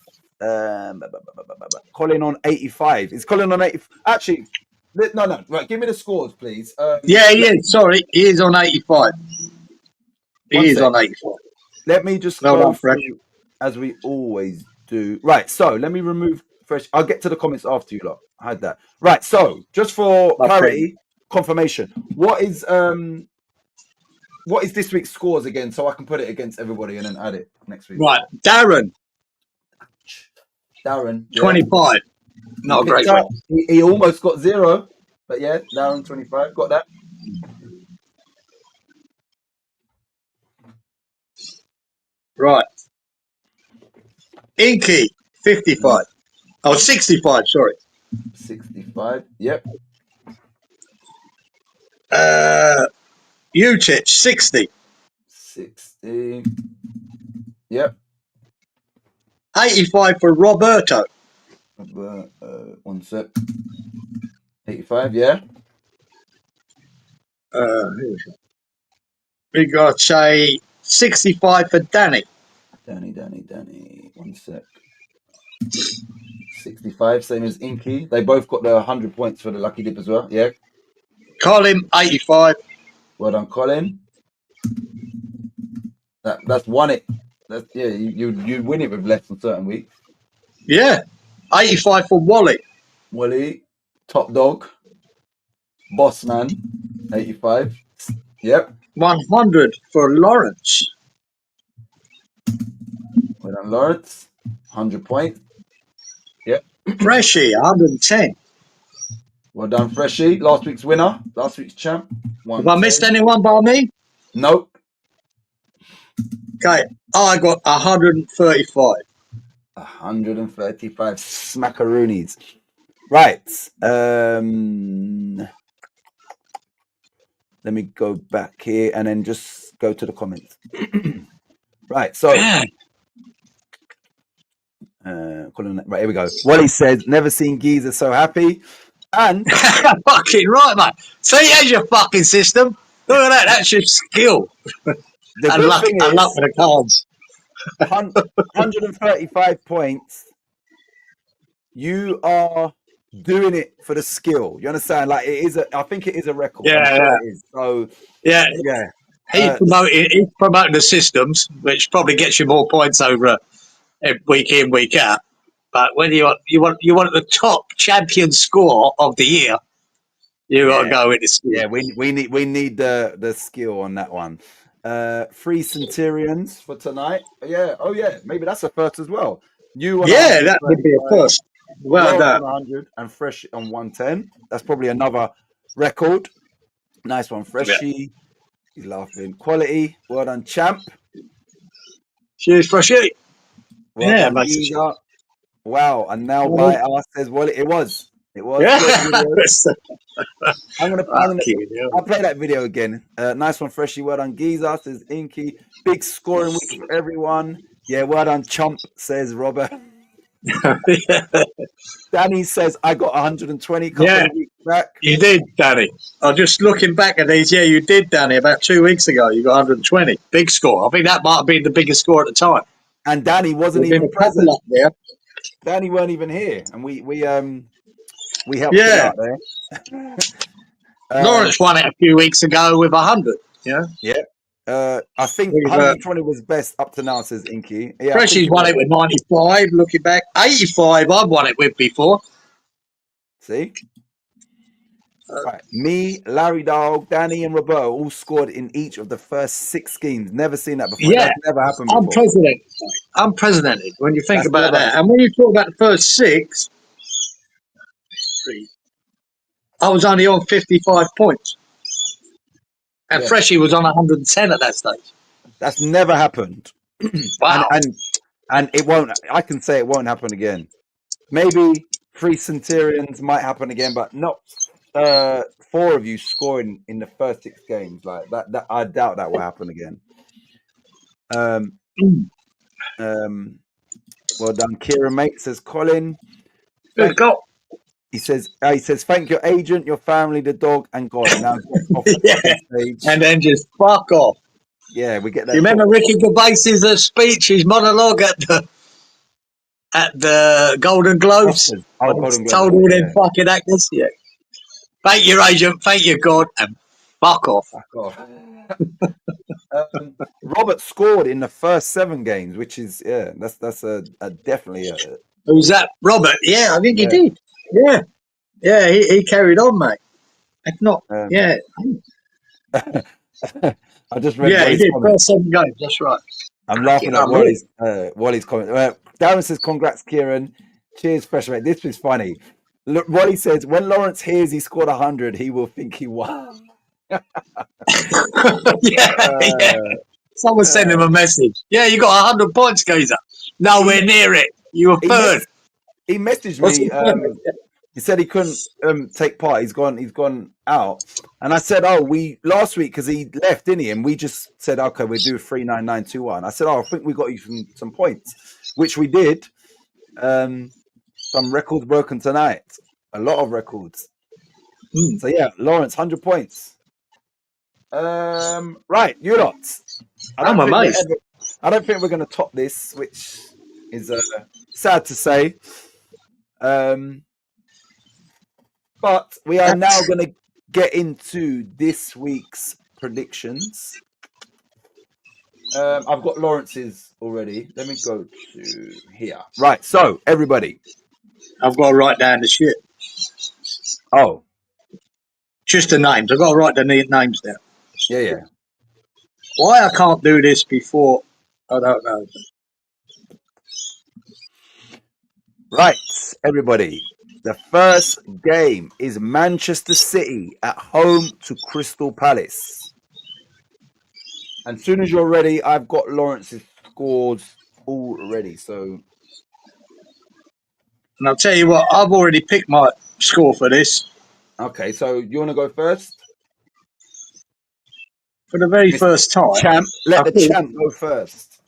[SPEAKER 1] Colin on 85. Is Colin on 80? Actually, no. Right, give me the scores, please.
[SPEAKER 2] Yeah, he is. Sorry, he is on 85. He is on 85.
[SPEAKER 1] Let me just go through as we always do. Right, so let me remove fresh. I'll get to the comments after you lot. I had that. Right, so just for clarity, confirmation. What is this week's scores again, so I can put it against everybody and then add it next week?
[SPEAKER 2] Right, Darren,
[SPEAKER 1] yeah.
[SPEAKER 2] 25. Not a great one.
[SPEAKER 1] He almost got 0, but yeah, Darren 25. Got that.
[SPEAKER 2] Right. Inky, 55. Oh, 65, sorry.
[SPEAKER 1] 65, yep.
[SPEAKER 2] Utich, 60.
[SPEAKER 1] 60. Yep.
[SPEAKER 2] 85 for Roberto.
[SPEAKER 1] One sec. 85, yeah.
[SPEAKER 2] We got, say, 65 for Danny.
[SPEAKER 1] Danny. One sec. 65, same as Inky. They both got the 100 points for the lucky dip as well. Yeah.
[SPEAKER 2] Colin, 85.
[SPEAKER 1] Well done, Colin. That's won it. That's you win it with less on certain weeks.
[SPEAKER 2] Yeah. 85 for Wally.
[SPEAKER 1] Wally, top dog. Boss man, 85. Yep.
[SPEAKER 2] 100 for Lawrence.
[SPEAKER 1] Well done, Lawrence. 100 points. Yep.
[SPEAKER 2] Freshie, 110.
[SPEAKER 1] Well done, Freshie. Last week's winner. Last week's champ.
[SPEAKER 2] Have I missed anyone by me?
[SPEAKER 1] Nope.
[SPEAKER 2] Okay. I got 135.
[SPEAKER 1] 135 smackaroonies. Right. Let me go back here and then just go to the comments. Right. So, right, here we go. Wally says, never seen Geezer so happy. And
[SPEAKER 2] fucking right, mate. See, there's your fucking system. Look at that. That's your skill.
[SPEAKER 1] The
[SPEAKER 2] and luck for the cards.
[SPEAKER 1] 135 points. You are doing it for the skill. You understand? Like I think it is a record.
[SPEAKER 2] Yeah.
[SPEAKER 1] It is. So
[SPEAKER 2] yeah.
[SPEAKER 1] He's
[SPEAKER 2] promoting the systems, which probably gets you more points over week in, week out. But when you want the top champion score of the year, you got to go with the skill.
[SPEAKER 1] Yeah, we need the skill on that one. 3 Centurions for tonight. Yeah. Oh yeah, maybe that's a first as well.
[SPEAKER 2] That would be a first. Well done.
[SPEAKER 1] 100 and Fresh on 110. That's probably another record. Nice one, Freshie. Yeah. He's laughing. Quality. Well done, champ.
[SPEAKER 2] Cheers, Freshie.
[SPEAKER 1] Well done, wow. And now by us says, well, it was.
[SPEAKER 2] Yeah.
[SPEAKER 1] I'll play that video again. Nice one, Freshie. Well done, Giza, says Inky. Big scoring week for everyone. Yeah, well done, chump, says Robert. Danny says, I got 120 couple of weeks back.
[SPEAKER 2] You did, Danny. I'm just looking back at these. Yeah, you did, Danny. About 2 weeks ago, you got 120. Big score. I think that might have been the biggest score at the time.
[SPEAKER 1] And Danny wasn't even present. There. Danny weren't even here, and we helped him out there.
[SPEAKER 2] Lawrence won it a few weeks ago with 100. Yeah.
[SPEAKER 1] I think 120 was best up to now, says Inky. Yeah,
[SPEAKER 2] Freshie's won it with 95. Looking back, 85. I've won it with before.
[SPEAKER 1] See. Right. Me, Larry Dog, Danny, and Roberto all scored in each of the first 6 games. Never seen that before.
[SPEAKER 2] Yeah,
[SPEAKER 1] that's never happened before.
[SPEAKER 2] Unprecedented when you think about that. And when you talk about the first 6, I was only on 55 points. And Freshie was on 110 at that stage.
[SPEAKER 1] That's never happened.
[SPEAKER 2] Wow.
[SPEAKER 1] And it won't. I can say it won't happen again. Maybe 3 Centurions might happen again, but not 4 of you scoring in the first 6 games. Like that I doubt that will happen again. Well done, Kieran, mate. Says Colin.
[SPEAKER 2] Good God.
[SPEAKER 1] He says, thank your agent, your family, the dog, and God. Now get off the
[SPEAKER 2] Yeah.
[SPEAKER 1] fucking stage.
[SPEAKER 2] And then just fuck off.
[SPEAKER 1] Yeah, we get that.
[SPEAKER 2] You remember Ricky Gervais's speech, his monologue at the Golden Globes?
[SPEAKER 1] Oscars. Oh, Golden Globe.
[SPEAKER 2] Told all them
[SPEAKER 1] Yeah.
[SPEAKER 2] fucking actors, yeah. Thank your agent, thank your God, and fuck off.
[SPEAKER 1] Fuck off. Robert scored in the first 7 games, which is that's a definitely a
[SPEAKER 2] Who's that? Robert? Yeah, I think he
[SPEAKER 1] yeah.
[SPEAKER 2] did. Yeah. Yeah, he carried on, mate. If not, yeah.
[SPEAKER 1] I just read
[SPEAKER 2] Yeah, he
[SPEAKER 1] Wally's
[SPEAKER 2] did.
[SPEAKER 1] comment.
[SPEAKER 2] First 7 games, that's right.
[SPEAKER 1] I'm laughing at Wally's comment. Darren says, "Congrats, Kieran. Cheers, fresh mate. This was funny." Look, Wally says, "When Lawrence hears he scored 100, he will think he won."
[SPEAKER 2] yeah. Someone sent him a message. Yeah, you got 100 points, geezer. Nowhere near it. You were third.
[SPEAKER 1] He messaged
[SPEAKER 2] What's
[SPEAKER 1] me. He said he couldn't take part. He's gone out. And I said, "Oh, we last week because he left, didn't he?" And we just said, "Okay, we'll do 39921." I said, "Oh, I think we got you some points," which we did. Some records broken tonight. A lot of records. So yeah, Lawrence, 100 points. Right, you lot.
[SPEAKER 2] I'm amazed.
[SPEAKER 1] I don't think we're going to top this, which is sad to say. But we are now going to get into this week's predictions. I've got Lawrence's already. Let me go to here. Right, so everybody.
[SPEAKER 2] I've got to write down the shit.
[SPEAKER 1] Oh.
[SPEAKER 2] Just the names. I've got to write the names down.
[SPEAKER 1] Yeah.
[SPEAKER 2] Why I can't do this before, I don't know.
[SPEAKER 1] Right, everybody. The first game is Manchester City at home to Crystal Palace. And as soon as you're ready, I've got Lawrence's scores all ready. So,
[SPEAKER 2] and I'll tell you what, I've already picked my score for this.
[SPEAKER 1] Okay, so you want to go first?
[SPEAKER 2] For the very first time.
[SPEAKER 1] Champ, let the champ go first.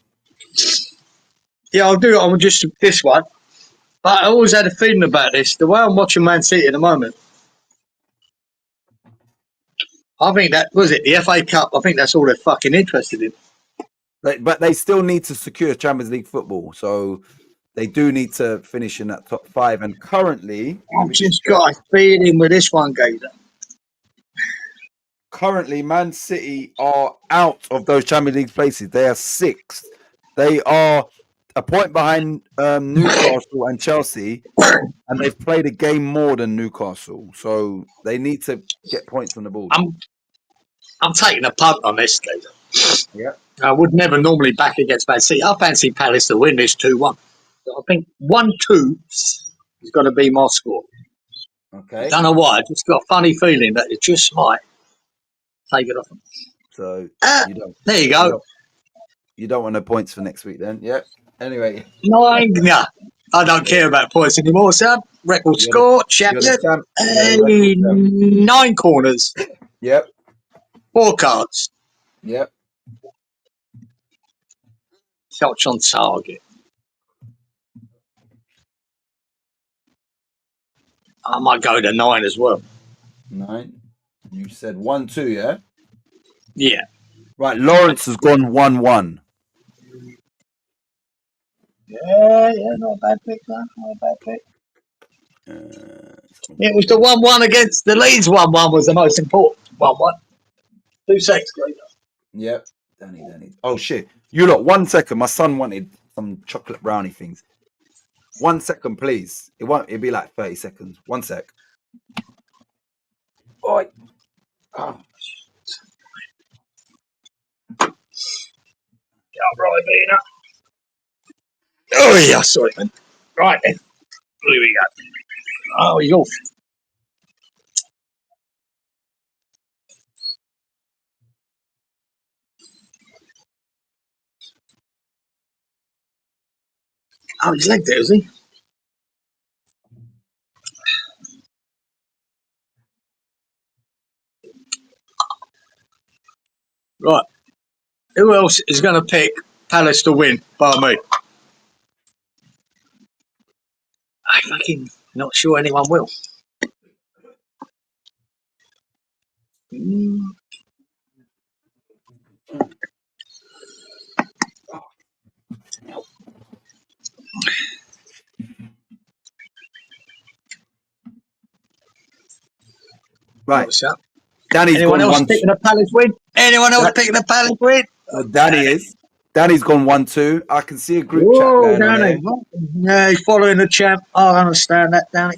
[SPEAKER 2] Yeah, I'll do it on just this one. But I always had a feeling about this. The way I'm watching Man City at the moment, I think that was it. The FA Cup. I think that's all they're fucking interested in.
[SPEAKER 1] But they still need to secure Champions League football, so they do need to finish in that top 5. And currently,
[SPEAKER 2] I've just got a feeling with this one, Gator.
[SPEAKER 1] Currently, Man City are out of those Champions League places. They are 6th. They are a point behind Newcastle and Chelsea, and they've played a game more than Newcastle. So they need to get points on the board.
[SPEAKER 2] I'm taking a punt on this, Gator.
[SPEAKER 1] Yeah.
[SPEAKER 2] I would never normally back against Man City. I fancy Palace to win this 2-1. I think 1-2 is going to be my score.
[SPEAKER 1] Okay.
[SPEAKER 2] Don't know why. I just got a funny feeling that it just might take it off.
[SPEAKER 1] So you don't.
[SPEAKER 2] There you go.
[SPEAKER 1] You don't want the points for next week, then? Yeah. Anyway.
[SPEAKER 2] 9. Nah, I don't care about points anymore, Sam. Record score, champion. 9 corners.
[SPEAKER 1] Yep.
[SPEAKER 2] 4 cards.
[SPEAKER 1] Yep.
[SPEAKER 2] Shots on target. I might go to 9 as well.
[SPEAKER 1] 9. You said 1-2, yeah?
[SPEAKER 2] Yeah.
[SPEAKER 1] Right. Lawrence has gone 1-1.
[SPEAKER 2] Yeah, not a bad pick, man. Not a bad pick. It was the 1-1 against the Leeds 1-1 was the most important 1-1. 2 seconds, great.
[SPEAKER 1] Yep. Danny. Oh, shit. You look, 1 second. My son wanted some chocolate brownie things. 1 second, please. It'll be like 30 seconds. 1 sec. Oi. Oh.
[SPEAKER 2] Yeah, right, Bina. Oh, yeah, sorry, man. Right, then. Here we go. Oh, he's off. Oh, he's legged it, is he? Right. Who else is going to pick Palace to win? Bar me. I'm fucking not sure anyone will. Mm.
[SPEAKER 1] Right.
[SPEAKER 2] What's up?
[SPEAKER 1] Danny's
[SPEAKER 2] Anyone
[SPEAKER 1] gone
[SPEAKER 2] else
[SPEAKER 1] one.
[SPEAKER 2] picking a Palace win? Anyone else
[SPEAKER 1] Da-
[SPEAKER 2] picking a Palace win?
[SPEAKER 1] Danny is. Danny's gone 1-2. I can see a group chat
[SPEAKER 2] Whoa,
[SPEAKER 1] going on
[SPEAKER 2] Danny.
[SPEAKER 1] here.
[SPEAKER 2] Yeah, he's following the champ. I understand that, Danny.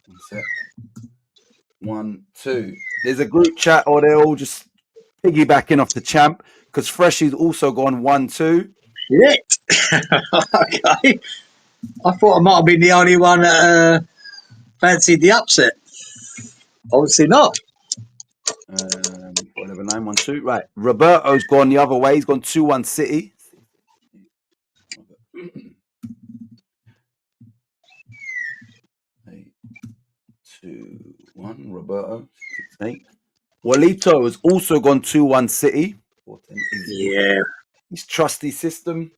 [SPEAKER 1] One sec. 1-2. There's a group chat, or they're all just piggybacking off the champ because Freshy's also gone 1-2.
[SPEAKER 2] Shit. Okay. I thought I might have been the only one that fancied the upset. Obviously not.
[SPEAKER 1] 4-11-9-1-2. Right. Roberto's gone the other way. He's gone 2-1 City. 8-2-1. Roberto. 6-8. Walito has also gone 2-1 City.
[SPEAKER 2] Yeah.
[SPEAKER 1] His trusty system.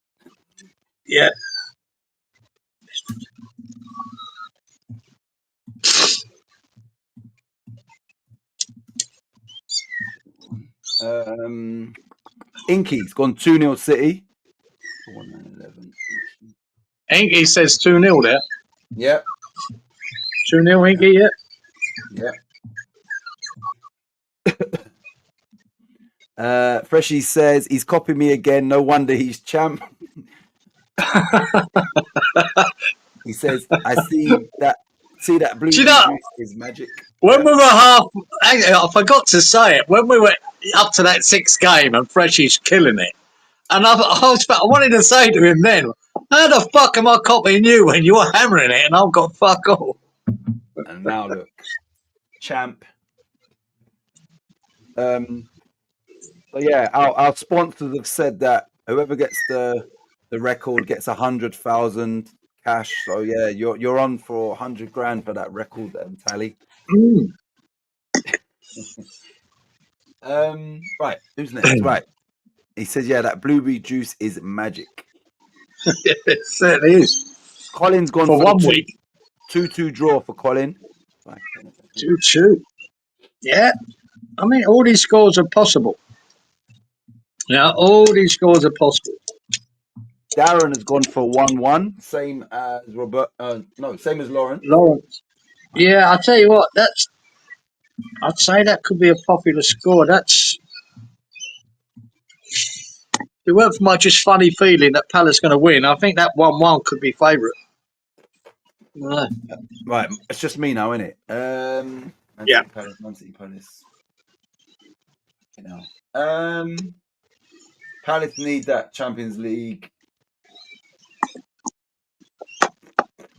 [SPEAKER 2] Yeah.
[SPEAKER 1] Inky's gone 2-0 City. 4-9-11.
[SPEAKER 2] Inky says 2-0 there.
[SPEAKER 1] Yep.
[SPEAKER 2] 2-0 Inky, yeah.
[SPEAKER 1] Yep. Freshy says he's copying me again. No wonder he's champ. He says, I see that blue
[SPEAKER 2] Do you know,
[SPEAKER 1] is magic.
[SPEAKER 2] when we were I forgot to say it, when we were up to that sixth game and Freshy's killing it, and I wanted to say to him then, how the fuck am I copying you when you're hammering it and I've got fuck all?
[SPEAKER 1] And now look, champ. But yeah, our sponsors have said that whoever gets the record gets 100,000 cash. So yeah, you're on for 100 grand for that record tally. Right, who's next? Right, he says yeah, that blueberry juice is magic.
[SPEAKER 2] It certainly is.
[SPEAKER 1] Colin's gone
[SPEAKER 2] for 1 week.
[SPEAKER 1] 2-2 draw for Colin.
[SPEAKER 2] 2-2. Yeah. I mean, all these scores are possible. Yeah, all these scores are possible.
[SPEAKER 1] Darren has gone for 1-1, same as Robert. Same as Lauren.
[SPEAKER 2] Lawrence. Yeah, I'll tell you what, I'd say that could be a popular score. It weren't for my just funny feeling that Palace going to win. I think that 1-1 could be favourite.
[SPEAKER 1] Right, it's just me now, isn't it?
[SPEAKER 2] Yeah.
[SPEAKER 1] Man City Palace. You know. Palace need that Champions League.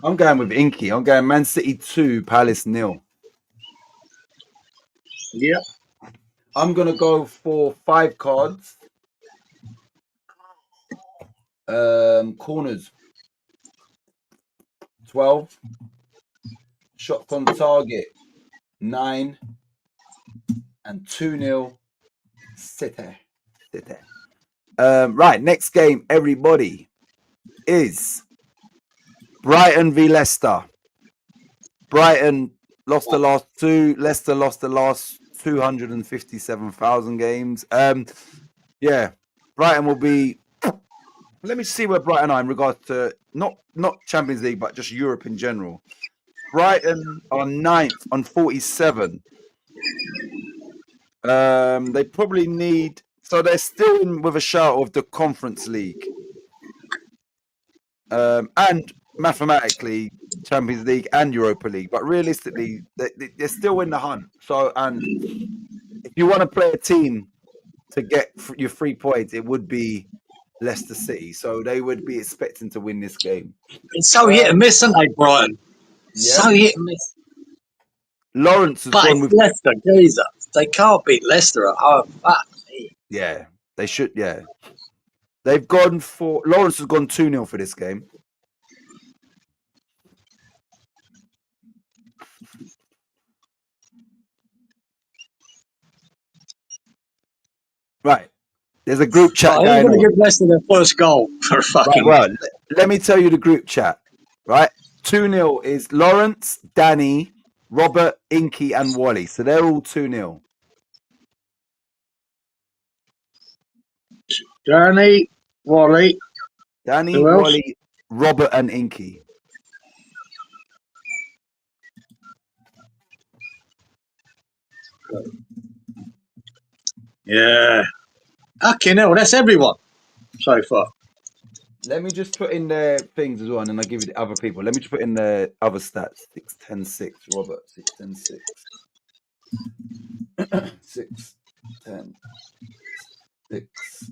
[SPEAKER 1] I'm going with Inky. I'm going Man City 2, Palace 0.
[SPEAKER 2] Yeah.
[SPEAKER 1] I'm gonna go for 5 cards. Corners 12. Shots on target 9. And 2-0 City. Right, next game, everybody, is Brighton v Leicester. Brighton lost the last 2. Leicester lost the last 257,000 games. Yeah, Brighton will be. Let me see where Brighton are in regards to not Champions League, but just Europe in general. Brighton are 9th on 47. They probably need. So they're still in with a shout of the Conference League. And mathematically Champions League and Europa League, but realistically they're still in the hunt. So, and if you want to play a team to get your 3 points, it would be Leicester City. So they would be expecting to win this game.
[SPEAKER 2] It's so hit and miss, aren't they, Brighton?
[SPEAKER 1] Yeah.
[SPEAKER 2] So hit and miss.
[SPEAKER 1] Lawrence has
[SPEAKER 2] But
[SPEAKER 1] gone
[SPEAKER 2] it's
[SPEAKER 1] with
[SPEAKER 2] Leicester, geezer. They can't beat Leicester at home. Fuck me.
[SPEAKER 1] yeah. They should. Yeah, they've gone for Lawrence has gone 2-0 for this game. Right. There's a group chat
[SPEAKER 2] Right, who's
[SPEAKER 1] going
[SPEAKER 2] going to
[SPEAKER 1] on.
[SPEAKER 2] give Leicester their first goal for a
[SPEAKER 1] Right,
[SPEAKER 2] fucking?
[SPEAKER 1] well, let me tell you the group chat. Right, 2-0 is Lawrence, Danny, Robert, Inky, and Wally. So they're all 2-0.
[SPEAKER 2] Danny, Wally.
[SPEAKER 1] Danny,
[SPEAKER 2] Who else?
[SPEAKER 1] Wally, Robert, and Inky.
[SPEAKER 2] Yeah. Okay, no, that's everyone so far.
[SPEAKER 1] Let me just put in their things as well, and then I'll give you the other people. Let me just put in the other stats. 6, 10, 6. Robert, 6, 10, 6. 6, 10, 6,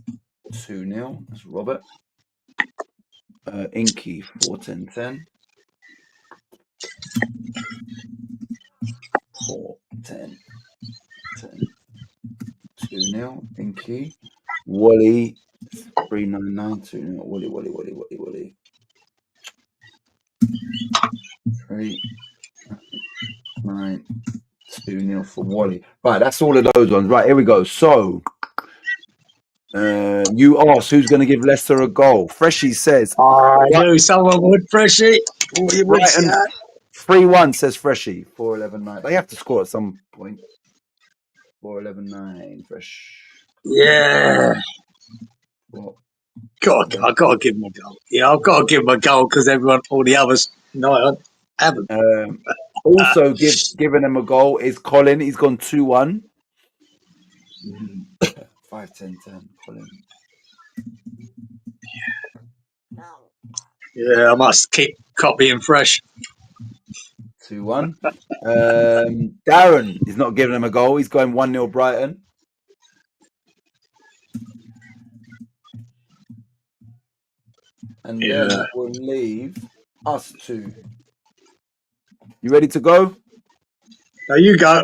[SPEAKER 1] 2-0. That's Robert. Inky, 4, 10, 10. 4, 10, 10. 2-0. Inky. Wally, 399. 2-0. Wally. 3, 9, 2-0 for Wally. Right, that's all of those ones. Right, here we go. So, you asked who's going to give Leicester a goal. Freshie says,
[SPEAKER 2] I knew someone would, Freshie. You would say
[SPEAKER 1] Brighton
[SPEAKER 2] that.
[SPEAKER 1] 3-1, says Freshie. 4-11-9. They have to score at some point. 4-11-9. Fresh.
[SPEAKER 2] Yeah.
[SPEAKER 1] Four.
[SPEAKER 2] God, I've got to give him a goal. Yeah, I've got to give him a goal because all the others, no, I haven't.
[SPEAKER 1] Also, giving him a goal is Colin. He's gone 2-1. 5, 10, 10. Colin.
[SPEAKER 2] Yeah, I must keep copying Fresh.
[SPEAKER 1] 2-1. Darren is not giving him a goal. He's going 1-0 Brighton. And then that will leave us two. You ready to go?
[SPEAKER 2] Now you go.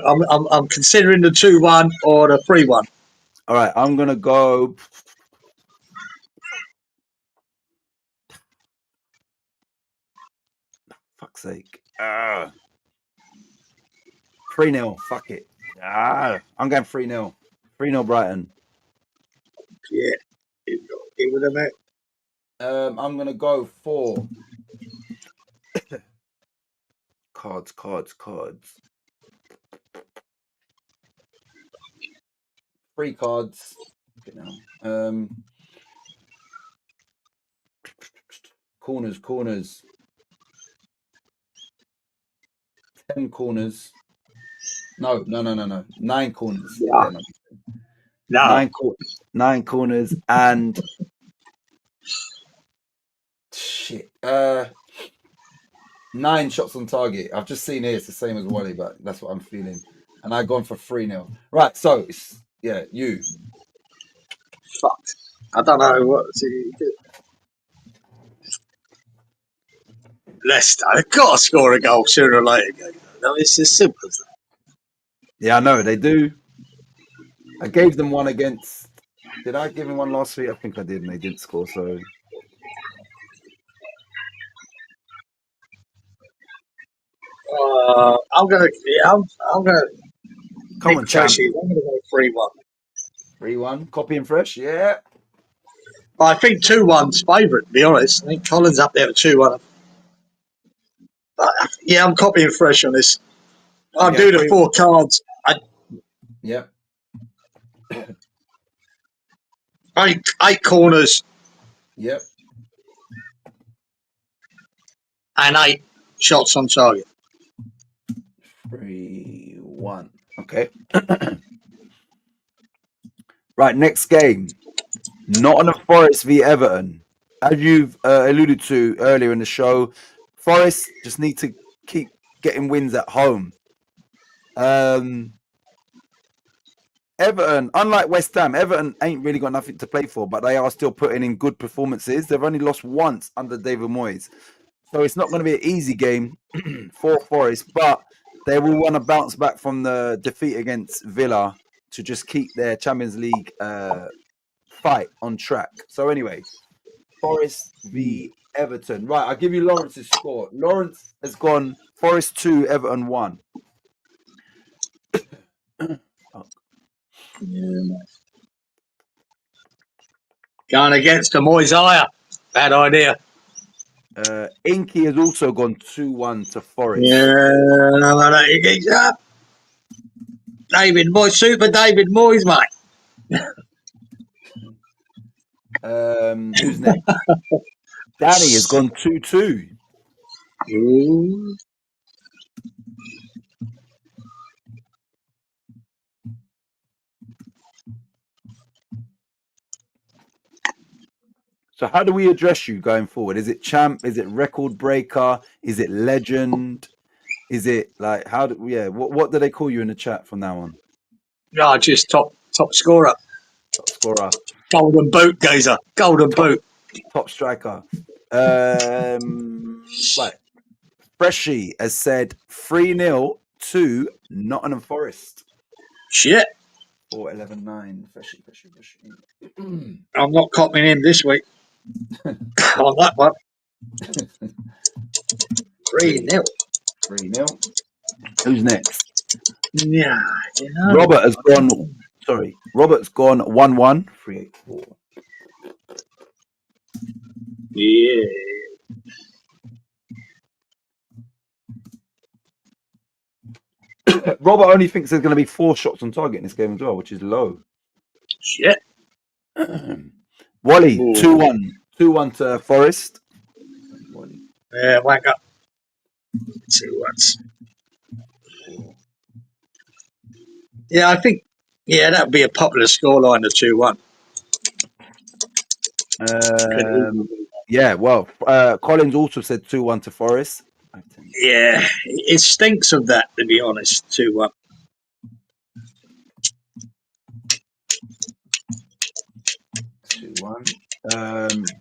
[SPEAKER 2] I'm considering the 2-1 or the 3-1.
[SPEAKER 1] All right, I'm gonna go. Fuck's sake. 3-0. Fuck it. I'm going 3-0. 3-0 Brighton.
[SPEAKER 2] Yeah, give it a minute.
[SPEAKER 1] I'm gonna go for cards. 3 cards. Okay, now. Corners. 10 corners. No. 9 corners.
[SPEAKER 2] Yeah. No.
[SPEAKER 1] 9 corners and shit. 9 shots on target. I've just seen here it's the same as Wally, but that's what I'm feeling. And I've gone for 3-0. Right, so it's you.
[SPEAKER 2] Fuck. I don't know what to do. Leicester, they've got to score a goal sooner or later. No, it's as simple as that.
[SPEAKER 1] Yeah, I know they do. I gave them one against. Did I give him one last week? I think I did, and they didn't score. So
[SPEAKER 2] I'm gonna.
[SPEAKER 1] come on, champ.
[SPEAKER 2] I'm gonna go 3-1.
[SPEAKER 1] 3-1. Copy and fresh. Yeah.
[SPEAKER 2] I think 2-1's favourite, to be honest. I think Colin's up there with 2-1. Yeah, I'm copying Fresh on this. I'll do the 4 cards.
[SPEAKER 1] Yep.
[SPEAKER 2] 8 corners.
[SPEAKER 1] Yep.
[SPEAKER 2] And 8 shots on target.
[SPEAKER 1] 3-1. Okay. Right, next game. Nottingham Forest v Everton. As you've alluded to earlier in the show, Forest just need to keep getting wins at home. Everton, unlike West Ham, Everton ain't really got nothing to play for, but they are still putting in good performances. They've only lost once under David Moyes. So it's not going to be an easy game for Forest, but they will want to bounce back from the defeat against Villa to just keep their Champions League fight on track. So anyway, Forest v Everton. Right, I'll give you Lawrence's score. Lawrence has gone Forest 2, Everton 1.
[SPEAKER 2] Yeah. Going against the Moisaya. Bad idea.
[SPEAKER 1] Inky has also gone 2-1 to Forest.
[SPEAKER 2] Yeah, he gets up. David Moyes, Super David Moyes, mate.
[SPEAKER 1] Who's next? Danny has gone 2-2.
[SPEAKER 2] Ooh.
[SPEAKER 1] So how do we address you going forward? Is it champ? Is it record breaker? Is it legend? Is it like what do they call you in the chat from now on?
[SPEAKER 2] No, just top scorer.
[SPEAKER 1] Top scorer.
[SPEAKER 2] Golden boot, Gazer. Golden boot.
[SPEAKER 1] Top striker. Right. Freshie has said 3-0 to Nottingham Forest.
[SPEAKER 2] Shit.
[SPEAKER 1] 4-11-9. Freshie.
[SPEAKER 2] I'm not copying him this week. On that one. 3-0.
[SPEAKER 1] 3-0. Who's next?
[SPEAKER 2] Yeah. You know.
[SPEAKER 1] Robert has gone. Sorry. Robert's gone 1-1. 3-8-4.
[SPEAKER 2] Yeah.
[SPEAKER 1] Robert only thinks there's going to be 4 shots on target in this game as well, which is low.
[SPEAKER 2] Shit.
[SPEAKER 1] Wally,
[SPEAKER 2] Ooh.
[SPEAKER 1] 2-1. 2-1 to Forest. Wally.
[SPEAKER 2] Yeah, whack up. 2-1. Yeah, I think, that would be a popular scoreline, the 2-1.
[SPEAKER 1] Yeah, well, Collins also said 2-1 to Forest.
[SPEAKER 2] Yeah, it stinks of that, to be honest, 2-1.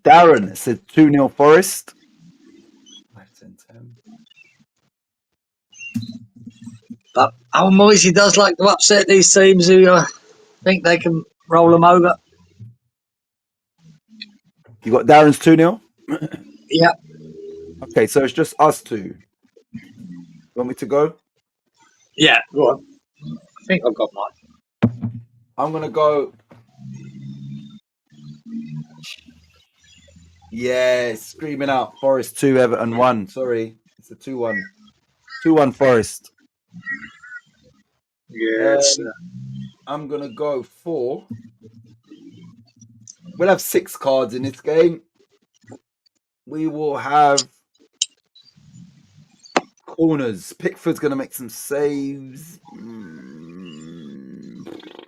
[SPEAKER 1] Darren said 2-0 Forest. 5-10-10.
[SPEAKER 2] But Moisey does like to upset these teams who think they can roll them over.
[SPEAKER 1] You got Darren's 2-0?
[SPEAKER 2] Yeah.
[SPEAKER 1] Okay, so it's just us two. You want me to go?
[SPEAKER 2] Yeah, go on. I think I've got mine.
[SPEAKER 1] I'm going to go. Yeah, screaming out. Forest 2, Everton 1. Sorry, it's a 2-1. 2-1 Forest.
[SPEAKER 2] Yes.
[SPEAKER 1] I'm going to go for. We'll have 6 cards in this game. We will have corners. Pickford's going to make some saves.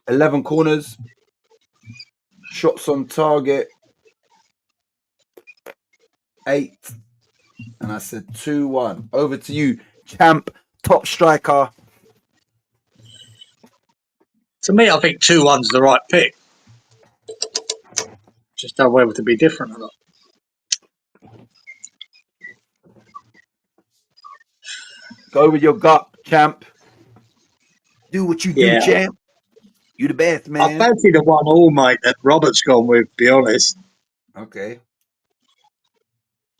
[SPEAKER 1] 11 corners. Shots on target. 8. And I said 2-1. Over to you, champ, top striker.
[SPEAKER 2] To me, I think 2-1's the right pick. Just don't know whether to be different or not.
[SPEAKER 1] Go with your gut, champ. Do what you do, champ. You the best, man.
[SPEAKER 2] I fancy the 1-1, mate, that Robert's gone with, to be honest.
[SPEAKER 1] Okay.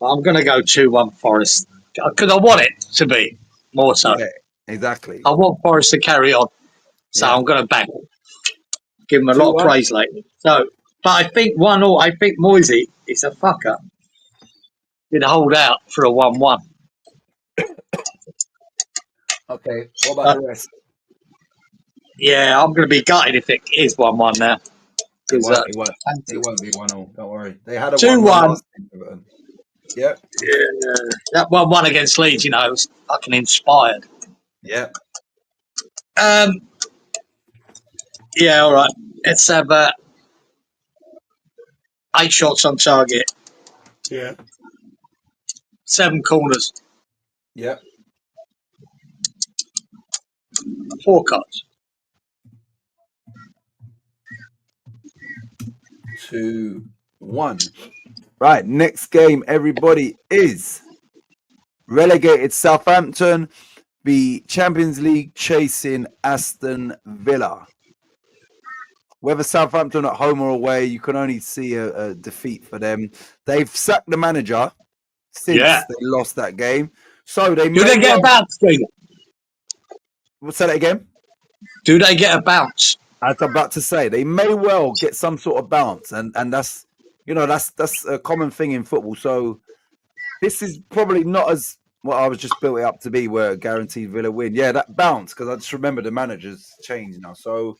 [SPEAKER 2] I'm going to go 2-1 Forest. Because I want it to be, more so.
[SPEAKER 1] Yeah, exactly.
[SPEAKER 2] I want Forest to carry on. So I'm going to back it. Give him a lot of praise lately. So, but I think 1-1, I think Moisey is a fucker. He'd hold out for a 1-1.
[SPEAKER 1] Okay, what about the rest?
[SPEAKER 2] Yeah, I'm going to be gutted if it is 1-1 now.
[SPEAKER 1] It won't be 1-0, don't worry. They had a
[SPEAKER 2] 2-1.
[SPEAKER 1] Yep.
[SPEAKER 2] Yeah, that 1-1 against Leeds, was fucking inspired.
[SPEAKER 1] Yeah.
[SPEAKER 2] Yeah, all right. Let's have 8 shots on target.
[SPEAKER 1] Yeah.
[SPEAKER 2] 7 corners.
[SPEAKER 1] Yep.
[SPEAKER 2] 4 cards.
[SPEAKER 1] 2-1. Right, next game, everybody, is relegated Southampton, the Champions League chasing Aston Villa. Whether Southampton at home or away, you can only see a defeat for them. They've sacked the manager since they lost that game. So they
[SPEAKER 2] do they get a bounce, Steve?
[SPEAKER 1] Say that again.
[SPEAKER 2] Do they get a bounce?
[SPEAKER 1] I was about to say they may well get some sort of bounce, and that's You know, that's a common thing in football. So this is probably not as what I was just built it up to be, where guaranteed Villa win. Yeah, that bounce, because I just remember the manager's changed now. So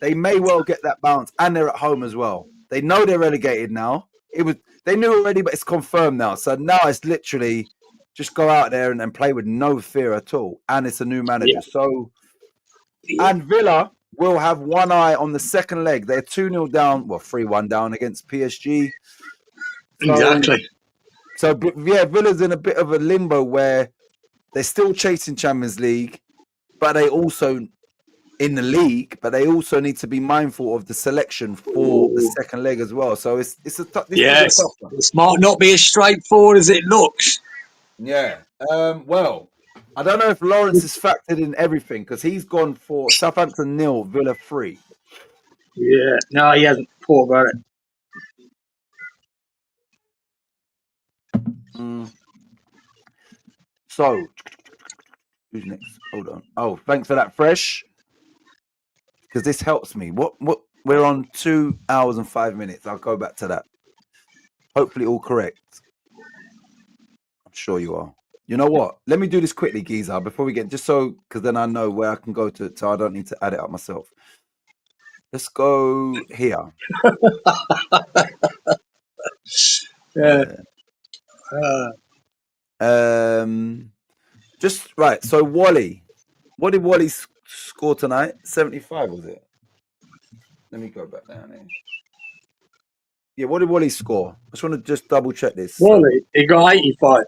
[SPEAKER 1] they may well get that bounce, and they're at home as well. They know they're relegated now. They knew already, but it's confirmed now. So now it's literally just go out there and play with no fear at all. And it's a new manager.
[SPEAKER 2] Yeah.
[SPEAKER 1] So, and Villa will have one eye on the second leg. They're 2-0 down, well, 3-1 down against PSG. So,
[SPEAKER 2] Exactly.
[SPEAKER 1] So, yeah, Villa's in a bit of a limbo where they're still chasing Champions League, but they also in the league, but they also need to be mindful of the selection for the second leg as well. So it's a tough.
[SPEAKER 2] Yes, this might not be as straightforward as it looks.
[SPEAKER 1] Yeah. Well, I don't know if Lawrence is factored in everything, because he's gone for Southampton 0, Villa 3.
[SPEAKER 2] Yeah, no, he hasn't thought about it.
[SPEAKER 1] So, who's next? Hold on. Oh, thanks for that, Fresh. Because this helps me. What? We're on 2 hours and 5 minutes. I'll go back to that. Hopefully, all correct. I'm sure you are. You know what? Let me do this quickly, Giza, before we get, just so, because then I know where I can go to, so I don't need to add it up myself. Let's go here.
[SPEAKER 2] Yeah.
[SPEAKER 1] Just right. So Wally, what did Wally score tonight? 75, was it? Let me go back down here. Yeah, what did Wally score? I just want to just double check this.
[SPEAKER 2] Wally, he got 85.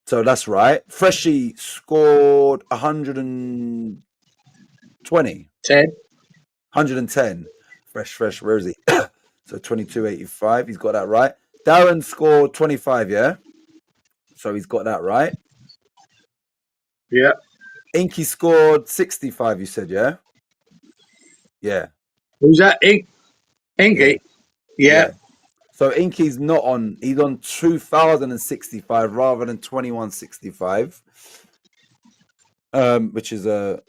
[SPEAKER 1] So that's right. Freshie scored 120.
[SPEAKER 2] 10.
[SPEAKER 1] 110. Fresh. Where is he? So 22.85. He's got that right. Darren scored 25, yeah? So he's got that right.
[SPEAKER 2] Yeah.
[SPEAKER 1] Inky scored 65, you said, yeah? Yeah.
[SPEAKER 2] Who's that? Inky? Yeah.
[SPEAKER 1] So Inky's not on. He's on 2,065 rather than 2165, which is a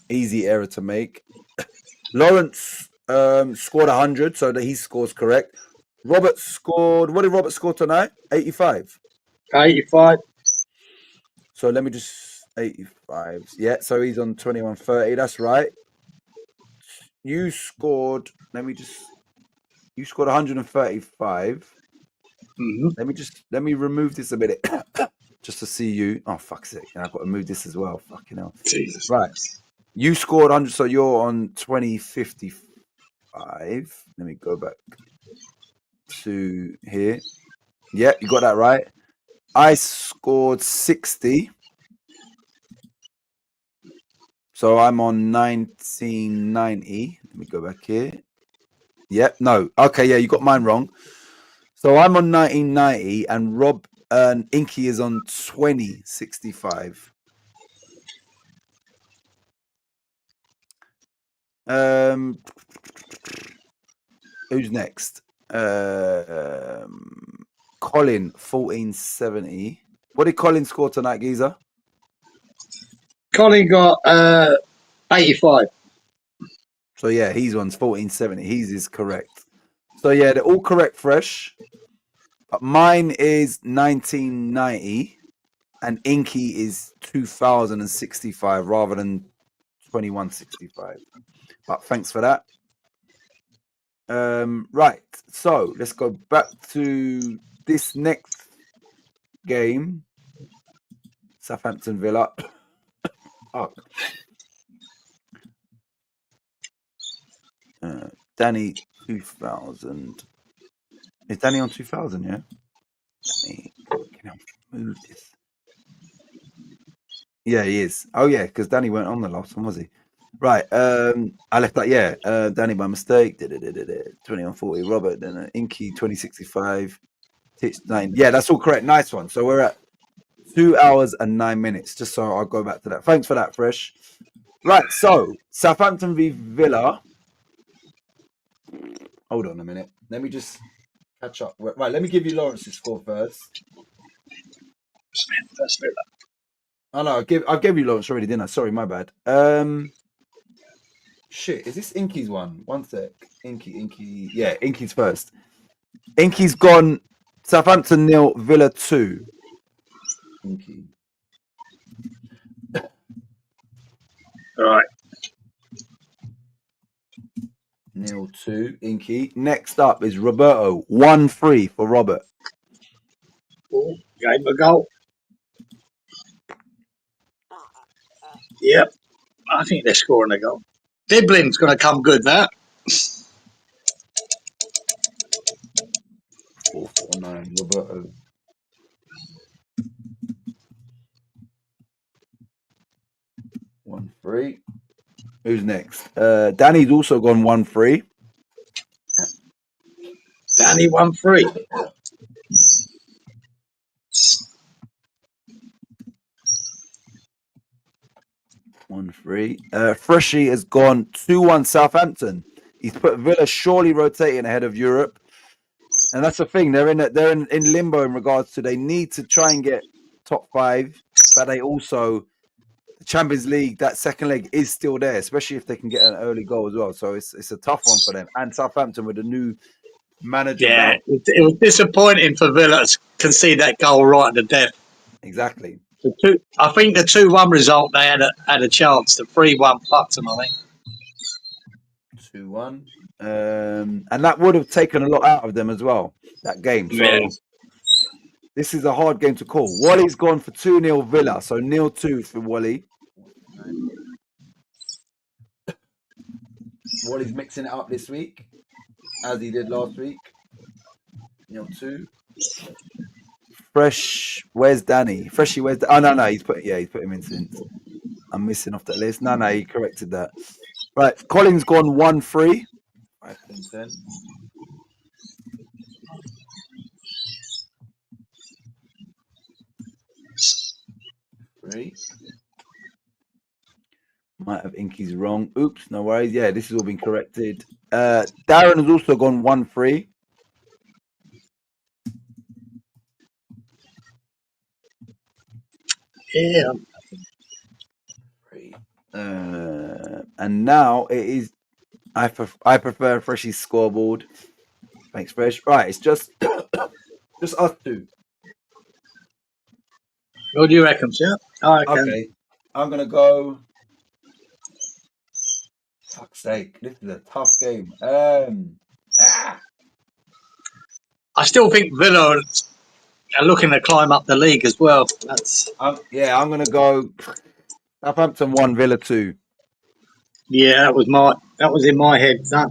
[SPEAKER 1] easy error to make. Lawrence scored 100, so that he scores correct. Robert scored. What did Robert score tonight? 85.
[SPEAKER 2] 85.
[SPEAKER 1] So let me just 85. Yeah. So he's on 2130. That's right. You scored. You scored 135. Let me remove this a minute just to see you. Oh, fuck's sake. I've got to move this as well. Fucking hell.
[SPEAKER 2] Jesus.
[SPEAKER 1] Right. You scored 100, so you're on 2055. Let me go back to here. Yeah, you got that right. I scored 60. So I'm on 1990. Let me go back here. Yep, no. Okay, yeah, you got mine wrong. So I'm on 1990 and Rob Inky is on 2065. Who's next? Colin 1470. What did Colin score tonight, Geezer?
[SPEAKER 2] Colin got 85.
[SPEAKER 1] So yeah, he's on 1470. He's is correct. So yeah, they're all correct, Fresh. But mine is 1990 and Inky is 2065 rather than 2165. But thanks for that. Right, so let's go back to this next game. Southampton Villa. Oh. Danny 2000. Is Danny on 2000? Yeah. Danny, can I move this? Yeah, he is. Oh yeah, because Danny weren't on the last one, was he? Right. I left that. Yeah. Danny by mistake. 2140. Robert. Then Inky 2065. Titch 9. Yeah, that's all correct. Nice one. So we're at 2 hours and 9 minutes. Just so I'll go back to that. Thanks for that, Fresh. Right. So Southampton v Villa. Hold on a minute. Let me just catch up. Right. Let me give you Lawrence's score first. Oh no, I gave you Lawrence already, didn't I? Sorry, my bad. Shit, is this Inky's one? One sec. Inky. Yeah, Inky's first. Inky's gone Southampton 0, Villa 2. Inky.
[SPEAKER 2] Right.
[SPEAKER 1] 0-2, Inky. Next up is Roberto. 1-3 for Robert.
[SPEAKER 2] Oh, gave him a goal. Yep. I think they're scoring a goal. Diblin's going to come good, that.
[SPEAKER 1] 4-4-9, Roberto. One free. Who's next? Danny's also gone 1-3.
[SPEAKER 2] Danny 1-3.
[SPEAKER 1] One free. Freshie has gone 2-1 Southampton. He's put Villa surely rotating ahead of Europe, and that's the thing. They're in limbo in regards to they need to try and get top 5, but they also the Champions League, that second leg is still there, especially if they can get an early goal as well. So it's a tough one for them. And Southampton with a new manager.
[SPEAKER 2] Yeah, it was disappointing for Villa to concede that goal right to death.
[SPEAKER 1] Exactly.
[SPEAKER 2] I think the 2-1 result, they had a chance. The 3-1 fucked them, I think.
[SPEAKER 1] 2-1. And that would have taken a lot out of them as well, that game. So
[SPEAKER 2] Yeah.
[SPEAKER 1] this is a hard game to call. Wally's gone for 2-0 Villa, so 0-2 for Wally. Wally's mixing it up this week, as he did last week. 0-2. Fresh, where's Danny? Freshie, where's oh no, he's put him in since. I'm missing off that list. No, he corrected that. Right, Colin's gone 1-3. 5, 10, 10. Three. Might have Inky's wrong. Oops, no worries. Yeah, this has all been corrected. Darren has also gone 1-3.
[SPEAKER 2] Yeah.
[SPEAKER 1] And now it is. I prefer Freshie's scoreboard. Thanks, Fresh. Right, it's just us two.
[SPEAKER 2] What do you reckon, sir?
[SPEAKER 1] Okay, I'm gonna go. Fuck's sake, this is a tough game.
[SPEAKER 2] I still think Villa are looking to climb up the league as well.
[SPEAKER 1] I'm gonna go Southampton 1, Villa 2.
[SPEAKER 2] Yeah, that was in my head. That.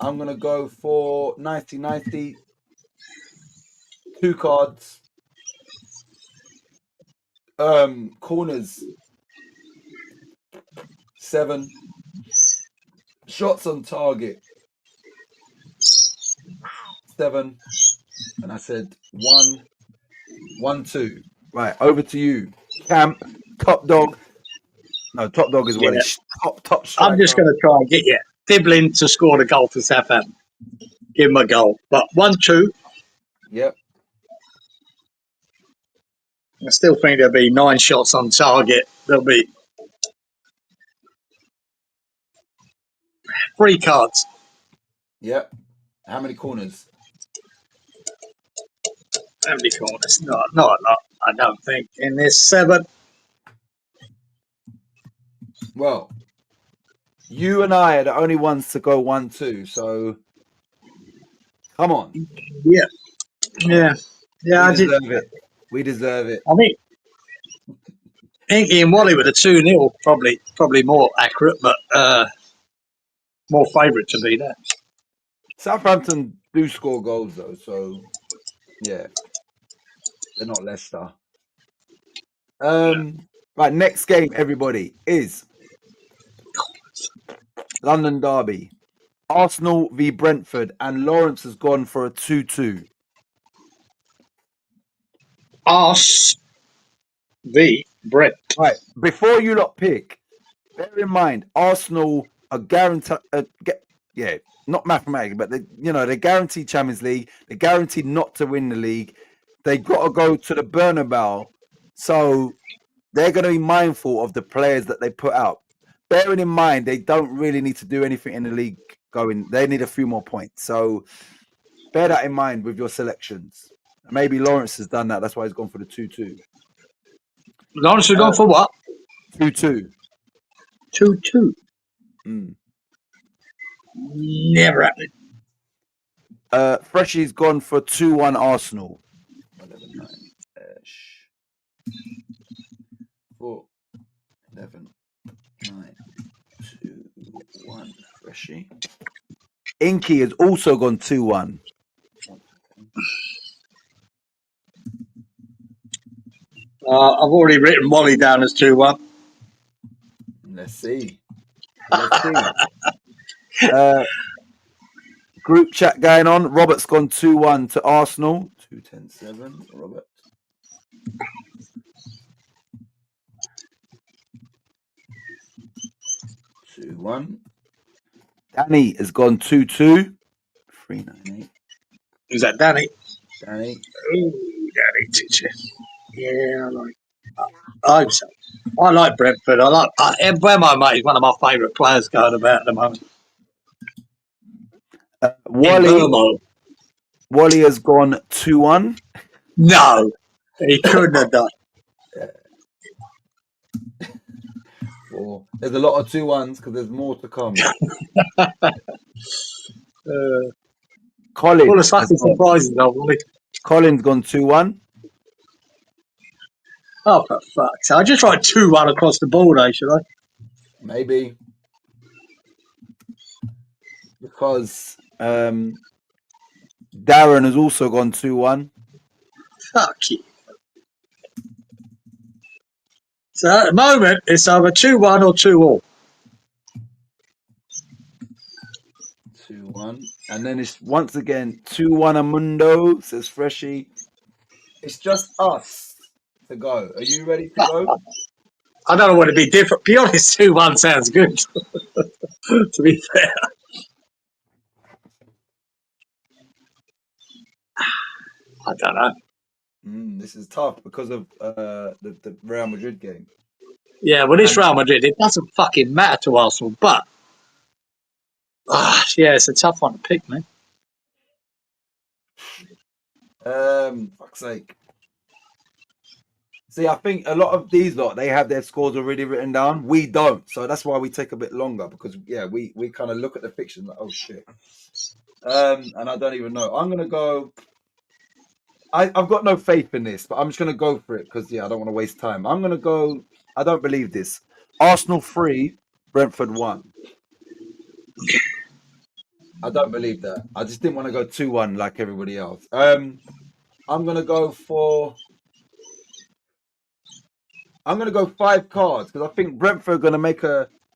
[SPEAKER 1] I'm gonna go for 90-90. 2 cards. Corners 7. Shots on target 7. And I said 1-2. Right, over to you. Camp, top dog. No, top dog is what it's top striker.
[SPEAKER 2] I'm just going to try and get you Diblin to score the goal for Southampton. Give him a goal. But 1-2.
[SPEAKER 1] Yep.
[SPEAKER 2] I still think there'll be 9 shots on target. There'll be 3 cards.
[SPEAKER 1] Yep. How many corners?
[SPEAKER 2] How many corners? Not a lot, I don't think. In this 7.
[SPEAKER 1] Well, you and I are the only ones to go 1-2, so come on.
[SPEAKER 2] Yeah.
[SPEAKER 1] We deserve it.
[SPEAKER 2] I think Inky and Wally with a 2-0 probably more accurate, but more favourite to be there.
[SPEAKER 1] Southampton do score goals though, so yeah, they're not Leicester. Right, next game, everybody, is London Derby. Arsenal v Brentford, and Lawrence has gone for a 2-2.
[SPEAKER 2] Ars v Brent.
[SPEAKER 1] Right, before you lot pick, bear in mind Arsenal are guaranteed. Not mathematically, but they're guaranteed Champions League. They're guaranteed not to win the league. They got to go to the Bernabeu, so they're going to be mindful of the players that they put out. bearing in mind they don't really need to do anything in the league going. They need a few more points. So bear that in mind with your selections. Maybe Lawrence has done that. That's why he's gone for the 2-2.
[SPEAKER 2] Lawrence has gone for what?
[SPEAKER 1] 2-2.
[SPEAKER 2] 2-2.
[SPEAKER 1] Mm.
[SPEAKER 2] Never happened.
[SPEAKER 1] Freshy's gone for 2-1 Arsenal. 11, 9, 4, 11, 9, 2, 1. Freshy. Inky has also gone 2-1.
[SPEAKER 2] I've already written Wally down as 2-1.
[SPEAKER 1] Let's see. Group chat going on. Robert's gone 2-1 to Arsenal. 2-10-7. Robert. Two, 1. Danny has gone 2-2. 3-9-8.
[SPEAKER 2] Is that Danny?
[SPEAKER 1] Danny.
[SPEAKER 2] Ooh, Danny teacher. Yeah, I hope so. I like Brentford. I like Mbeumo, mate. He's one of my favourite players going about at the moment.
[SPEAKER 1] Wally has gone 2-1.
[SPEAKER 2] No, he couldn't have done.
[SPEAKER 1] Well, there's a lot of 2-1s because there's more to come. Colin.
[SPEAKER 2] Full of fucking surprises, though, Wally.
[SPEAKER 1] Colin's gone 2-1.
[SPEAKER 2] Oh, for fuck's sake. I just write 2-1 across the board, should I?
[SPEAKER 1] Maybe. Because Darren has also gone 2-1.
[SPEAKER 2] Fuck you. So at the moment, it's either 2-1 or 2-all.
[SPEAKER 1] 2-1. And then it's once again 2-1 Amundo, says Freshy. It's just us to go. Are you ready to go?
[SPEAKER 2] I don't want to be different. Be honest, 2-1 sounds good. To be fair. I don't know.
[SPEAKER 1] This is tough because of the Real Madrid game.
[SPEAKER 2] Yeah, well, it's Real Madrid. It doesn't fucking matter to Arsenal, but yeah, it's a tough one to pick, man.
[SPEAKER 1] Fuck's sake. See, I think a lot of these lot, they have their scores already written down. We don't, so that's why we take a bit longer because we kind of look at the fiction like, oh shit. And I don't even know. I'm gonna go. I've got no faith in this, but I'm just gonna go for it because I don't want to waste time. I'm gonna go. I don't believe this. Arsenal 3, Brentford 1. I don't believe that. I just didn't want to go 2-1 like everybody else. I'm gonna go for. I'm going to go 5 cards because I think Brentford are going to make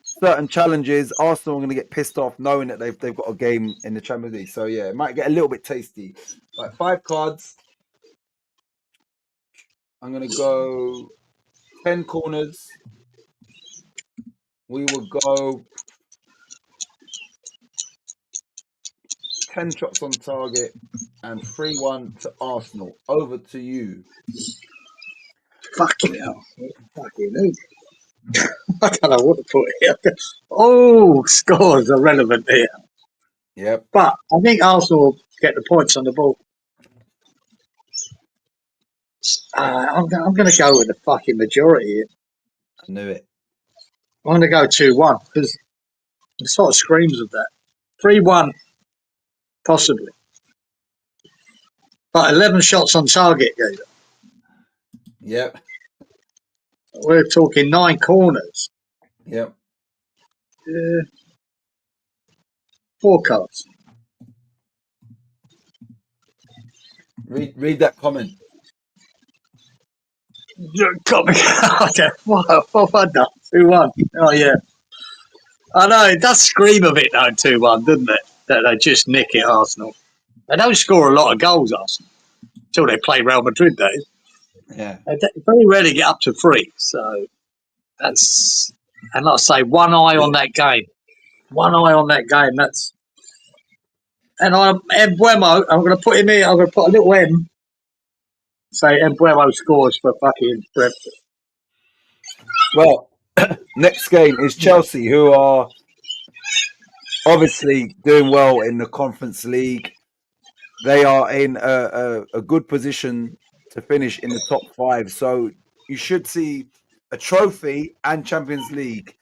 [SPEAKER 1] certain challenges. Arsenal are going to get pissed off knowing that they've got a game in the Champions League. So, yeah, it might get a little bit tasty. Like 5 cards. I'm going to go 10 corners. We will go 10 shots on target and 3-1 to Arsenal. Over to you.
[SPEAKER 2] Fucking hell. Fucking hell. I don't know what to put here. Oh, scores are relevant here.
[SPEAKER 1] Yep.
[SPEAKER 2] But I think Arsenal will get the points on the ball. I'm going to go with the fucking majority here.
[SPEAKER 1] I knew it.
[SPEAKER 2] I'm going to go 2-1 because it sort of screams of that. 3-1, possibly. But 11 shots on target, Gator.
[SPEAKER 1] Yep.
[SPEAKER 2] We're talking 9 corners.
[SPEAKER 1] Yep.
[SPEAKER 2] 4 cards.
[SPEAKER 1] Read that comment.
[SPEAKER 2] What have I done? 2-1. Oh, yeah. I know, it does scream of it, though, 2-1, doesn't it? That they just nick it, Arsenal. They don't score a lot of goals, Arsenal, until they play Real Madrid, days.
[SPEAKER 1] Yeah.
[SPEAKER 2] They very rarely get up to 3, so that's... And like I say, one eye on that game. One eye on that game, that's... And Mbeumo, I'm going to put him here, I'm going to put a little M, say Mbeumo scores for fucking Brentford.
[SPEAKER 1] Well, Next game is Chelsea, who are obviously doing well in the Conference League. They are in a good position to finish in the top 5. So you should see a trophy and Champions League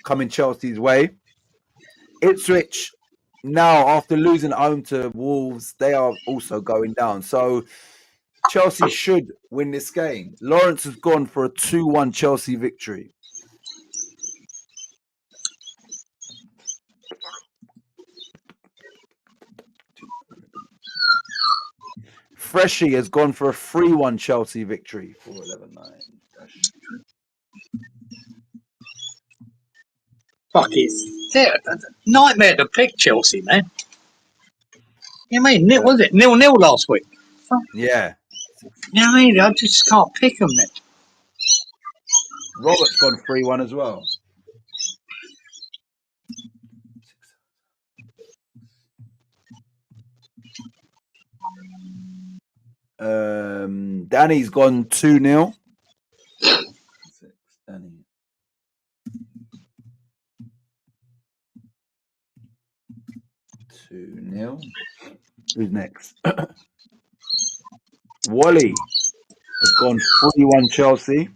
[SPEAKER 1] coming Chelsea's way. Ipswich, now after losing at home to Wolves, they are also going down. So Chelsea should win this game. Lawrence has gone for a 2-1 Chelsea victory. Freshie has gone for a 3-1 Chelsea victory. 4-11-9.
[SPEAKER 2] Fuck it's a nightmare to pick Chelsea, man. You know what I mean? Was it 0-0 last week?
[SPEAKER 1] Yeah.
[SPEAKER 2] You know what I mean? I just can't pick them, man.
[SPEAKER 1] Robert's gone 3-1 as well. Danny's gone 2-0. Danny. Who's next? Wally has gone 3-1 Chelsea.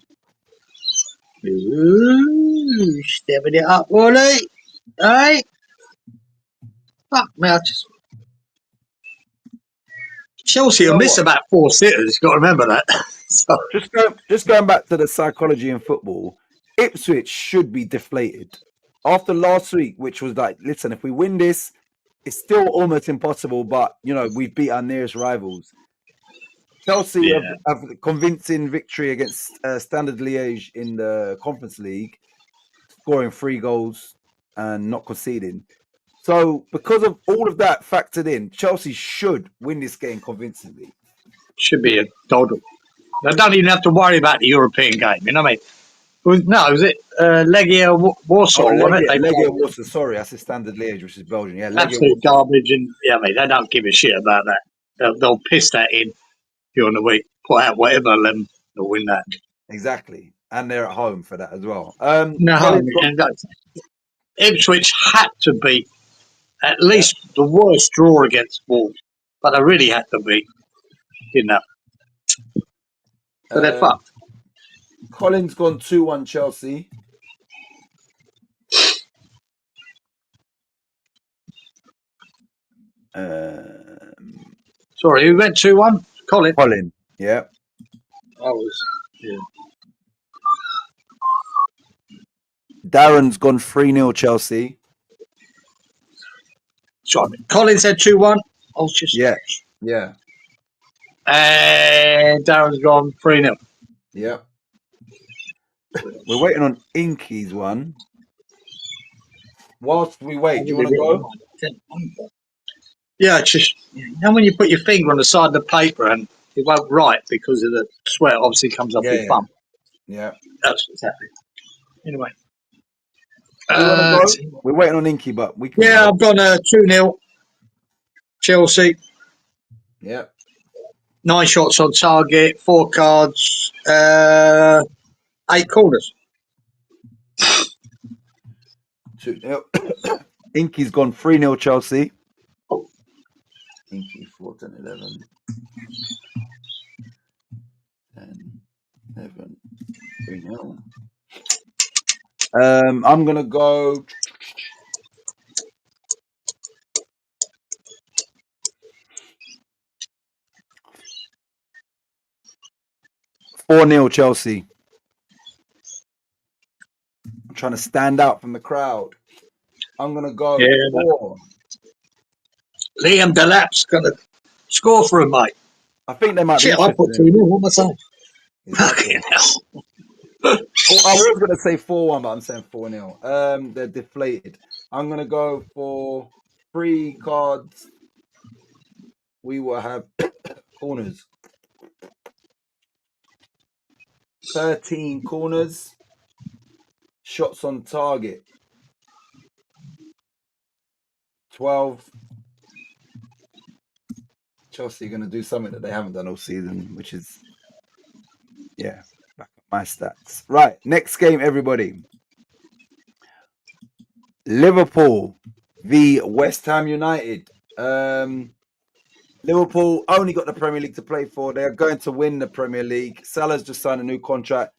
[SPEAKER 2] Ooh, stepping it up, Wally. Hey, fuck me, I just Chelsea will miss about 4 sitters. Got to remember that. So,
[SPEAKER 1] Just going back to the psychology in football, Ipswich should be deflated after last week, which was like, listen, if we win this, it's still almost impossible, but you know we've beat our nearest rivals. Chelsea have a convincing victory against Standard Liège in the Conference League, scoring 3 goals and not conceding. So, because of all of that factored in, Chelsea should win this game convincingly.
[SPEAKER 2] should be a doddle. They don't even have to worry about the European game. You know what I mean? Was it Legia Warsaw?
[SPEAKER 1] Legia Warsaw. Sorry, that's a Standard Liège, which is Belgium. Yeah, Legia
[SPEAKER 2] absolute
[SPEAKER 1] Warsaw.
[SPEAKER 2] garbage, and I mean they don't give a shit about that. They'll piss that in during the week, put out whatever, and they'll win that.
[SPEAKER 1] Exactly, and they're at home for that as well.
[SPEAKER 2] Ipswich had to beat at least the worst draw against Wolves, but they really had to beat, didn't they? So they're fucked.
[SPEAKER 1] Colin's gone 2-1 Chelsea.
[SPEAKER 2] Sorry, who went 2-1?
[SPEAKER 1] Colin, yeah. Darren's gone 3-0 Chelsea.
[SPEAKER 2] Sorry, Colin said 2-1. I was just
[SPEAKER 1] yeah.
[SPEAKER 2] And Darren's gone 3-0.
[SPEAKER 1] Yeah. We're waiting on Inky's one. Whilst we wait, do you want to go?
[SPEAKER 2] Yeah, it's just, you know, when you put your finger on the side of the paper and it won't write because of the sweat obviously comes off your thumb.
[SPEAKER 1] Yeah.
[SPEAKER 2] That's what's happening. Anyway.
[SPEAKER 1] We're waiting on Inky, but we can.
[SPEAKER 2] Yeah, I've gone 2-0 Chelsea.
[SPEAKER 1] Yeah.
[SPEAKER 2] 9 shots on target, 4 cards, 8 corners.
[SPEAKER 1] 2-0. Inky's gone 3-0 Chelsea. Inky 4-10-11. 10-11. 3-0. I'm gonna go. $4-0 Chelsea. I'm trying to stand out from the crowd. I'm gonna go 4.
[SPEAKER 2] Liam Delap's gonna score for him, mate.
[SPEAKER 1] I think they might be.
[SPEAKER 2] I put 2-0. What am I saying?
[SPEAKER 1] Fucking hell. I was going to say 4-1, but I'm saying 4-0. They're deflated. I'm going to go for 3 cards. We will have corners. 13 corners. Shots on target. 12. Chelsea are going to do something that they haven't done all season, which is, back up my stats. Right, next game, everybody. Liverpool v West Ham United. Liverpool only got the Premier League to play for. They are going to win the Premier League. Salah's just signed a new contract.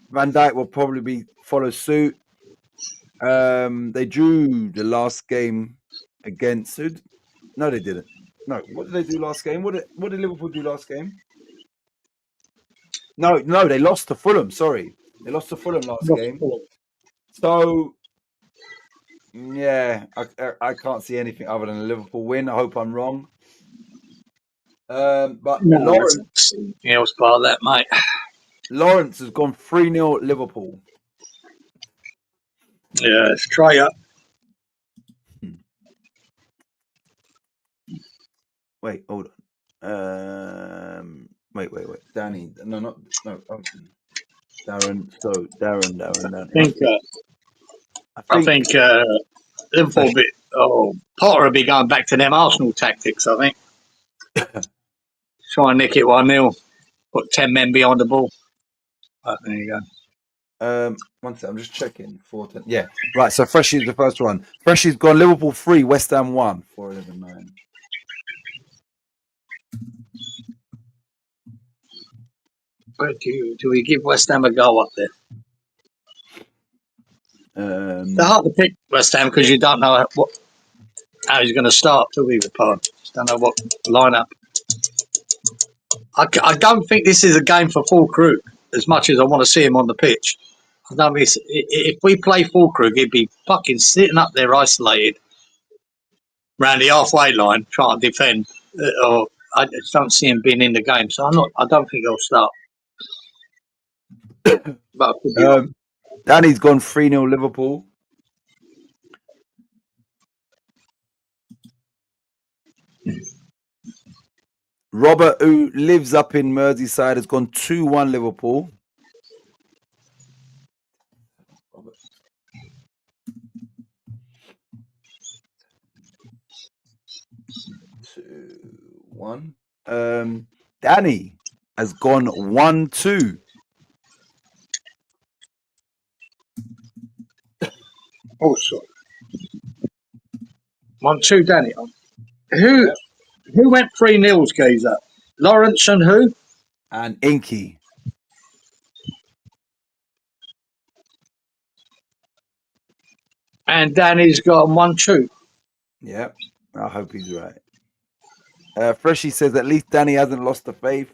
[SPEAKER 1] Van Dijk will probably follow suit. They drew the last game against. No, they didn't. No, what did they do last game? What did Liverpool do last game? No, they lost to Fulham. Sorry, they lost to Fulham last game. So, yeah, I can't see anything other than a Liverpool win. I hope I'm wrong. But Lawrence,
[SPEAKER 2] else part of that, mate.
[SPEAKER 1] Lawrence has gone 3-0 Liverpool.
[SPEAKER 2] Yeah, let's try it.
[SPEAKER 1] Wait, hold on. Wait. Danny, no. Darren. So Darren.
[SPEAKER 2] I think Liverpool Potter will be going back to them Arsenal tactics, I think. Try and nick it 1-0. Put 10 men behind the ball. Right, there you go.
[SPEAKER 1] One second, I'm just checking. 4-10. Yeah, right. So Freshy's the first one. Freshy's gone Liverpool 3, West Ham 1. 4-11-9.
[SPEAKER 2] Where do we give West Ham a go up there? They're hard to pick West Ham because you don't know how he's going to start, do we, with Potter? Don't know what lineup. I don't think this is a game for Füllkrug as much as I want to see him on the pitch. I don't think if we play Füllkrug, he'd be fucking sitting up there isolated round the halfway line trying to defend. Or I just don't see him being in the game, so I don't think he'll start. But
[SPEAKER 1] Danny's gone 3-0 Liverpool. Robert, who lives up in Merseyside, has gone 2-1 Liverpool. Robert. 2-1. Danny has gone 1-2.
[SPEAKER 2] Oh, sorry. 1-2, Danny. Who went 3-0, Geezer? Lawrence and who?
[SPEAKER 1] And Inky.
[SPEAKER 2] And Danny's got 1-2.
[SPEAKER 1] Yeah, I hope he's right. Freshy says at least Danny hasn't lost the faith.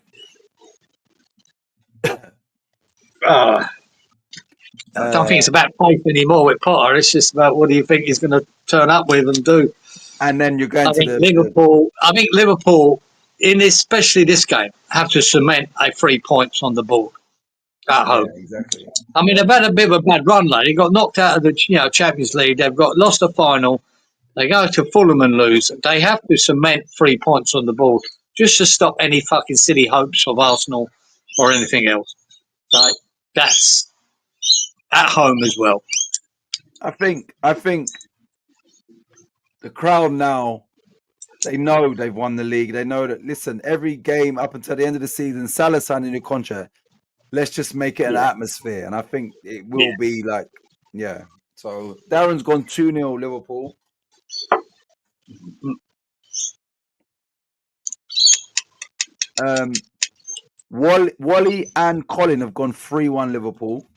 [SPEAKER 2] I don't think it's about faith anymore with Potter. It's just about what do you think he's going to turn up with and do.
[SPEAKER 1] And then you're going
[SPEAKER 2] Liverpool. I think Liverpool, especially this game, have to cement 3 points on the board at home.
[SPEAKER 1] Yeah, exactly.
[SPEAKER 2] I mean, they've had a bit of a bad run, like they got knocked out of the Champions League. They've lost the final. They go to Fulham and lose. They have to cement 3 points on the board just to stop any fucking silly hopes of Arsenal or anything else. So that's at home as well.
[SPEAKER 1] I think the crowd now, they know they've won the league. They know that, listen, every game up until the end of the season, Salah signed a new contract. Let's just make it an atmosphere. And I think it will be like, yeah. So Darren's gone 2-0 Liverpool. Wally and Colin have gone 3-1 Liverpool.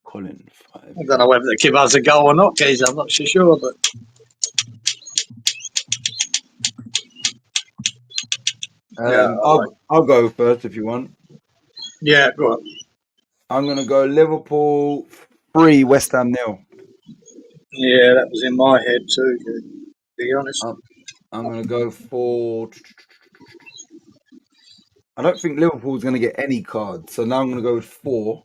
[SPEAKER 1] Colin 5.
[SPEAKER 2] I don't know whether they give us a goal or not, guys. I'm not so sure, but
[SPEAKER 1] I'll go first if you want.
[SPEAKER 2] Yeah, go on.
[SPEAKER 1] I'm gonna go Liverpool 3, West Ham 0.
[SPEAKER 2] Yeah, that was in my head too. To be honest,
[SPEAKER 1] I'm gonna go for. I don't think Liverpool's going to get any cards, so now I'm going to go with 4.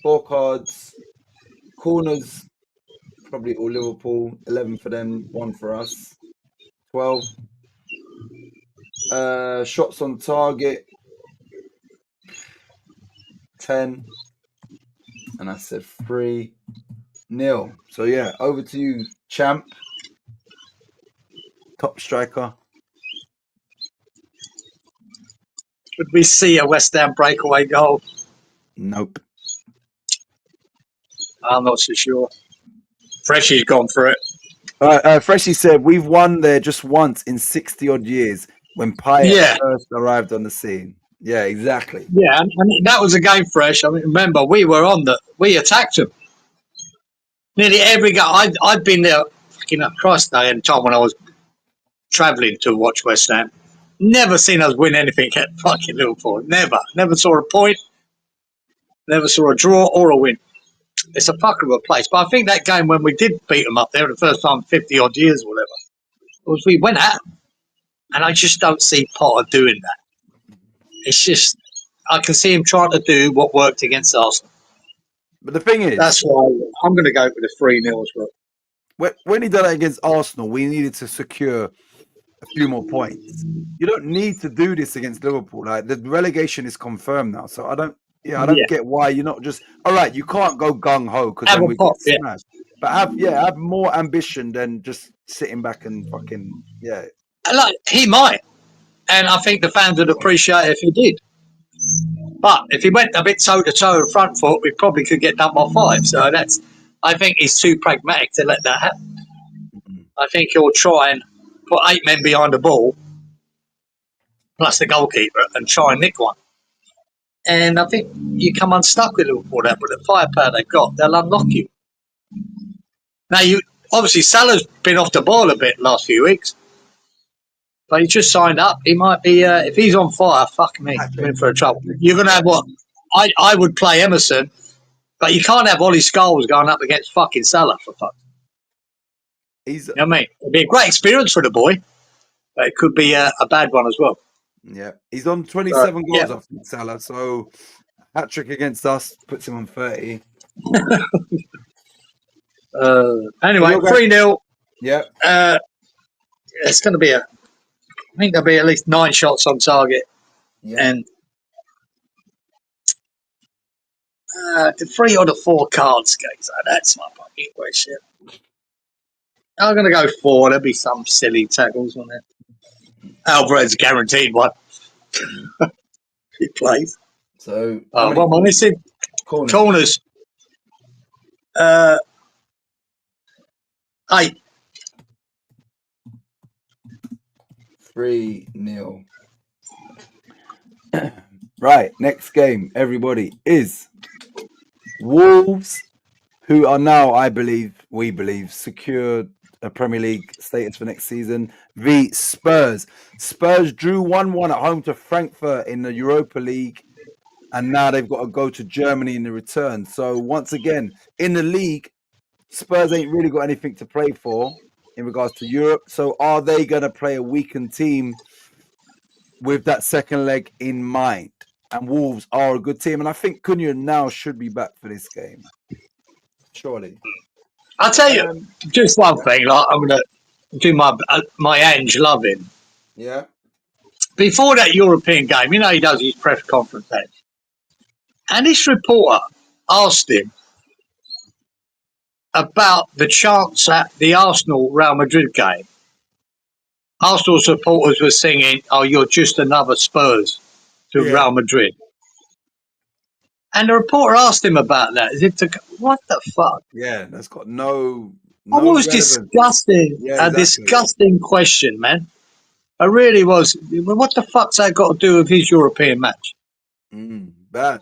[SPEAKER 1] 4 cards. Corners, probably all Liverpool. 11 for them, 1 for us. 12. Shots on target, 10. And I said 3-0. So yeah, over to you, champ. Top striker.
[SPEAKER 2] Could we see a West Ham breakaway goal?
[SPEAKER 1] Nope.
[SPEAKER 2] I'm not so sure. Freshy's gone for it.
[SPEAKER 1] Freshie said, we've won there just once in 60 odd years when Payet
[SPEAKER 2] Yeah.
[SPEAKER 1] first arrived on the scene. Yeah, exactly.
[SPEAKER 2] Yeah, and that was a game, Fresh. I mean, remember, we attacked them. Nearly every game. I'd been there, fucking up Christ, I had a time when I was travelling to watch West Ham. Never seen us win anything at fucking Liverpool. Never. Never saw a point. Never saw a draw or a win. It's a fuck of a place. But I think that game when we did beat them up there the first time in 50 odd years or whatever, was we went at them. And I just don't see Potter doing that. It's just, I can see him trying to do what worked against Arsenal.
[SPEAKER 1] But the thing is,
[SPEAKER 2] That's why I'm going to go with a 3-0 as well.
[SPEAKER 1] when he did it against Arsenal, we needed to secure a few more points. You don't need to do this against Liverpool. Like the relegation is confirmed now, so I don't get why you're not just all right. You can't go gung ho because then we get smashed. But have more ambition than just sitting back and fucking
[SPEAKER 2] Like he might, and I think the fans would appreciate it if he did. But if he went a bit toe to toe in front foot, we probably could get done by 5. So I think he's too pragmatic to let that happen. I think he'll try and put 8 men behind the ball, plus the goalkeeper, and try and nick one. And I think you come unstuck with Liverpool there, but the firepower they've got, they'll unlock you. Now, obviously Salah's been off the ball a bit last few weeks, but he just signed up. He might be, if he's on fire, fuck me, I'm in for a trouble. You're going to have what? I would play Emerson, but you can't have Ollie Scholes going up against fucking Salah for fuck. You know what I mean? It'd be a great experience for the boy, but it could be a bad one as well.
[SPEAKER 1] Yeah, he's on 27 goals after Salah, so hat trick against us puts him on 30.
[SPEAKER 2] Anyway, 3-0.
[SPEAKER 1] Yeah.
[SPEAKER 2] It's going to be I think there'll be at least 9 shots on target.
[SPEAKER 1] Yeah.
[SPEAKER 2] And the 3 or the 4 cards, guys. That's my fucking question. I'm going to go 4. There'll be some silly tackles on it. Alvarez guaranteed one. He plays.
[SPEAKER 1] So,
[SPEAKER 2] what am I missing? Corners. 8.
[SPEAKER 1] 3-0. Right, next game, everybody, is Wolves, who are now, we believe, secured a Premier League status for next season, v Spurs. Spurs drew 1-1 at home to Frankfurt in the Europa League, and now they've got to go to Germany in the return. So once again, in the league, Spurs ain't really got anything to play for in regards to Europe. So are they going to play a weakened team with that second leg in mind? And Wolves are a good team. And I think Cunha now should be back for this game. Surely.
[SPEAKER 2] I'll tell you just one thing. Like, I'm going to do my Ange loving.
[SPEAKER 1] Yeah.
[SPEAKER 2] Before that European game, he does his press conference then. And this reporter asked him about the chance at the Arsenal-Real Madrid game. Arsenal supporters were singing, "Oh, you're just another Spurs to Real Madrid." And the reporter asked him about that. What the fuck?
[SPEAKER 1] Yeah, that's got no
[SPEAKER 2] Almost disgusting.
[SPEAKER 1] Yeah, exactly.
[SPEAKER 2] Disgusting question, man. It really was. What the fuck's that got to do with his European match?
[SPEAKER 1] Bad.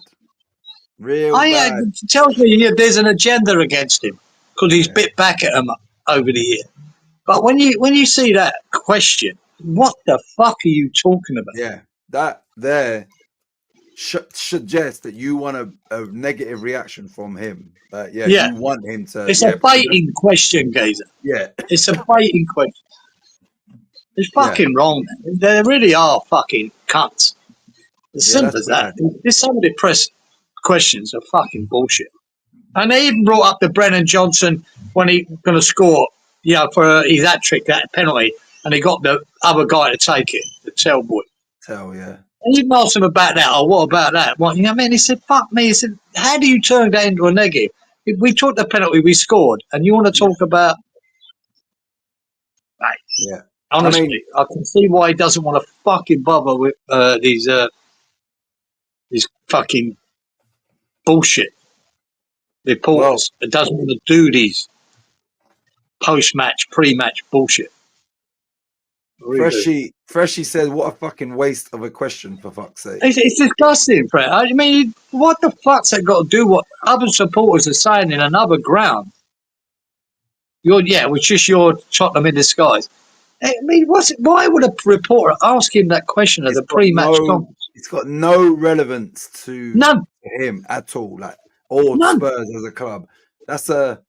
[SPEAKER 1] Real bad.
[SPEAKER 2] It tells me there's an agenda against him because he's bit back at him over the year. But when you see that question, what the fuck are you talking about?
[SPEAKER 1] Yeah, that there suggests that you want a negative reaction from him. You want him to.
[SPEAKER 2] It's a baiting question, Gazer.
[SPEAKER 1] Yeah,
[SPEAKER 2] it's a baiting question. It's fucking wrong, man. They really are fucking cunts. As simple as that. There's some of the press questions are fucking bullshit. And they even brought up the Brennan Johnson when he going to score, for his hat trick, that penalty, and he got the other guy to take it, the Tell boy.
[SPEAKER 1] Tell, yeah.
[SPEAKER 2] And you asked him about that, or what about that? What, you know what I mean? He said, fuck me. He said, how do you turn that into a negative? If we took the penalty, we scored, and you want to talk about, mate,
[SPEAKER 1] Yeah.
[SPEAKER 2] honestly,
[SPEAKER 1] I mean,
[SPEAKER 2] I can see why he doesn't want to fucking bother with these fucking bullshit reporters. It doesn't want to do these post-match, pre-match bullshit. Really.
[SPEAKER 1] Freshie said, "What a fucking waste of a question, for fuck's sake."
[SPEAKER 2] It's disgusting, Fred. I mean, what the fuck's that got to do what other supporters are saying in another ground? Which is your Tottenham in disguise. I mean, why would a reporter ask him that question at the pre-match conference?
[SPEAKER 1] It's got no relevance to
[SPEAKER 2] None.
[SPEAKER 1] him at all, like, or
[SPEAKER 2] None.
[SPEAKER 1] Spurs as a club. That's a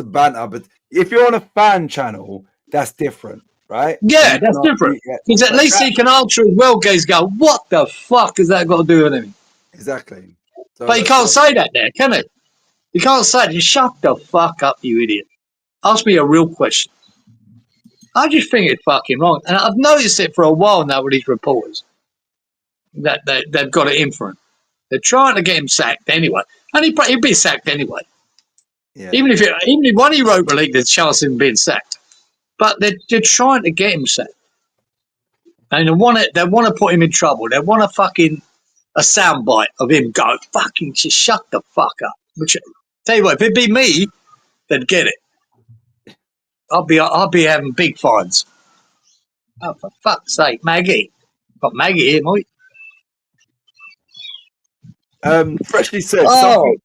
[SPEAKER 1] banter. But if you're on a fan channel, that's different, right?
[SPEAKER 2] Yeah, that's different. Because at least he can answer as well, guys. Go, what the fuck has that got to do with anything?
[SPEAKER 1] Exactly. So,
[SPEAKER 2] But he can't say that there, can he? You can't say that. Shut the fuck up, you idiot. Ask me a real question. I just think it's fucking wrong. And I've noticed it for a while now with these reporters. That they've got it in for him. They're trying to get him sacked anyway. And he'd be sacked anyway.
[SPEAKER 1] yeah.
[SPEAKER 2] Even if one of Europa League, there's a chance of him being sacked. But they're trying to get him sacked. And they want to put him in trouble. They want a soundbite of him going, fucking just shut the fuck up. Which, tell you what, if it'd be me, they'd get it. I'll be having big fines. Oh, for fuck's sake, Maggie. Got Maggie here, mate.
[SPEAKER 1] Freshly said
[SPEAKER 2] Oh,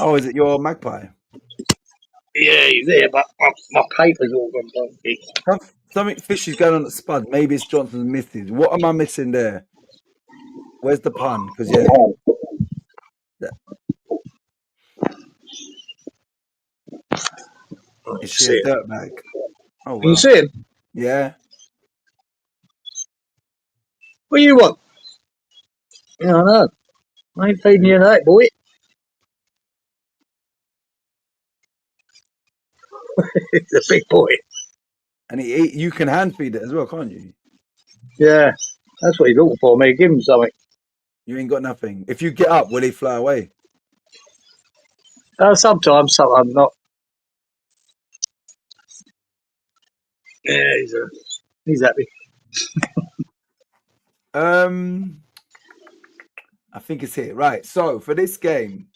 [SPEAKER 1] oh, is it your magpie?
[SPEAKER 2] yeah, he's there, but my paper's all gone donkey.
[SPEAKER 1] Something fishy's going on at Spud. Maybe it's Johnson's misses. What am I missing there? Where's the pun? Because is she a dirtbag? Oh,
[SPEAKER 2] Can you see him?
[SPEAKER 1] Yeah.
[SPEAKER 2] What do you want? Yeah, I know. I ain't feeding you that, boy. It's a big boy.
[SPEAKER 1] And you can hand feed it as well, can't you?
[SPEAKER 2] Yeah, that's what he's looking for, me. Give him something.
[SPEAKER 1] You ain't got nothing. If you get up, will he fly away?
[SPEAKER 2] Sometimes not. Yeah, he's happy.
[SPEAKER 1] I think it's here. Right. So for this game,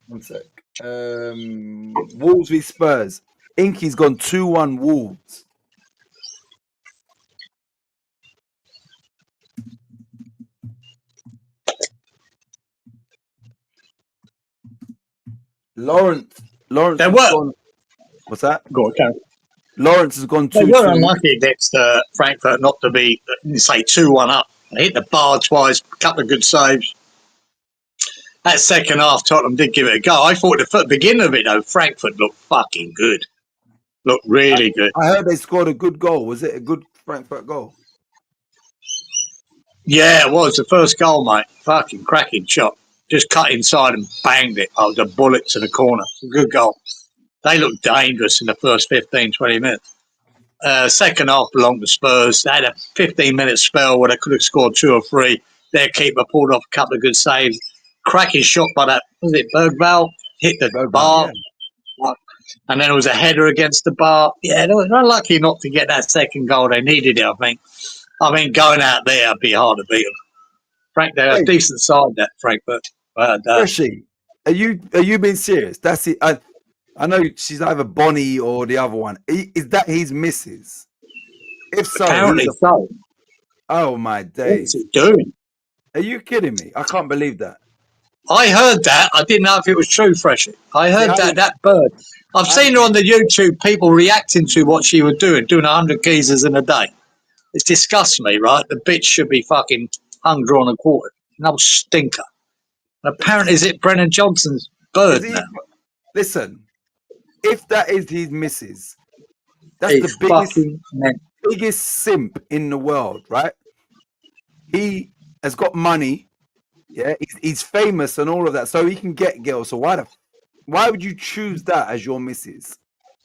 [SPEAKER 1] one sec. Wolves v Spurs. Inky's gone 2-1 Wolves. Lawrence.
[SPEAKER 2] They were.
[SPEAKER 1] What's that?
[SPEAKER 2] Go on, Karen.
[SPEAKER 1] Lawrence has gone 2-2.
[SPEAKER 2] They were unlucky against Frankfurt not to be, say, 2-1 up. They hit the bar twice, a couple of good saves. That second half, Tottenham did give it a go. I thought at the beginning of it, though, Frankfurt looked fucking good. Looked really good.
[SPEAKER 1] I heard they scored a good goal. Was it a good Frankfurt goal?
[SPEAKER 2] Yeah, it was. The first goal, mate. Fucking cracking shot. Just cut inside and banged it. Oh, the bullet to the corner. Good goal. They looked dangerous in the first 15, 20 minutes. Second half belonged to Spurs. They had a 15-minute spell where they could have scored 2 or 3. Their keeper pulled off a couple of good saves. Cracking shot by that, was it Bergvall? Hit the bar. Yeah. And then it was a header against the bar. Yeah, they were unlucky not to get that second goal. They needed it, I think. I mean, going out there would be hard to beat them. Frank, they're a decent side, that Frankfurt.
[SPEAKER 1] Freshie, are you being serious? That's it. I know she's either Bonnie or the other one. Is that his missus? If so,
[SPEAKER 2] apparently so.
[SPEAKER 1] Oh my days!
[SPEAKER 2] What's he doing?
[SPEAKER 1] Are you kidding me? I can't believe that.
[SPEAKER 2] I heard that. I didn't know if it was true, Freshie. I heard that bird. I've seen her on the YouTube. People reacting to what she was doing 100 geezers in a day. It disgusts me, right? The bitch should be fucking hung, drawn, and quartered. No stinker. And apparently, is it Brennan Johnson's bird now?
[SPEAKER 1] Listen, if that is his missus, that's the biggest simp in the world, right? He has got money, yeah. He's famous and all of that, so he can get girls. So why would you choose that as your missus?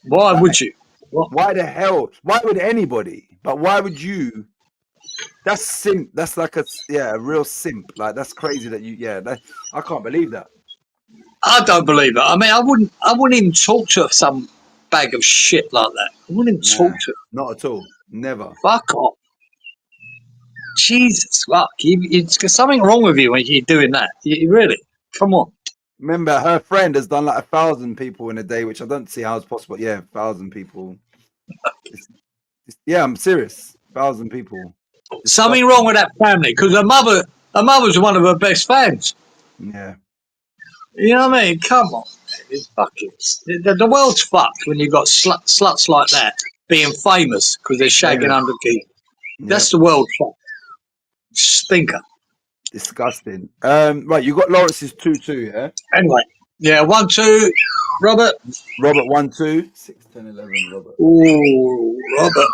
[SPEAKER 2] Why would you?
[SPEAKER 1] Why the hell? Why would anybody? But why would you That's simp. That's like a real simp. Like that's crazy that I can't believe that.
[SPEAKER 2] I don't believe it. I mean, I wouldn't even talk to some bag of shit like that. I wouldn't even
[SPEAKER 1] Nah,
[SPEAKER 2] talk to.
[SPEAKER 1] not at all. Never.
[SPEAKER 2] Fuck off. Jesus, fuck. There's something wrong with you when you're doing that. You really? Come on.
[SPEAKER 1] Remember, her friend has done like 1,000 people in a day, which I don't see how it's possible. Yeah, 1,000 people. Yeah, I'm serious. 1,000 people.
[SPEAKER 2] Something wrong with that family because her mother's one of her best fans.
[SPEAKER 1] Yeah.
[SPEAKER 2] You know what I mean? Come on. It's fucking, the world's fucked when you've got sluts like that being famous because they're shagging
[SPEAKER 1] Famous.
[SPEAKER 2] under geese.
[SPEAKER 1] Yeah.
[SPEAKER 2] That's the world fucked. Stinker.
[SPEAKER 1] Disgusting. Right, you got Lawrence's 2-2, yeah?
[SPEAKER 2] Anyway, yeah, 1-2, Robert.
[SPEAKER 1] Robert 1-2. 6, 10, 11, Robert.
[SPEAKER 2] Ooh, Robert.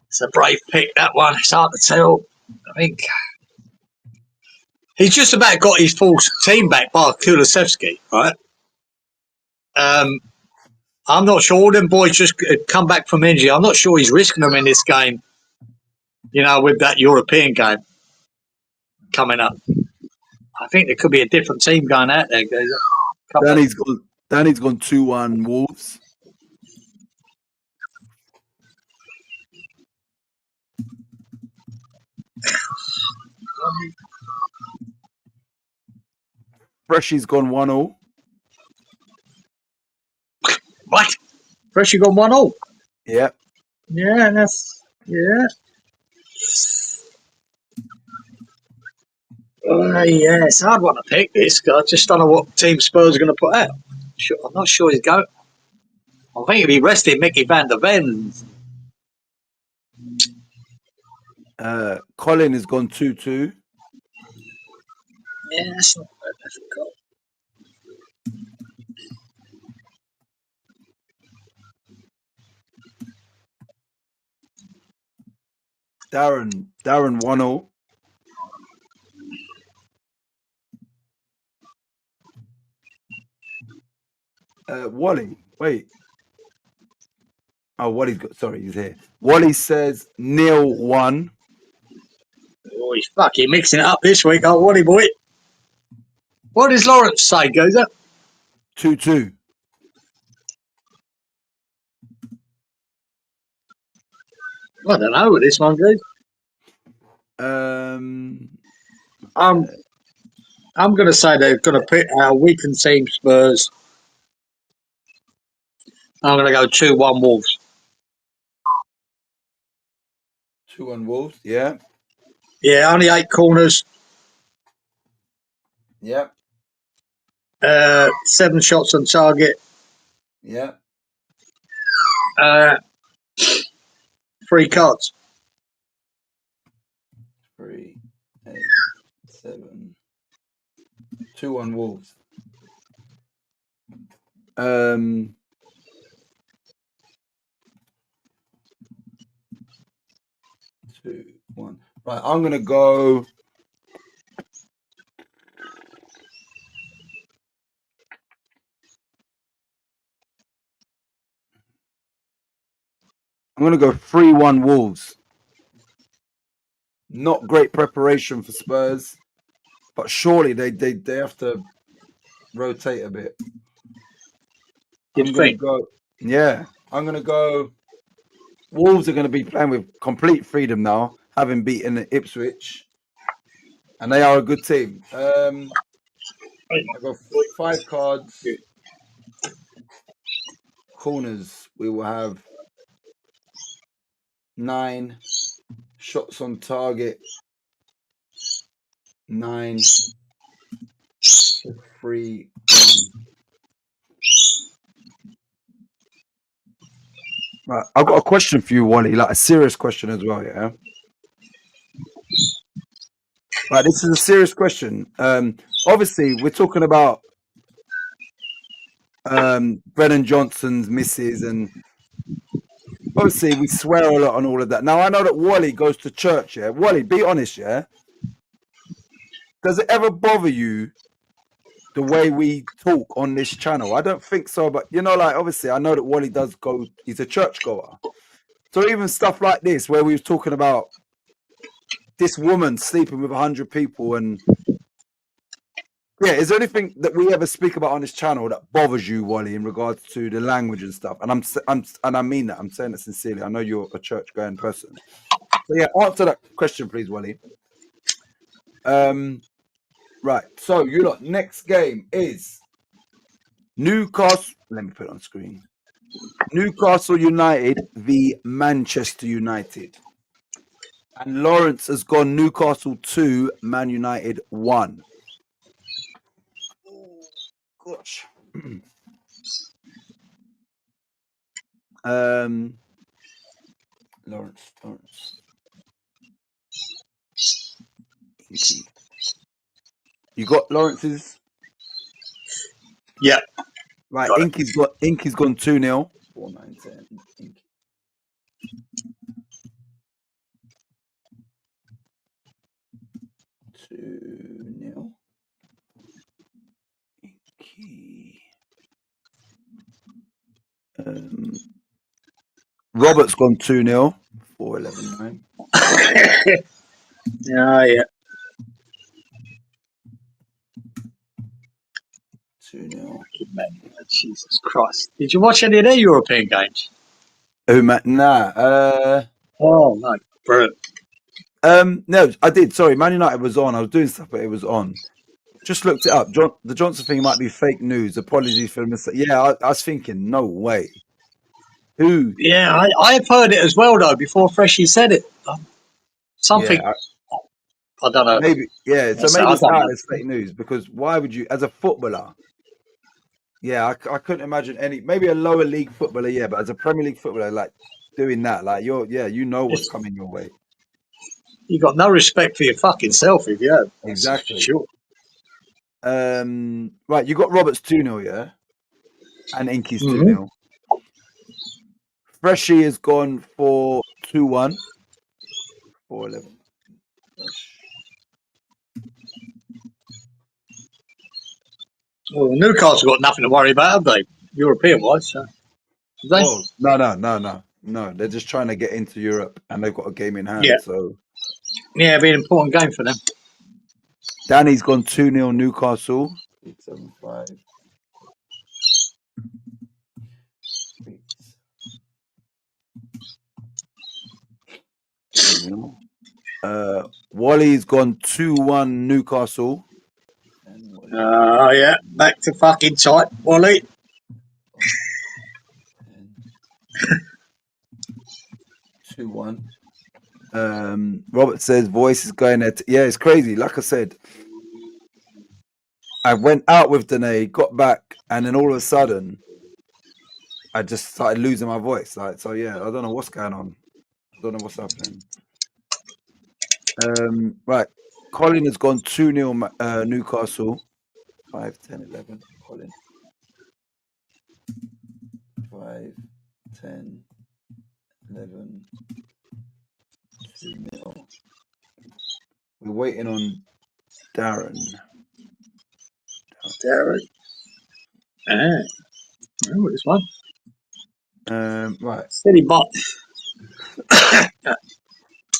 [SPEAKER 2] It's a brave pick, that one. It's hard to tell. I think he's just about got his full team back by Kulusevski, right? I'm not sure. All them boys just come back from injury. I'm not sure he's risking them in this game, you know, with that European game coming up. I think there could be a different team going out there.
[SPEAKER 1] Danny's gone 2-1 Wolves. Freshy's gone 1-0.
[SPEAKER 2] What? Freshie gone 1-0.
[SPEAKER 1] Yeah.
[SPEAKER 2] Yeah, yeah. Yeah, it's a hard one to pick this. I just don't know what team Spurs are going to put out. I'm not sure he's going. I think he'll be resting Mickey van der Ven.
[SPEAKER 1] Colin has gone 2-2.
[SPEAKER 2] Yeah, that's not bad. That's cool.
[SPEAKER 1] Darren 1-0. Wally, wait. Oh, Wally's got. Sorry, he's here. Wally says 0-1.
[SPEAKER 2] Oh, he's fucking mixing it up this week. Oh, Wally boy. What does Lawrence say, Gozer?
[SPEAKER 1] 2-2.
[SPEAKER 2] I don't know what this one goes. I'm going to say they're going to pick our weakened team Spurs. I'm going to go 2-1 Wolves.
[SPEAKER 1] 2-1 Wolves. Yeah.
[SPEAKER 2] Yeah, only 8 corners.
[SPEAKER 1] Yeah.
[SPEAKER 2] 7 shots on target.
[SPEAKER 1] Yeah.
[SPEAKER 2] 3 cards.
[SPEAKER 1] 3, 8, 7. 2-1 Wolves. 2-1. Right, I'm gonna go. I'm gonna go 3-1 Wolves. Not great preparation for Spurs, but surely they have to rotate a bit. I'm gonna go. Yeah, I'm gonna go. Wolves are going to be playing with complete freedom now, having beaten Ipswich, and they are a good team. I got 5 cards. Corners, we will have 9 shots on target. 9, 3, 1. Right, I've got a question for you, Wally, like a serious question as well, yeah? Right, this is a serious question. Obviously, we're talking about Brennan Johnson's misses, and obviously we swear a lot on all of that. Now, I know that Wally goes to church, yeah? Wally, be honest, yeah? Does it ever bother you the way we talk on this channel? I don't think so, but, you know, like, obviously, I know that Wally does go, he's a church goer. So even stuff like this, where we was talking about this woman sleeping with 100 people, and yeah, is there anything that we ever speak about on this channel that bothers you, Wally, in regards to the language and stuff? And I mean that. I'm saying it sincerely. I know you're a church-going person. So yeah, answer that question, please, Wally. Right. So you lot, next game is Newcastle. Let me put it on screen. Newcastle United v Manchester United. And Lawrence has gone Newcastle 2, Man United 1. Oh, gosh. Lawrence. Inky. You got Lawrence's?
[SPEAKER 2] Yeah.
[SPEAKER 1] Right,
[SPEAKER 2] Got it.
[SPEAKER 1] Inky's gone 2-0. 4, 9, 10. Inky. Inky. Robert's gone 2-0. 4, 11, 9.
[SPEAKER 2] Yeah.
[SPEAKER 1] 2-0.
[SPEAKER 2] Jesus Christ. Did you watch any of their European games?
[SPEAKER 1] Oh, nah.
[SPEAKER 2] Oh, no. Brilliant.
[SPEAKER 1] No, I did. Sorry, Man United was on. I was doing stuff, but it was on. Just looked it up. The Johnson thing might be fake news. Apologies for the mistake. Yeah, I was thinking, no way. Who?
[SPEAKER 2] Yeah, I've heard it as well, though, before Freshie said it. Something,
[SPEAKER 1] Yeah,
[SPEAKER 2] I don't know.
[SPEAKER 1] maybe. Yeah, so
[SPEAKER 2] Yes,
[SPEAKER 1] maybe
[SPEAKER 2] I
[SPEAKER 1] it's
[SPEAKER 2] don't
[SPEAKER 1] out
[SPEAKER 2] know.
[SPEAKER 1] as fake news, because why would you, as a footballer? Yeah, I couldn't imagine maybe a lower league footballer, yeah, but as a Premier League footballer, like doing that, like you know what's coming your way.
[SPEAKER 2] You got no respect for your fucking self if you have.
[SPEAKER 1] Exactly.
[SPEAKER 2] Sure.
[SPEAKER 1] Right, you got Roberts 2-0, yeah? And Inky's
[SPEAKER 2] Mhm.
[SPEAKER 1] 2-0. Freshie has gone for 2-1. 4-11.
[SPEAKER 2] Well, Newcastle got nothing to worry about, have they? European wise, so. Have they?
[SPEAKER 1] Oh, no. They're just trying to get into Europe, and they've got a game in hand.
[SPEAKER 2] Yeah.
[SPEAKER 1] So
[SPEAKER 2] Yeah, it'd be an important game for them.
[SPEAKER 1] Danny's gone 2-0 Newcastle. 875. Wally's gone 2-1 Newcastle.
[SPEAKER 2] Oh, yeah. Back to fucking tight, Wally.
[SPEAKER 1] 2-1. Robert says voice is going there. Yeah, it's crazy. Like I said, I went out with Danae, got back, and then all of a sudden, I just started losing my voice. Like, so yeah, I don't know what's going on. I don't know what's happening. Right. Colin has gone 2-0 Newcastle. 5, 10, 11. Colin. 5, 10, 11. 2-0. We're waiting on Darren.
[SPEAKER 2] Derek. Oh, this one.
[SPEAKER 1] Right.
[SPEAKER 2] City bot.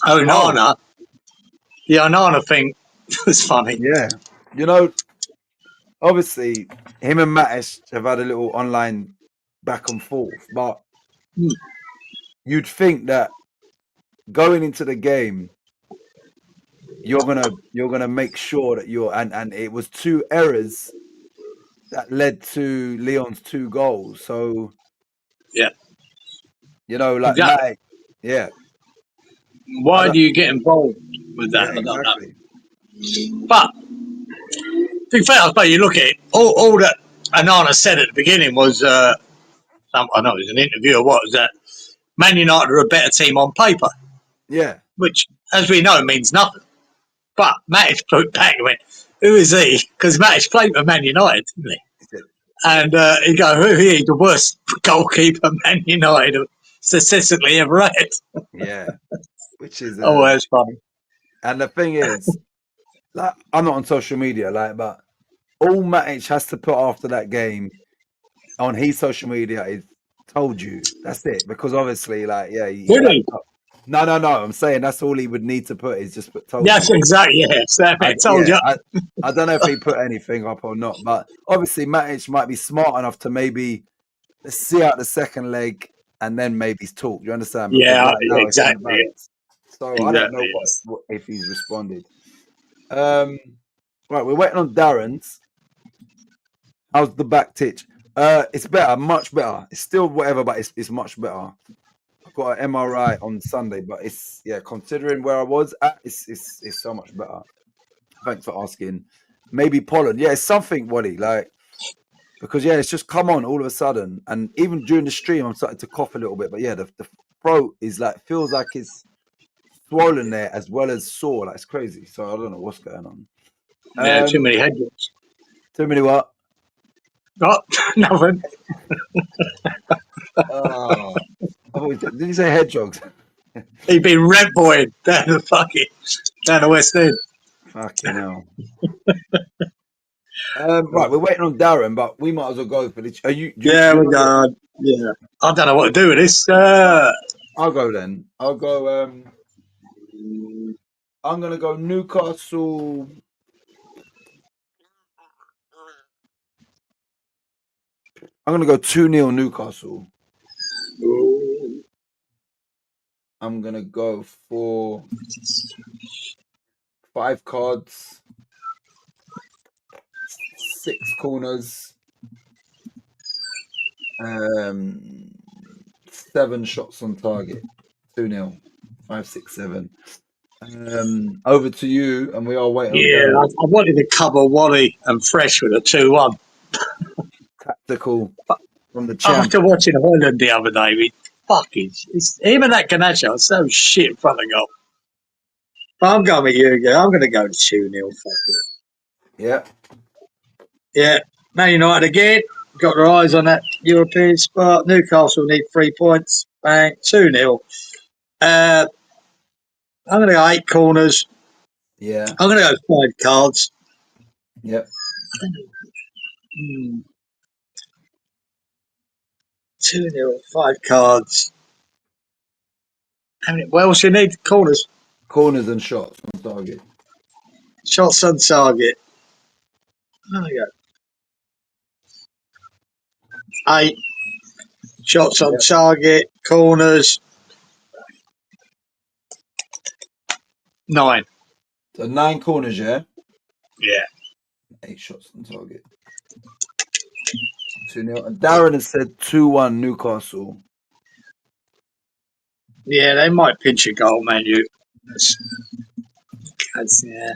[SPEAKER 2] Onana. The Onana thing was funny.
[SPEAKER 1] Yeah. You know, obviously, him and Mattis have had a little online back and forth, but you'd think that going into the game, you're gonna make sure that and it was 2 errors that led to Leon's 2 goals. So
[SPEAKER 2] Yeah.
[SPEAKER 1] you know, like
[SPEAKER 2] Exactly.
[SPEAKER 1] Matic, yeah.
[SPEAKER 2] Why do you get involved with that?
[SPEAKER 1] Yeah,
[SPEAKER 2] I don't know.
[SPEAKER 1] exactly.
[SPEAKER 2] But to be fair, I suppose you look at it, all that Onana said at the beginning was, I know it was an interview or what, was that Man United are a better team on paper,
[SPEAKER 1] Yeah.
[SPEAKER 2] which, as we know, means nothing. But Matic put back and went, who is he? Because Matic played for Man United, didn't he? And he go, who is the worst goalkeeper Man United have statistically ever had?
[SPEAKER 1] Yeah. Which is
[SPEAKER 2] Oh, that's funny.
[SPEAKER 1] and the thing is, like, I'm not on social media, like, but all Matic has to put after that game on his social media is told you. That's it. Because obviously, like, yeah, he
[SPEAKER 2] Did
[SPEAKER 1] backed
[SPEAKER 2] he?
[SPEAKER 1] up. No. I'm saying that's all he would need to put is just put told
[SPEAKER 2] Yes,
[SPEAKER 1] you.
[SPEAKER 2] exactly. Yes, I told you.
[SPEAKER 1] I don't know if he put anything up or not, but obviously Matic might be smart enough to maybe see out the second leg and then maybe talk. You understand? Because
[SPEAKER 2] Yeah,
[SPEAKER 1] right now it's
[SPEAKER 2] exactly.
[SPEAKER 1] unbalanced. So I don't know
[SPEAKER 2] Exactly. Yes.
[SPEAKER 1] what if he's responded. Right, we're waiting on Darren's. How's the back titch? It's better, much better. It's still whatever, but it's much better. I got an MRI on Sunday, but it's considering where I was at, it's so much better. Thanks for asking. Maybe pollen. Yeah, it's something, Wally. Like because it's just come on all of a sudden, and even during the stream, I'm starting to cough a little bit. But yeah, the throat is like feels like it's swollen there as well as sore. Like it's crazy. So I don't know what's going on.
[SPEAKER 2] Yeah, too many headlocks.
[SPEAKER 1] Too many what?
[SPEAKER 2] Oh, nothing.
[SPEAKER 1] Oh, did you say hedgehogs?
[SPEAKER 2] He'd been red boying down the West End.
[SPEAKER 1] Fucking hell. Right, we're waiting on Darren, but we might as well go for this. Are you?
[SPEAKER 2] Yeah, we go. Yeah, I don't know what to do with this.
[SPEAKER 1] I'll go then. I'll go. I'm gonna go Newcastle. I'm gonna go 2-0 Newcastle. I'm gonna go for 5 cards, 6 corners, 7 shots on target. 2-0. 5, 6, 7. Over to you, and we are waiting.
[SPEAKER 2] Yeah,
[SPEAKER 1] on
[SPEAKER 2] I wanted to cover Wally and Fresh with a 2-1.
[SPEAKER 1] tactical from the champ.
[SPEAKER 2] After watching Holland the other day, it's him and that Ganacho are so shit in front of goal. I'm going with you again. I'm going to go 2-0.
[SPEAKER 1] Yeah.
[SPEAKER 2] Yeah, Man United again. Got their eyes on that European spot. Newcastle need 3 points. Bang, 2-0. I'm going to go 8 corners.
[SPEAKER 1] Yeah.
[SPEAKER 2] I'm going to go 5 cards.
[SPEAKER 1] Yep.
[SPEAKER 2] 2-0, 5 cards. What else you need? Corners.
[SPEAKER 1] Corners and shots on target.
[SPEAKER 2] Shots on target. There we go. 8 shots on target. Corners. 9.
[SPEAKER 1] So 9 corners, yeah?
[SPEAKER 2] Yeah.
[SPEAKER 1] 8 shots on target. 2-0. And Darren has said 2-1 Newcastle.
[SPEAKER 2] Yeah, they might pinch a goal, Man U. Yeah.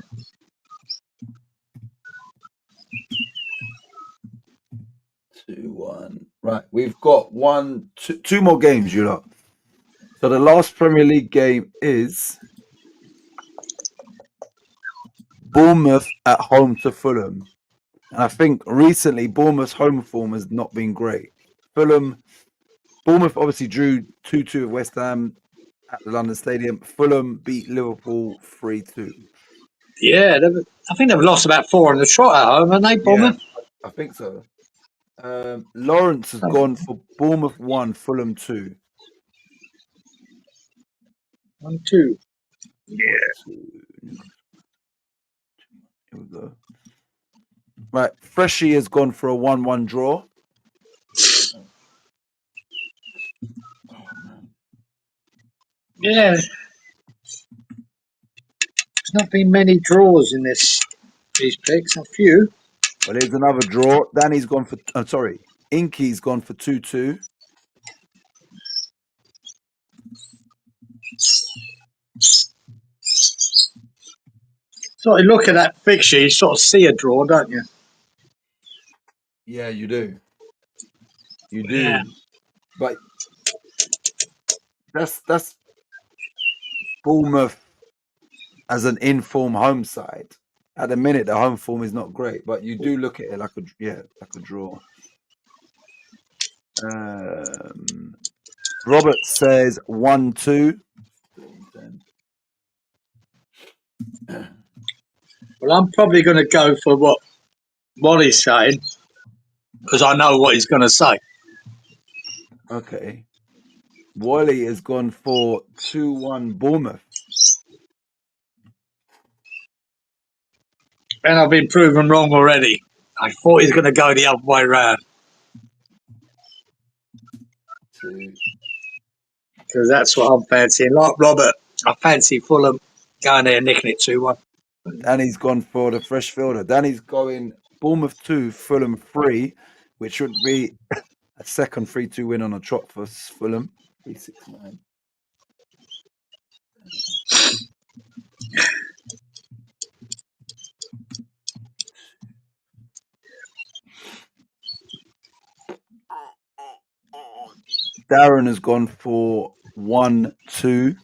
[SPEAKER 1] 2-1. Right, we've got 2 more games, you lot. So the last Premier League game is Bournemouth at home to Fulham. And I think recently Bournemouth's home form has not been great. Bournemouth obviously drew 2-2 at West Ham at the London Stadium. Fulham beat Liverpool 3-2.
[SPEAKER 2] Yeah, I think they've lost about 4 in the trot at home, haven't they, Bournemouth?
[SPEAKER 1] I think so. Lawrence has gone for Bournemouth 1, Fulham 2.
[SPEAKER 2] 1-2. Yeah.
[SPEAKER 1] Here we go. Right, Freshie has gone for a 1-1 draw.
[SPEAKER 2] Yeah. There's not been many draws in these picks. A few.
[SPEAKER 1] Well, here's another draw. Danny's gone for... Inky's gone for 2-2.
[SPEAKER 2] So you look at that fixture, you sort of see a draw, don't you?
[SPEAKER 1] Yeah, you do. You do.
[SPEAKER 2] Yeah.
[SPEAKER 1] But that's Bournemouth as an informed home side. At the minute, the home form is not great, but you do look at it like a draw. Robert says 1-2.
[SPEAKER 2] Well, I'm probably going to go for what he's saying because I know what he's going to say.
[SPEAKER 1] Okay. Wally has gone for 2-1 Bournemouth.
[SPEAKER 2] And I've been proven wrong already. I thought he was going to go the other way round
[SPEAKER 1] 2.
[SPEAKER 2] because that's what I'm fancying. Like Robert, I fancy Fulham going there and nicking it 2-1.
[SPEAKER 1] Danny's gone for the fresh fielder. Danny's going Bournemouth 2, Fulham 3, which would be a second 3-2 win on a trot for Fulham. 369. Darren has gone for 1-2.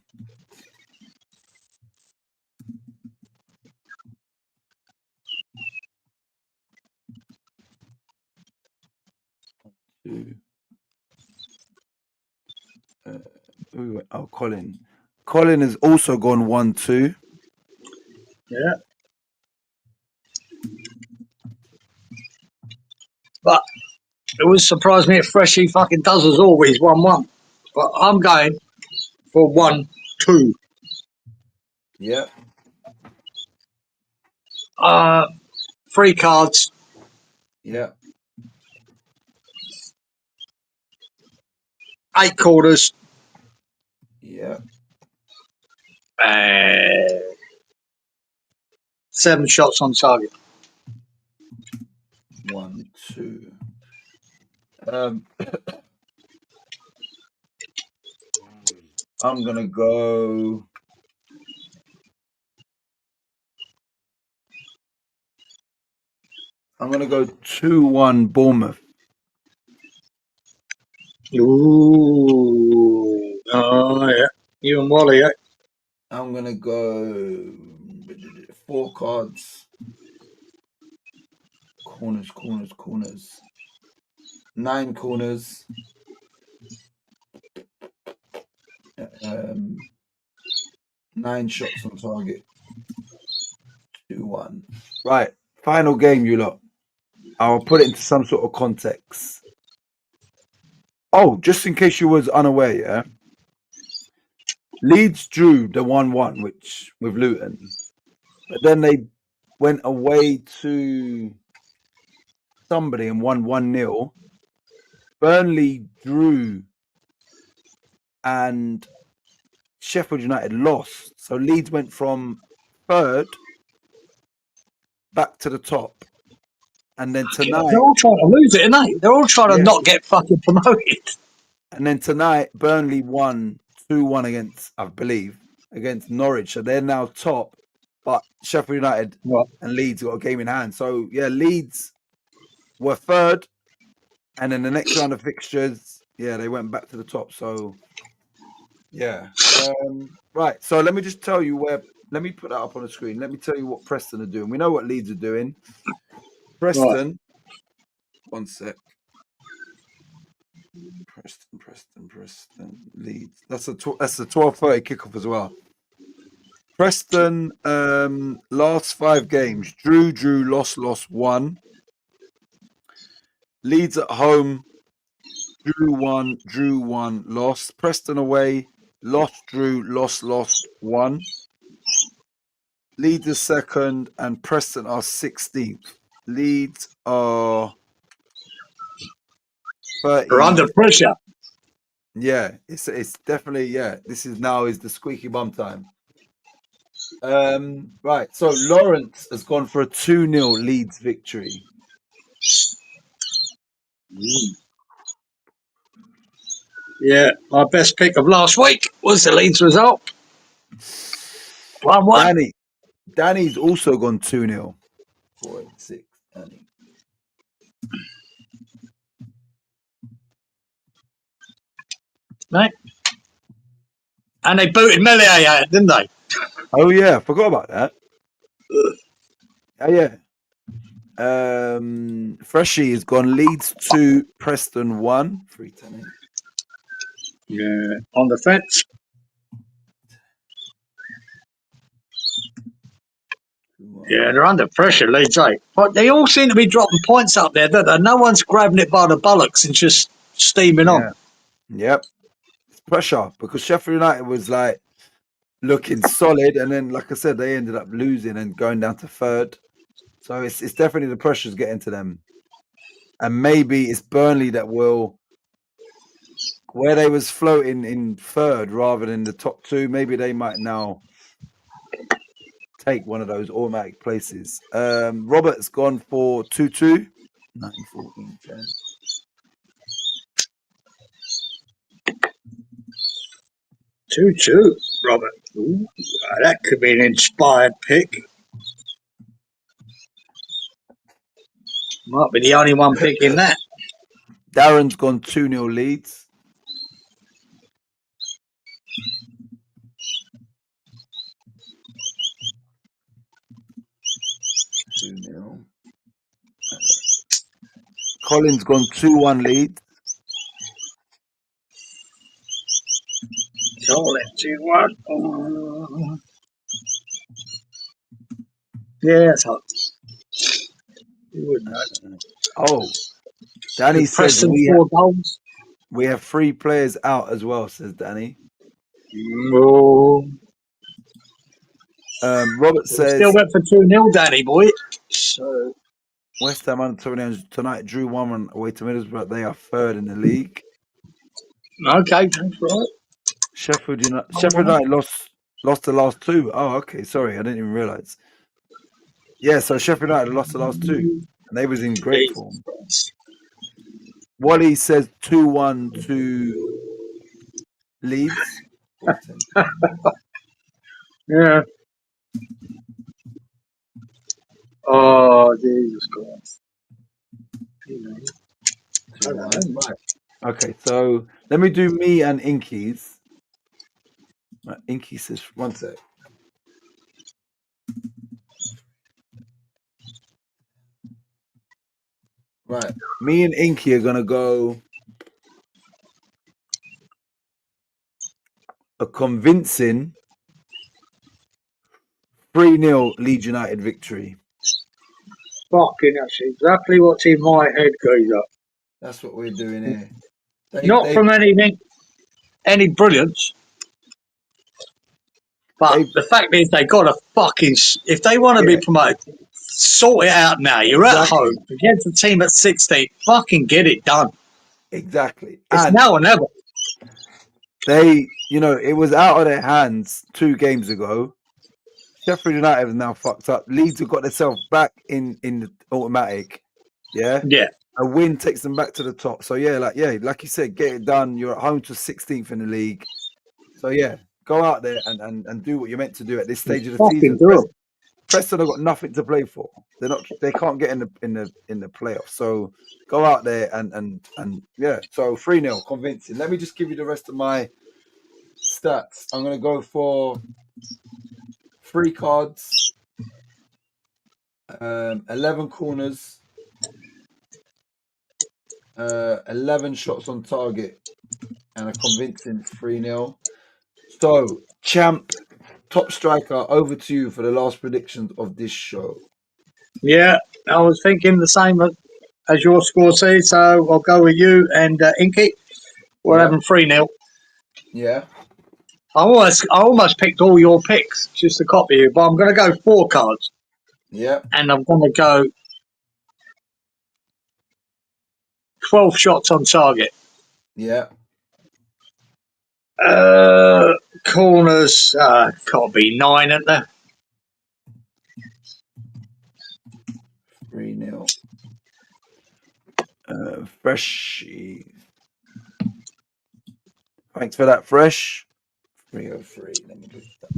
[SPEAKER 1] Oh, Colin. Colin has also gone 1-2.
[SPEAKER 2] Yeah. But it would surprise me if Freshie fucking does as always 1-1. But I'm going for 1-2.
[SPEAKER 1] Yeah.
[SPEAKER 2] 3 cards.
[SPEAKER 1] Yeah.
[SPEAKER 2] 8 quarters.
[SPEAKER 1] Yeah.
[SPEAKER 2] 7 shots on target.
[SPEAKER 1] 1, 2. I'm gonna go. I'm gonna go 2-1 Bournemouth.
[SPEAKER 2] Ooh. Oh, yeah. You and Wally, yeah.
[SPEAKER 1] I'm gonna go 4 cards. Corners. 9 corners. 9 shots on target. 2-1. Right. Final game, you lot. I'll put it into some sort of context. Oh, just in case you was unaware, yeah. Leeds drew the 1-1, which with Luton, but then they went away to somebody and won 1-0. Burnley drew, and Sheffield United lost. So Leeds went from 3rd back to the top, and then tonight
[SPEAKER 2] They're all trying to lose it, aren't they? They're all trying to not get fucking promoted.
[SPEAKER 1] And then tonight, Burnley won 2-1 against, I believe, against Norwich. So they're now top, but Sheffield United and Leeds got a game in hand. So, yeah, Leeds were 3rd. And then the next round of fixtures, yeah, they went back to the top. So, yeah. Right. So let me just tell you let me put that up on the screen. Let me tell you what Preston are doing. We know what Leeds are doing. Preston, one sec. Preston, Leeds. That's a 12:30 kickoff as well. Preston, last 5 games: drew, lost, 1. Leeds at home, drew 1, lost. Preston away, lost, drew, lost, 1. Leeds are 2nd, and Preston are 16th. Leeds are 30.
[SPEAKER 2] They're under pressure.
[SPEAKER 1] Yeah, it's definitely, yeah. This is the squeaky bum time. Right. So Lawrence has gone for a 2-0 Leeds victory.
[SPEAKER 2] Yeah, my best pick of last week was the Leeds result. 1-1.
[SPEAKER 1] Danny's also gone 2-0. 4-6, Danny.
[SPEAKER 2] Right. And they booted Melier out, didn't they?
[SPEAKER 1] Oh yeah, I forgot about that. Oh yeah. Freshie has gone Leeds 2, Preston 1. 3-10.
[SPEAKER 2] Yeah, on the fence. Yeah, they're under pressure, Leeds, eh? But they all seem to be dropping points up there, don't they? No one's grabbing it by the bollocks and just steaming on.
[SPEAKER 1] Yep. It's pressure because Sheffield United was like looking solid, and then, like I said, they ended up losing and going down to third. So it's definitely the pressure's getting to them, and maybe it's Burnley that will, where they was floating in third rather than the top two. Maybe they might now take one of those automatic places. Robert's gone for 2-2. 9, 14, 10.
[SPEAKER 2] 2-2, Robert. Ooh, that could be an inspired pick. Might be the only one picking that.
[SPEAKER 1] Darren's gone 2-0 leads. Colin's gone 2-1 lead.
[SPEAKER 2] Call it 2-1. Yeah, that's hot. You wouldn't know.
[SPEAKER 1] Oh, Danny says
[SPEAKER 2] Preston 4 goals.
[SPEAKER 1] we have 3 players out as well, says Danny.
[SPEAKER 2] No.
[SPEAKER 1] Robert says
[SPEAKER 2] Still went for 2-0, Danny boy. So
[SPEAKER 1] West Ham and Torino tonight drew 1-1 away to Middlesbrough. They are third in the league.
[SPEAKER 2] okay, that's right.
[SPEAKER 1] Sheffield United lost the last 2. Oh, okay. Sorry, I didn't even realise. Yeah, so Sheffield United lost the last 2, and they was in great form. Wally says 2-1 to Leeds.
[SPEAKER 2] Yeah. Oh, Jesus Christ. Right.
[SPEAKER 1] Okay, so let me do me and Inky's. Right, Inky says, one sec. Right, me and Inky are going to go a convincing 3-0 Leeds United victory.
[SPEAKER 2] Fucking, that's exactly what's in my head, Geezer.
[SPEAKER 1] That's what we're doing here.
[SPEAKER 2] Not from any brilliance. But the fact is, they got to fucking. If they want to be promoted, sort it out now. You're at home against a team at 16. Fucking get it done.
[SPEAKER 1] Exactly.
[SPEAKER 2] It's now or never.
[SPEAKER 1] They, it was out of their hands 2 games ago. Sheffield United have now fucked up. Leeds have got themselves back in the automatic. Yeah?
[SPEAKER 2] Yeah.
[SPEAKER 1] A win takes them back to the top. So, like you said, get it done. You're at home to 16th in the league. So, go out there and do what you're meant to do at this stage of the season. Preston have got nothing to play for. They can't get in the playoffs. So go out there and So 3-0, convincing. Let me just give you the rest of my stats. I'm gonna go for 3 cards, 11 corners, 11 shots on target, and a convincing 3-0. So, champ, top striker, over to you for the last predictions of this show.
[SPEAKER 2] Yeah, I was thinking the same as your score says, so I'll go with you and Inky. We're having 3-0.
[SPEAKER 1] Yeah.
[SPEAKER 2] I almost picked all your picks just to copy you, but I'm going to go 4 cards.
[SPEAKER 1] Yeah.
[SPEAKER 2] And I'm going to go 12 shots on target.
[SPEAKER 1] Yeah.
[SPEAKER 2] Corners, can't be 9, isn't there?
[SPEAKER 1] 3-0. Freshy. Thanks for that, Fresh. 303. Let me just that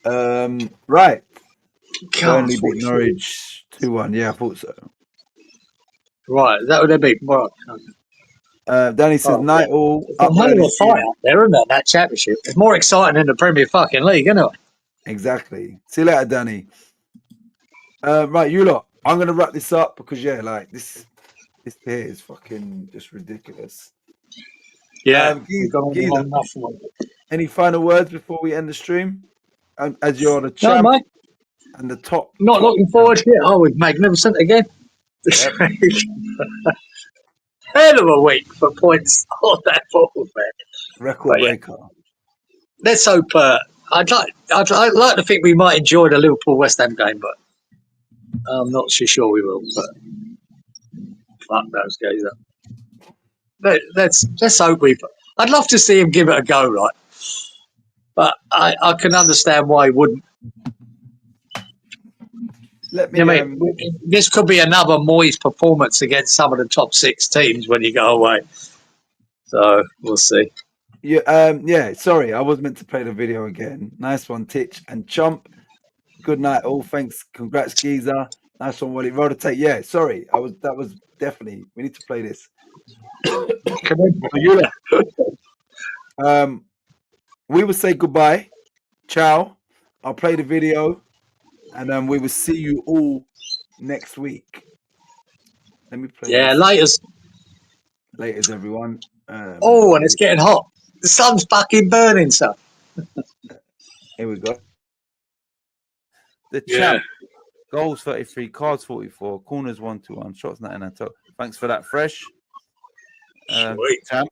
[SPEAKER 1] name. Right. Burnley beat Norwich 2-1. Yeah, I thought so.
[SPEAKER 2] Right, is that what they beat? Right.
[SPEAKER 1] Danny says night all.
[SPEAKER 2] It's a hell of a fight up there, isn't it? That championship. It's more exciting than the Premier fucking League, isn't it?
[SPEAKER 1] Exactly. See you later, Danny. Right, you lot. I'm gonna wrap this up because this here is fucking just ridiculous.
[SPEAKER 2] Yeah.
[SPEAKER 1] Any final words before we end the stream? As you're the champ.
[SPEAKER 2] No, mate.
[SPEAKER 1] And the top.
[SPEAKER 2] Not looking forward to it. Oh, we're magnificent again.
[SPEAKER 1] Yep.
[SPEAKER 2] Hell of a week for points on that ball, man.
[SPEAKER 1] Record
[SPEAKER 2] But yeah.
[SPEAKER 1] breaker.
[SPEAKER 2] Let's hope. I'd like to think we might enjoy the Liverpool West Ham game, but I'm not so sure we will. But fuck those guys up. Let's hope we. I'd love to see him give it a go, right? But I can understand why he wouldn't.
[SPEAKER 1] Let me.
[SPEAKER 2] You know, what I mean, this could be another Moyes performance against some of the top 6 teams when you go away. So we'll see.
[SPEAKER 1] Yeah, sorry, I was meant to play the video again. Nice one, Titch and Chump. Good night, all. Thanks, congrats, Geezer. Nice one, Wally. Rotate. Yeah, sorry, that was definitely. We need to play this. We will say goodbye. Ciao. I'll play the video, and we will see you all next week. Let me play.
[SPEAKER 2] Yeah,
[SPEAKER 1] this.
[SPEAKER 2] laters.
[SPEAKER 1] Laters, everyone.
[SPEAKER 2] And it's getting hot. The sun's fucking burning, son.
[SPEAKER 1] Here we go. The champ. Goals 33, cards 44, corners 1-1, shots 99. Thanks for that, Fresh.
[SPEAKER 2] Sweet.
[SPEAKER 1] Champ.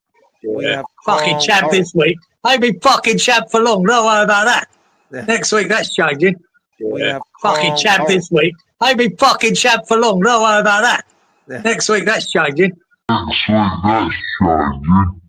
[SPEAKER 1] We
[SPEAKER 2] Yeah.
[SPEAKER 1] have
[SPEAKER 2] Fucking
[SPEAKER 1] Carl-
[SPEAKER 2] champ this week. Ain't been fucking champ for long. Don't worry about that.
[SPEAKER 1] Yeah.
[SPEAKER 2] Next week, that's changing.
[SPEAKER 1] We have
[SPEAKER 2] Fucking
[SPEAKER 1] Carl-
[SPEAKER 2] champ this week. Ain't been fucking champ for long. Don't worry about that.
[SPEAKER 1] Yeah.
[SPEAKER 2] Next week, that's changing.
[SPEAKER 4] Next week, that's changing.